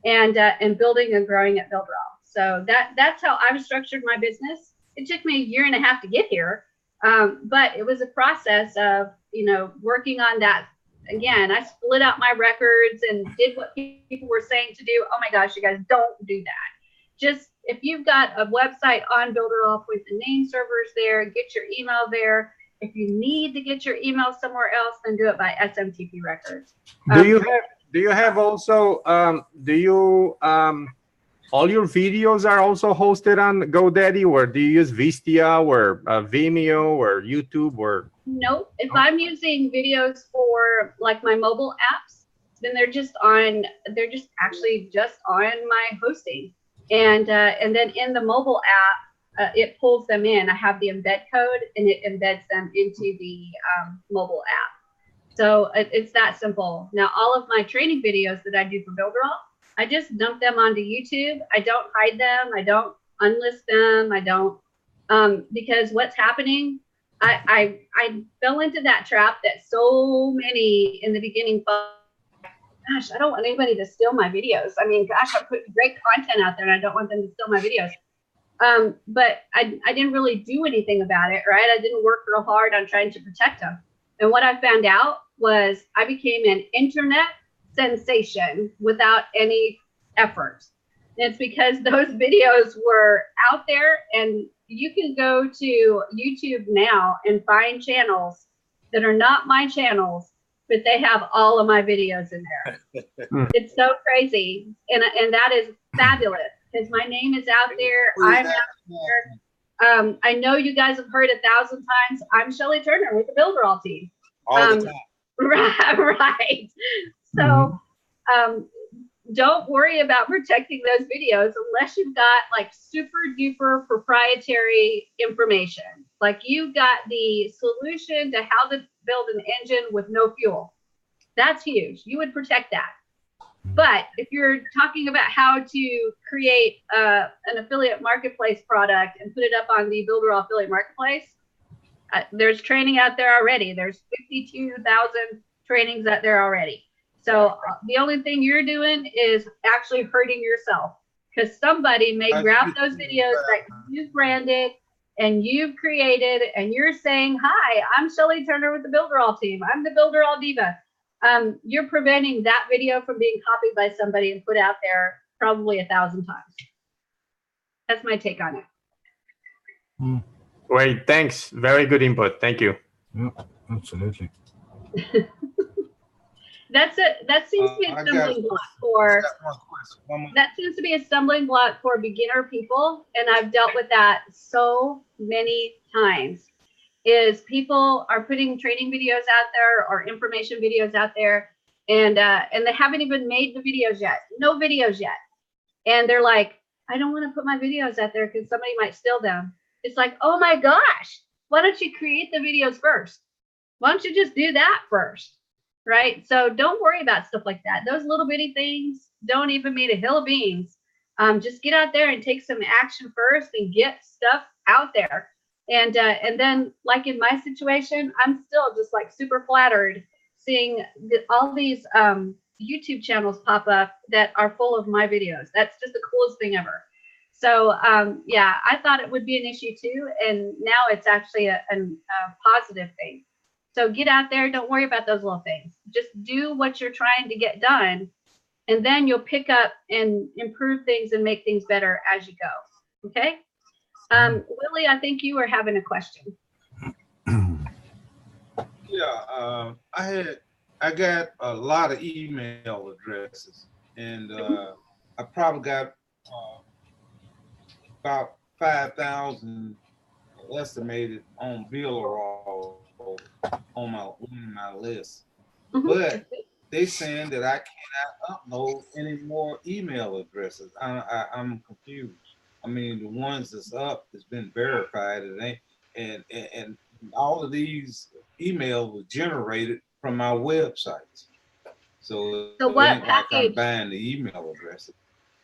and building and growing at Builderall. So that's how I've structured my business. It took me 1.5 years to get here, but it was a process of working on that. Again, I split out my records and did what people were saying to do. Oh my gosh, you guys, don't do that. Just if you've got a website on Builderall, put the name servers there, get your email there. If you need to get your email somewhere else, then do it by SMTP records. Do you have also all your videos are also hosted on GoDaddy, or do you use Vistia or Vimeo or YouTube or? Nope. If I'm using videos for like my mobile apps, then they're just actually on my hosting. And then in the mobile app, it pulls them in. I have the embed code, and it embeds them into the mobile app. So it's that simple. Now, all of my training videos that I do for Builderall, I just dump them onto YouTube. I don't hide them. I don't unlist them. I don't, because what's happening, I fell into that trap that so many in the beginning fell. Gosh, I don't want anybody to steal my videos. I mean, gosh, I put great content out there and I don't want them to steal my videos. But I didn't really do anything about it, right? I didn't work real hard on trying to protect them. And what I found out was I became an internet sensation without any effort. And it's because those videos were out there, and you can go to YouTube now and find channels that are not my channels, but they have all of my videos in there. It's so crazy. And that is fabulous because my name is out there. I'm out there. I know you guys have heard 1,000 times. I'm Shelly Turner with the Builderall team. All the time. Right. So don't worry about protecting those videos unless you've got like super duper proprietary information. Like you got the solution to how to build an engine with no fuel. That's huge. You would protect that. But if you're talking about how to create an affiliate marketplace product and put it up on the Builderall affiliate marketplace, there's training out there already. There's 52,000 trainings out there already. So the only thing you're doing is actually hurting yourself because somebody may grab those videos that you've branded and you've created and you're saying, hi, I'm Shelly Turner with the Builderall team. I'm the Builderall diva. You're preventing that video from being copied by somebody and put out there probably 1,000 times. That's my take on it. Great, thanks. Very good input. Thank you. Yeah, absolutely. That seems to be a stumbling block for that seems to be a stumbling block for beginner people, and I've dealt with that so many times. Is people are putting training videos out there or information videos out there, and they haven't even made the videos yet, no videos yet, and they're like, I don't want to put my videos out there because somebody might steal them. It's like, oh my gosh, why don't you create the videos first? Why don't you just do that first? Right? So don't worry about stuff like that. Those little bitty things don't even mean a hill of beans. Just get out there and take some action first and get stuff out there. And then, like in my situation, I'm still just like super flattered seeing all these YouTube channels pop up that are full of my videos. That's just the coolest thing ever. So yeah, I thought it would be an issue too, and now it's actually a positive thing. So get out there. Don't worry about those little things. Just do what you're trying to get done, and then you'll pick up and improve things and make things better as you go. Okay. Willie, I think you were having a question. Yeah, I got a lot of email addresses, and I probably got about 5,000 estimated on Builderall on my list. But they saying that I cannot upload any more email addresses. I'm confused. I mean, the ones that's up has been verified. It ain't, and all of these emails were generated from my websites. So what ain't like package? I'm buying the email addresses.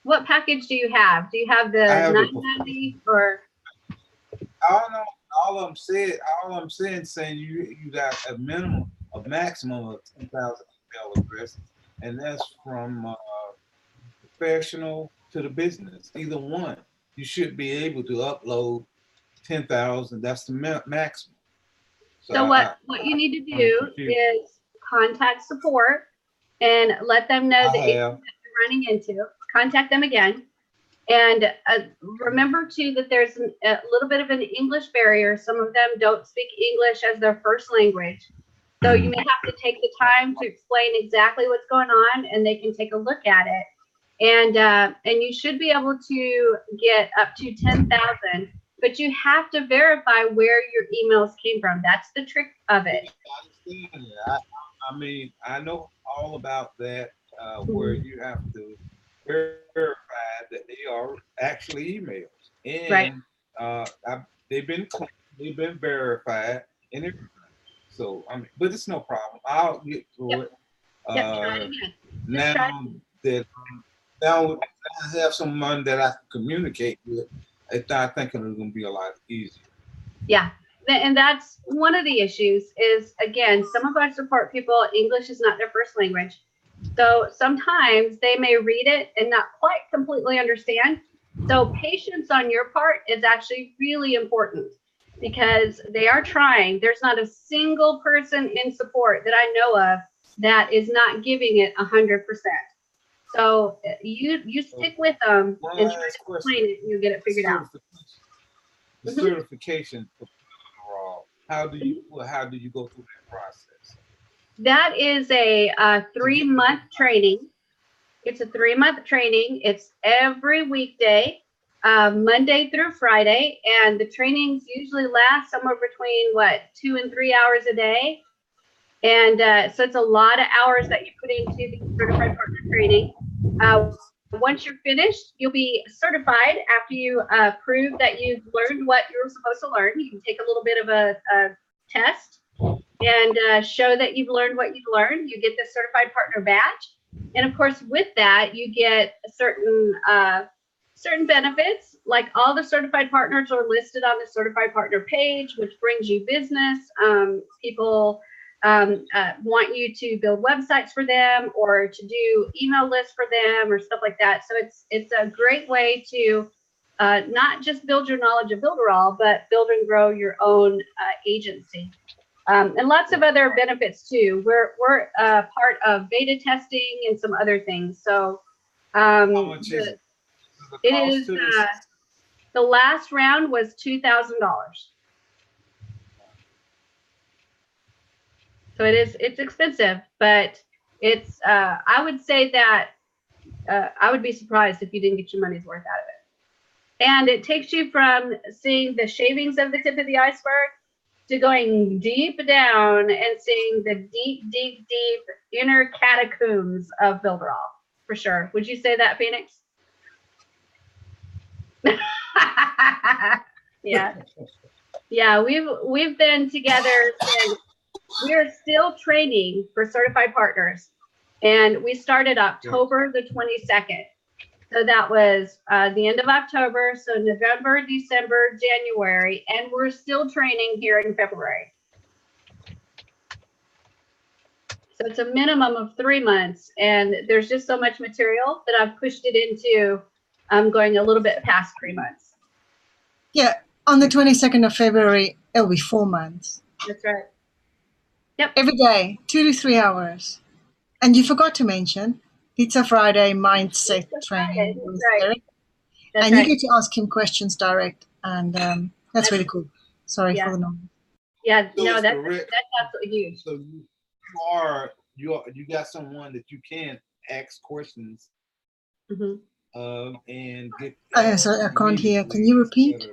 What package do you have? Do you have the 990 or? All I'm saying you got a maximum of 10,000 email addresses, and that's from professional to the business. Either one, you should be able to upload 10,000. That's the maximum. So what you need to do is contact support and let them know the issue that you're running into. Contact them again. And remember too that there's a little bit of an English barrier. Some of them don't speak English as their first language. So you may have to take the time to explain exactly what's going on, and they can take a look at it. And you should be able to get up to 10,000, but you have to verify where your emails came from. That's the trick of it. I mean, I know all about that, where you have to verify that they are actually emails, and they've been verified and everything. So I mean, but it's no problem. I'll get through it. Try it again. Now that Now I have someone that I can communicate with. I think it's going to be a lot easier. Yeah. And that's one of the issues is, again, some of our support people, English is not their first language. So sometimes they may read it and not quite completely understand. So patience on your part is actually really important because they are trying. There's not a single person in support that I know of that is not giving it 100%. So you stick with them and try to explain it and you'll get it figured out. The certification for overall, how do you go through that process? That is a 3-month training. It's a 3-month training. It's every weekday, Monday through Friday, and the trainings usually last somewhere between 2 and 3 hours a day. And so it's a lot of hours that you put into the certified partner training. Once you're finished, you'll be certified after you prove that you've learned what you were supposed to learn. You can take a little bit of a test and show that you've learned what you've learned. You get the certified partner badge. And of course, with that, you get certain benefits, like all the certified partners are listed on the certified partner page, which brings you business. People want you to build websites for them or to do email lists for them or stuff like that. So it's a great way to not just build your knowledge of Builderall, but build and grow your own agency. And lots of other benefits too. We're part of beta testing and some other things. So How much is it? it is the last round was $2,000. So it's expensive, but it's I would say that I would be surprised if you didn't get your money's worth out of it. And it takes you from seeing the shavings of the tip of the iceberg to going deep down and seeing the deep, deep, deep inner catacombs of Builderall, for sure. Would you say that, Phoenix? Yeah. Yeah, we've been together since we are still training for certified partners. And we started October the 22nd. So that was the end of October. So November, December, January, and we're still training here in February. So it's a minimum of 3 months. And there's just so much material that I've pushed it into going a little bit past 3 months. Yeah, on the 22nd of February, it'll be 4 months. That's right. Yep. Every day, 2 to 3 hours. And you forgot to mention, Pizza Friday mindset training. That's right. Eric. That's And right. you get to ask him questions direct. And that's really cool. Sorry for the noise. Yeah, So no, it's that's correct. absolutely huge. So you got someone that you can ask questions and get. Sorry, I can't hear. Can you repeat?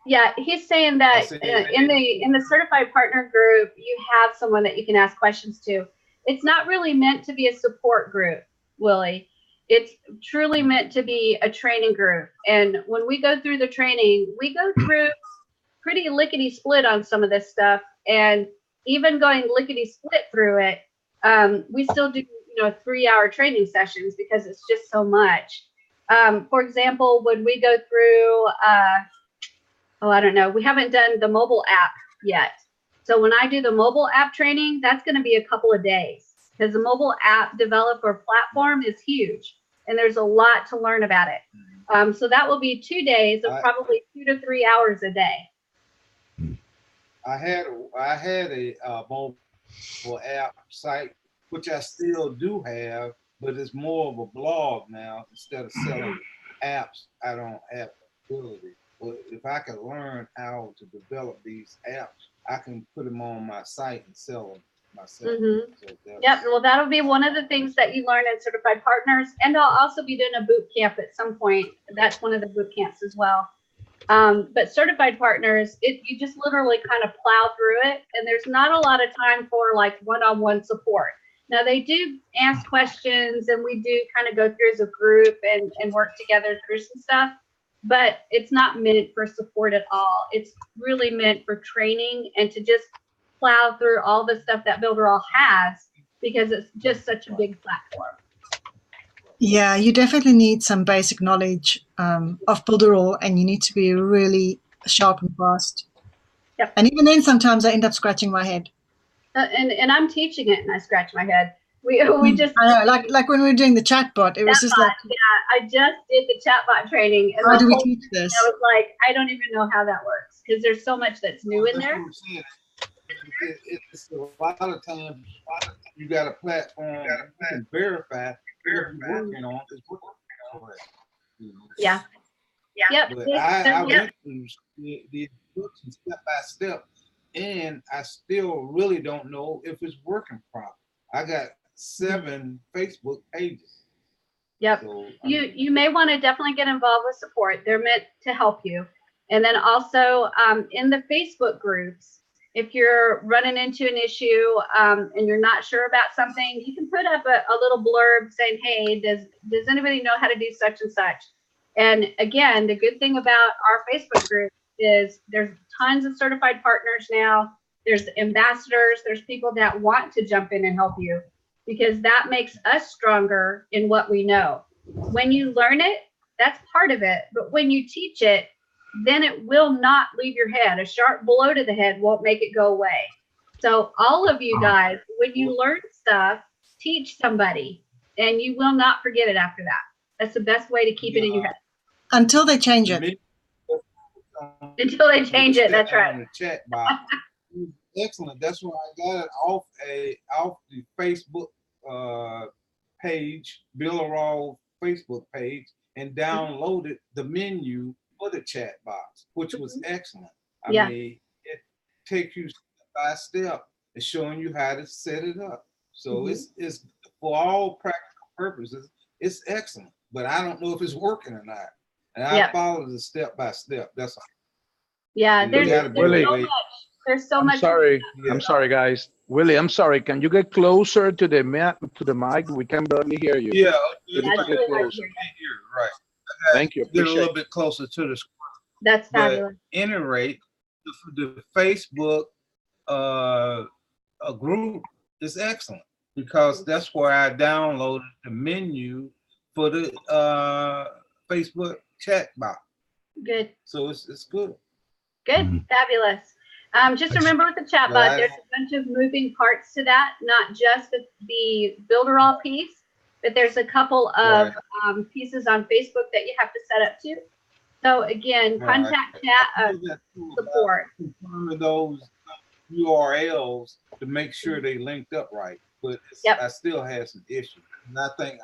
Yeah, he's saying that in the certified partner group, you have someone that you can ask questions to. It's not really meant to be a support group, Willie. It's truly meant to be a training group. And when we go through the training, we go through pretty lickety split on some of this stuff. And even going lickety split through it, we still do 3-hour training sessions because it's just so much. For example, when we go through I don't know. We haven't done the mobile app yet. So when I do the mobile app training, that's going to be a couple of days because the mobile app developer platform is huge and there's a lot to learn about it. So that will be 2 days of probably 2 to 3 hours a day. I had a mobile app site, which I still do have, but it's more of a blog now instead of selling apps. I don't have the ability. But if I can learn how to develop these apps, I can put them on my site and sell them myself. So yep. Well, that'll be one of the things that you learn in certified partners. And I'll also be doing a boot camp at some point. That's one of the boot camps as well. But certified partners, you just literally kind of plow through it. And there's not a lot of time for like one-on-one support. Now they do ask questions and we do kind of go through as a group and work together through some stuff. But it's not meant for support at all. It's really meant for training and to just plow through all the stuff that Builderall has because it's just such a big platform. Yeah, you definitely need some basic knowledge of Builderall, and you need to be really sharp and fast. Yep. And even then, sometimes I end up scratching my head. And I'm teaching it, and I scratch my head. We just I know, like when we were doing the chatbot, it was just like, yeah, I just did the chatbot training, and how the do we whole teach this? I was like, I don't even know how that works because there's so much that's new in there. It's a lot of times you got a platform you can verify what you're working on is working. Yeah. Yep. But I went through the instructions step by step, and I still really don't know if it's working properly. I got 7 Facebook pages. Yep. So, You may want to definitely get involved with support. They're meant to help you. And then also in the Facebook groups, if you're running into an issue and you're not sure about something, you can put up a little blurb saying, hey, does anybody know how to do such and such? And again, the good thing about our Facebook group is there's tons of certified partners now. There's ambassadors. There's people that want to jump in and help you because that makes us stronger in what we know. When you learn it, that's part of it. But when you teach it, then it will not leave your head. A sharp blow to the head won't make it go away. So all of you guys, when you learn stuff, teach somebody and you will not forget it after that. That's the best way to keep it in your head. Until they change it. Until they change it, that's right. The chat box. Excellent. That's why I got it off the Facebook page, Builderall Facebook page, and downloaded the menu for the chat box, which was excellent. I mean, it takes you step by step and showing you how to set it up. So it's for all practical purposes, it's excellent. But I don't know if it's working or not. And I follow the step by step. That's all. Yeah, there's so much. I'm sorry, guys. Willie, I'm sorry. Can you get closer to the mic? We can barely hear you. Yeah, Really right. Thank you. Get a little bit closer to the screen. That's fabulous. But at any rate, the Facebook group is excellent because that's where I downloaded the menu for the Facebook chat box. Good. So it's good. Good. Fabulous. Just remember with the chat bot, there's a bunch of moving parts to that, not just the Builderall piece, but there's a couple of pieces on Facebook that you have to set up too. So again, contact chat support. Confirm those URLs to make sure they linked up right, but I still have some issues. And I think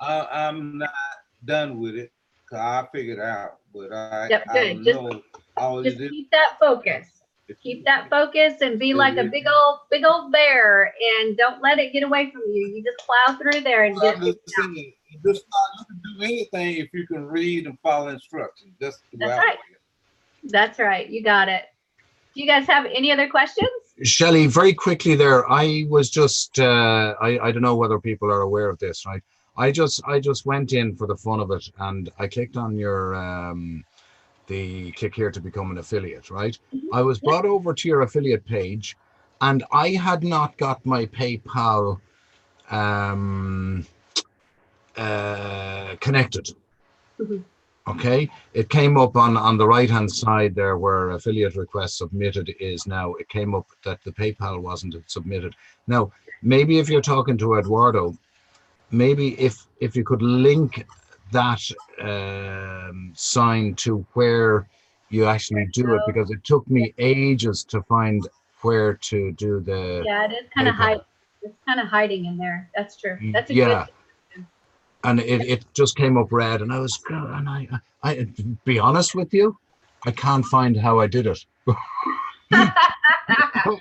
I'm not done with it because I figured out, but I know just keep that focus. Keep that focus and be like a big old bear and don't let it get away from you. You just plow through there and get it. You can do anything if you can read and follow instructions. That's right. That's right. You got it. Do you guys have any other questions? Shelley, very quickly there, I was just, I don't know whether people are aware of this, right? I just went in for the fun of it and I clicked on your, the click here to become an affiliate, right? I was brought over to your affiliate page and I had not got my PayPal connected. Okay, it came up on the right hand side there where affiliate request submitted is now. It came up that the PayPal wasn't submitted. Now, maybe if you're talking to Eduardo, maybe if you could link that sign to where you actually do it, because it took me ages to find where to do the it is kind of hiding. It's kind of hiding in there. That's true. That's a good thing. And it just came up red and I was, and I to be honest with you, I can't find how I did it.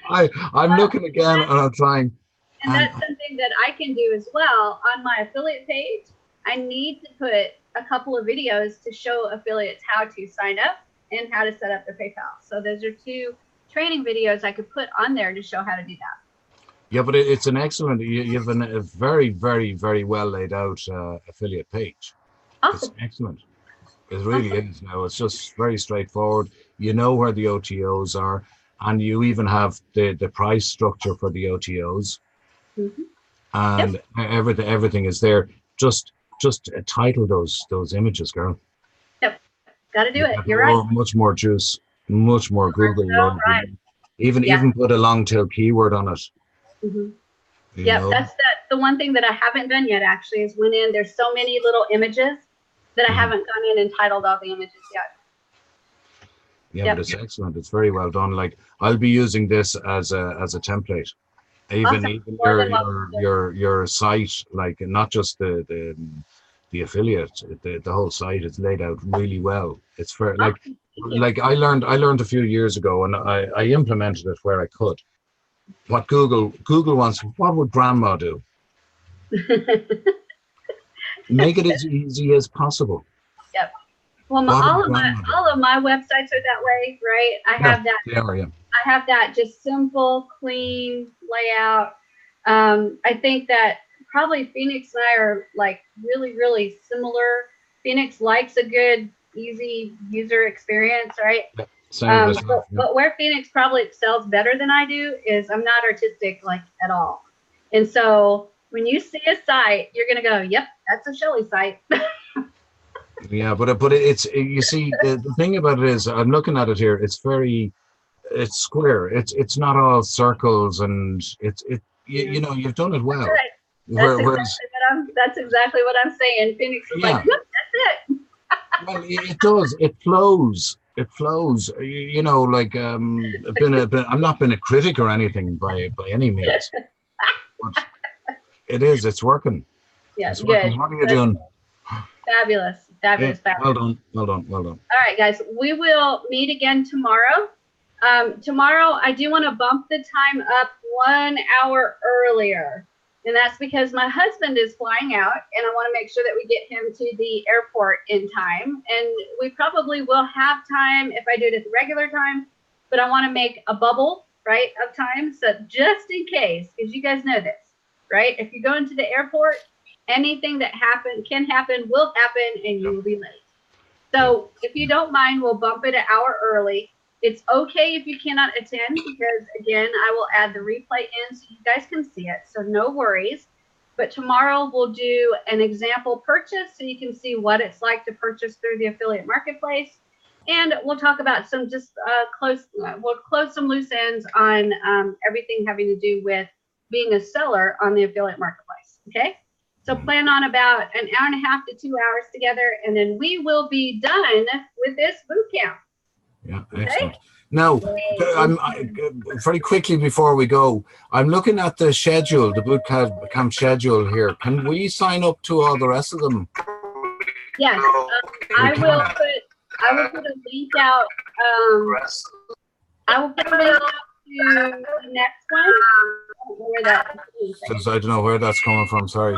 I'm looking again and I'm trying. And that's something that I can do as well on my affiliate page. I need to put a couple of videos to show affiliates how to sign up and how to set up their PayPal. So those are 2 training videos I could put on there to show how to do that. Yeah, but it's an excellent, you have a very, very, very well laid out affiliate page. Awesome. It's excellent. It really is now. It's just very straightforward. You know where the OTOs are, and you even have the price structure for the OTOs. And everything is there. Just just title those images, girl. Yep, got to do it. You're right. Much more juice, much more Google. Right. Even put a long tail keyword on it. Mm-hmm. Yeah, that's the one thing that I haven't done yet. Actually, is went in. There's so many little images that I haven't gone in and titled all the images yet. Yeah, but it's excellent. It's very well done. Like, I'll be using this as a template. Even your site, like not just the affiliate, the whole site is laid out really well. It's for like I learned a few years ago, and I implemented it where I could. What Google wants, what would grandma do? Make it as easy as possible. Yep. Well, all of my websites are that way, right? I have that. I have that just simple, clean layout. I think that probably Phoenix and I are like really, really similar. Phoenix likes a good, easy user experience, right? But where Phoenix probably excels better than I do is I'm not artistic like at all. And so when you see a site, you're going to go, yep, that's a Shelley site. Yeah, but it's, you see, the thing about it is, I'm looking at it here, it's square. It's not all circles, and you know, you've done it well. That's exactly what I'm saying. Phoenix is like, yep, that's it. Well, it does. It flows. It flows. You know, like I'm not been a critic or anything by any means. But it's working. Yeah, it's working. good. What are you doing? Fabulous. Well done. All right, guys, we will meet again tomorrow. Tomorrow, I do want to bump the time up 1 hour earlier. And that's because my husband is flying out, and I want to make sure that we get him to the airport in time. And we probably will have time if I do it at the regular time, but I want to make a bubble, right, of time. So just in case, because you guys know this, right? If you go into the airport, anything that can happen, will happen, and you will be late. So if you don't mind, we'll bump it an hour early. It's okay if you cannot attend, because again, I will add the replay in so you guys can see it. So no worries. But tomorrow we'll do an example purchase so you can see what it's like to purchase through the affiliate marketplace. And we'll talk about some we'll close some loose ends on everything having to do with being a seller on the affiliate marketplace. Okay. So plan on about an hour and a half to 2 hours together, and then we will be done with this boot camp. Yeah, excellent. Now, very quickly before we go, I'm looking at the schedule, the boot camp schedule here. Can we sign up to all the rest of them? Yes, I will put a link out. I will put a link out to the next one. I don't know where that's coming from. Sorry.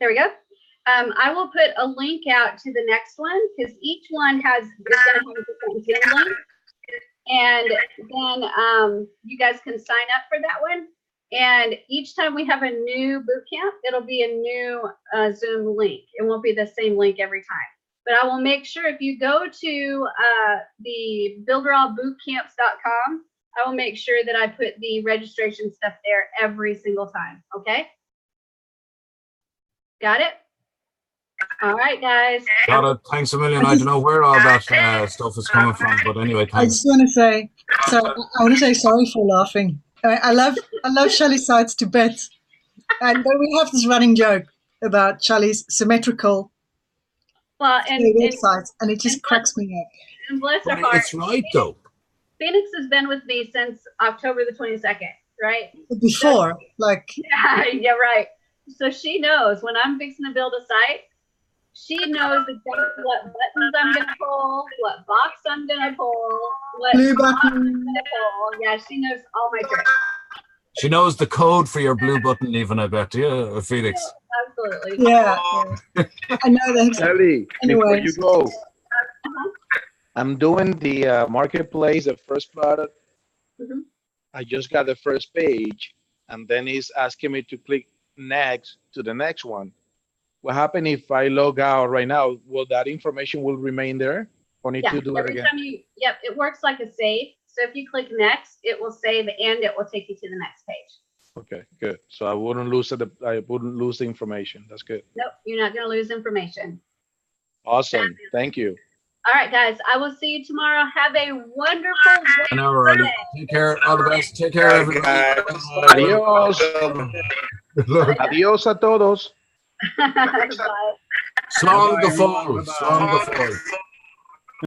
There we go. I will put a link out to the next one, because each one is going to have a different Zoom link. And then you guys can sign up for that one. And each time we have a new boot camp, it'll be a new Zoom link. It won't be the same link every time. But I will make sure if you go to the builderallbootcamps.com, I will make sure that I put the registration stuff there every single time. Okay? Got it? All right, guys. Got it. Thanks a million. I don't know where all that stuff is coming from, but anyway, thanks. I just want to say, sorry for laughing. I love Shelley's sites to bits, and then we have this running joke about Shelley's symmetrical websites, and it just cracks me up. And bless her heart. It's right though. Phoenix has been with me since October the 22nd, right? Before, yeah, right. So she knows when I'm fixing to build a site. She knows exactly what buttons I'm going to pull, what box I'm going to pull, what blue button button. I'm going to pull. Yeah, she knows all my tricks. She knows the code for your blue button, even, I bet. Yeah, Felix. Yeah, absolutely. Yeah. I know that. Ellie, before you go, Uh-huh. I'm doing the marketplace, the first product. Mm-hmm. I just got the first page, and then it's asking me to click next to the next one. What happens if I log out right now? Will that information remain there, or need to do it again? Yep, it works like a save. So if you click next, it will save and it will take you to the next page. Okay, good. So I wouldn't lose the information. That's good. Nope. You're not going to lose information. Awesome. Thank you. All right, guys. I will see you tomorrow. Have a wonderful An hour early. day. Take care. All the best. Take care, everybody. Adios. Adios a todos. Bye. Slán go fóill. Slán go fóill.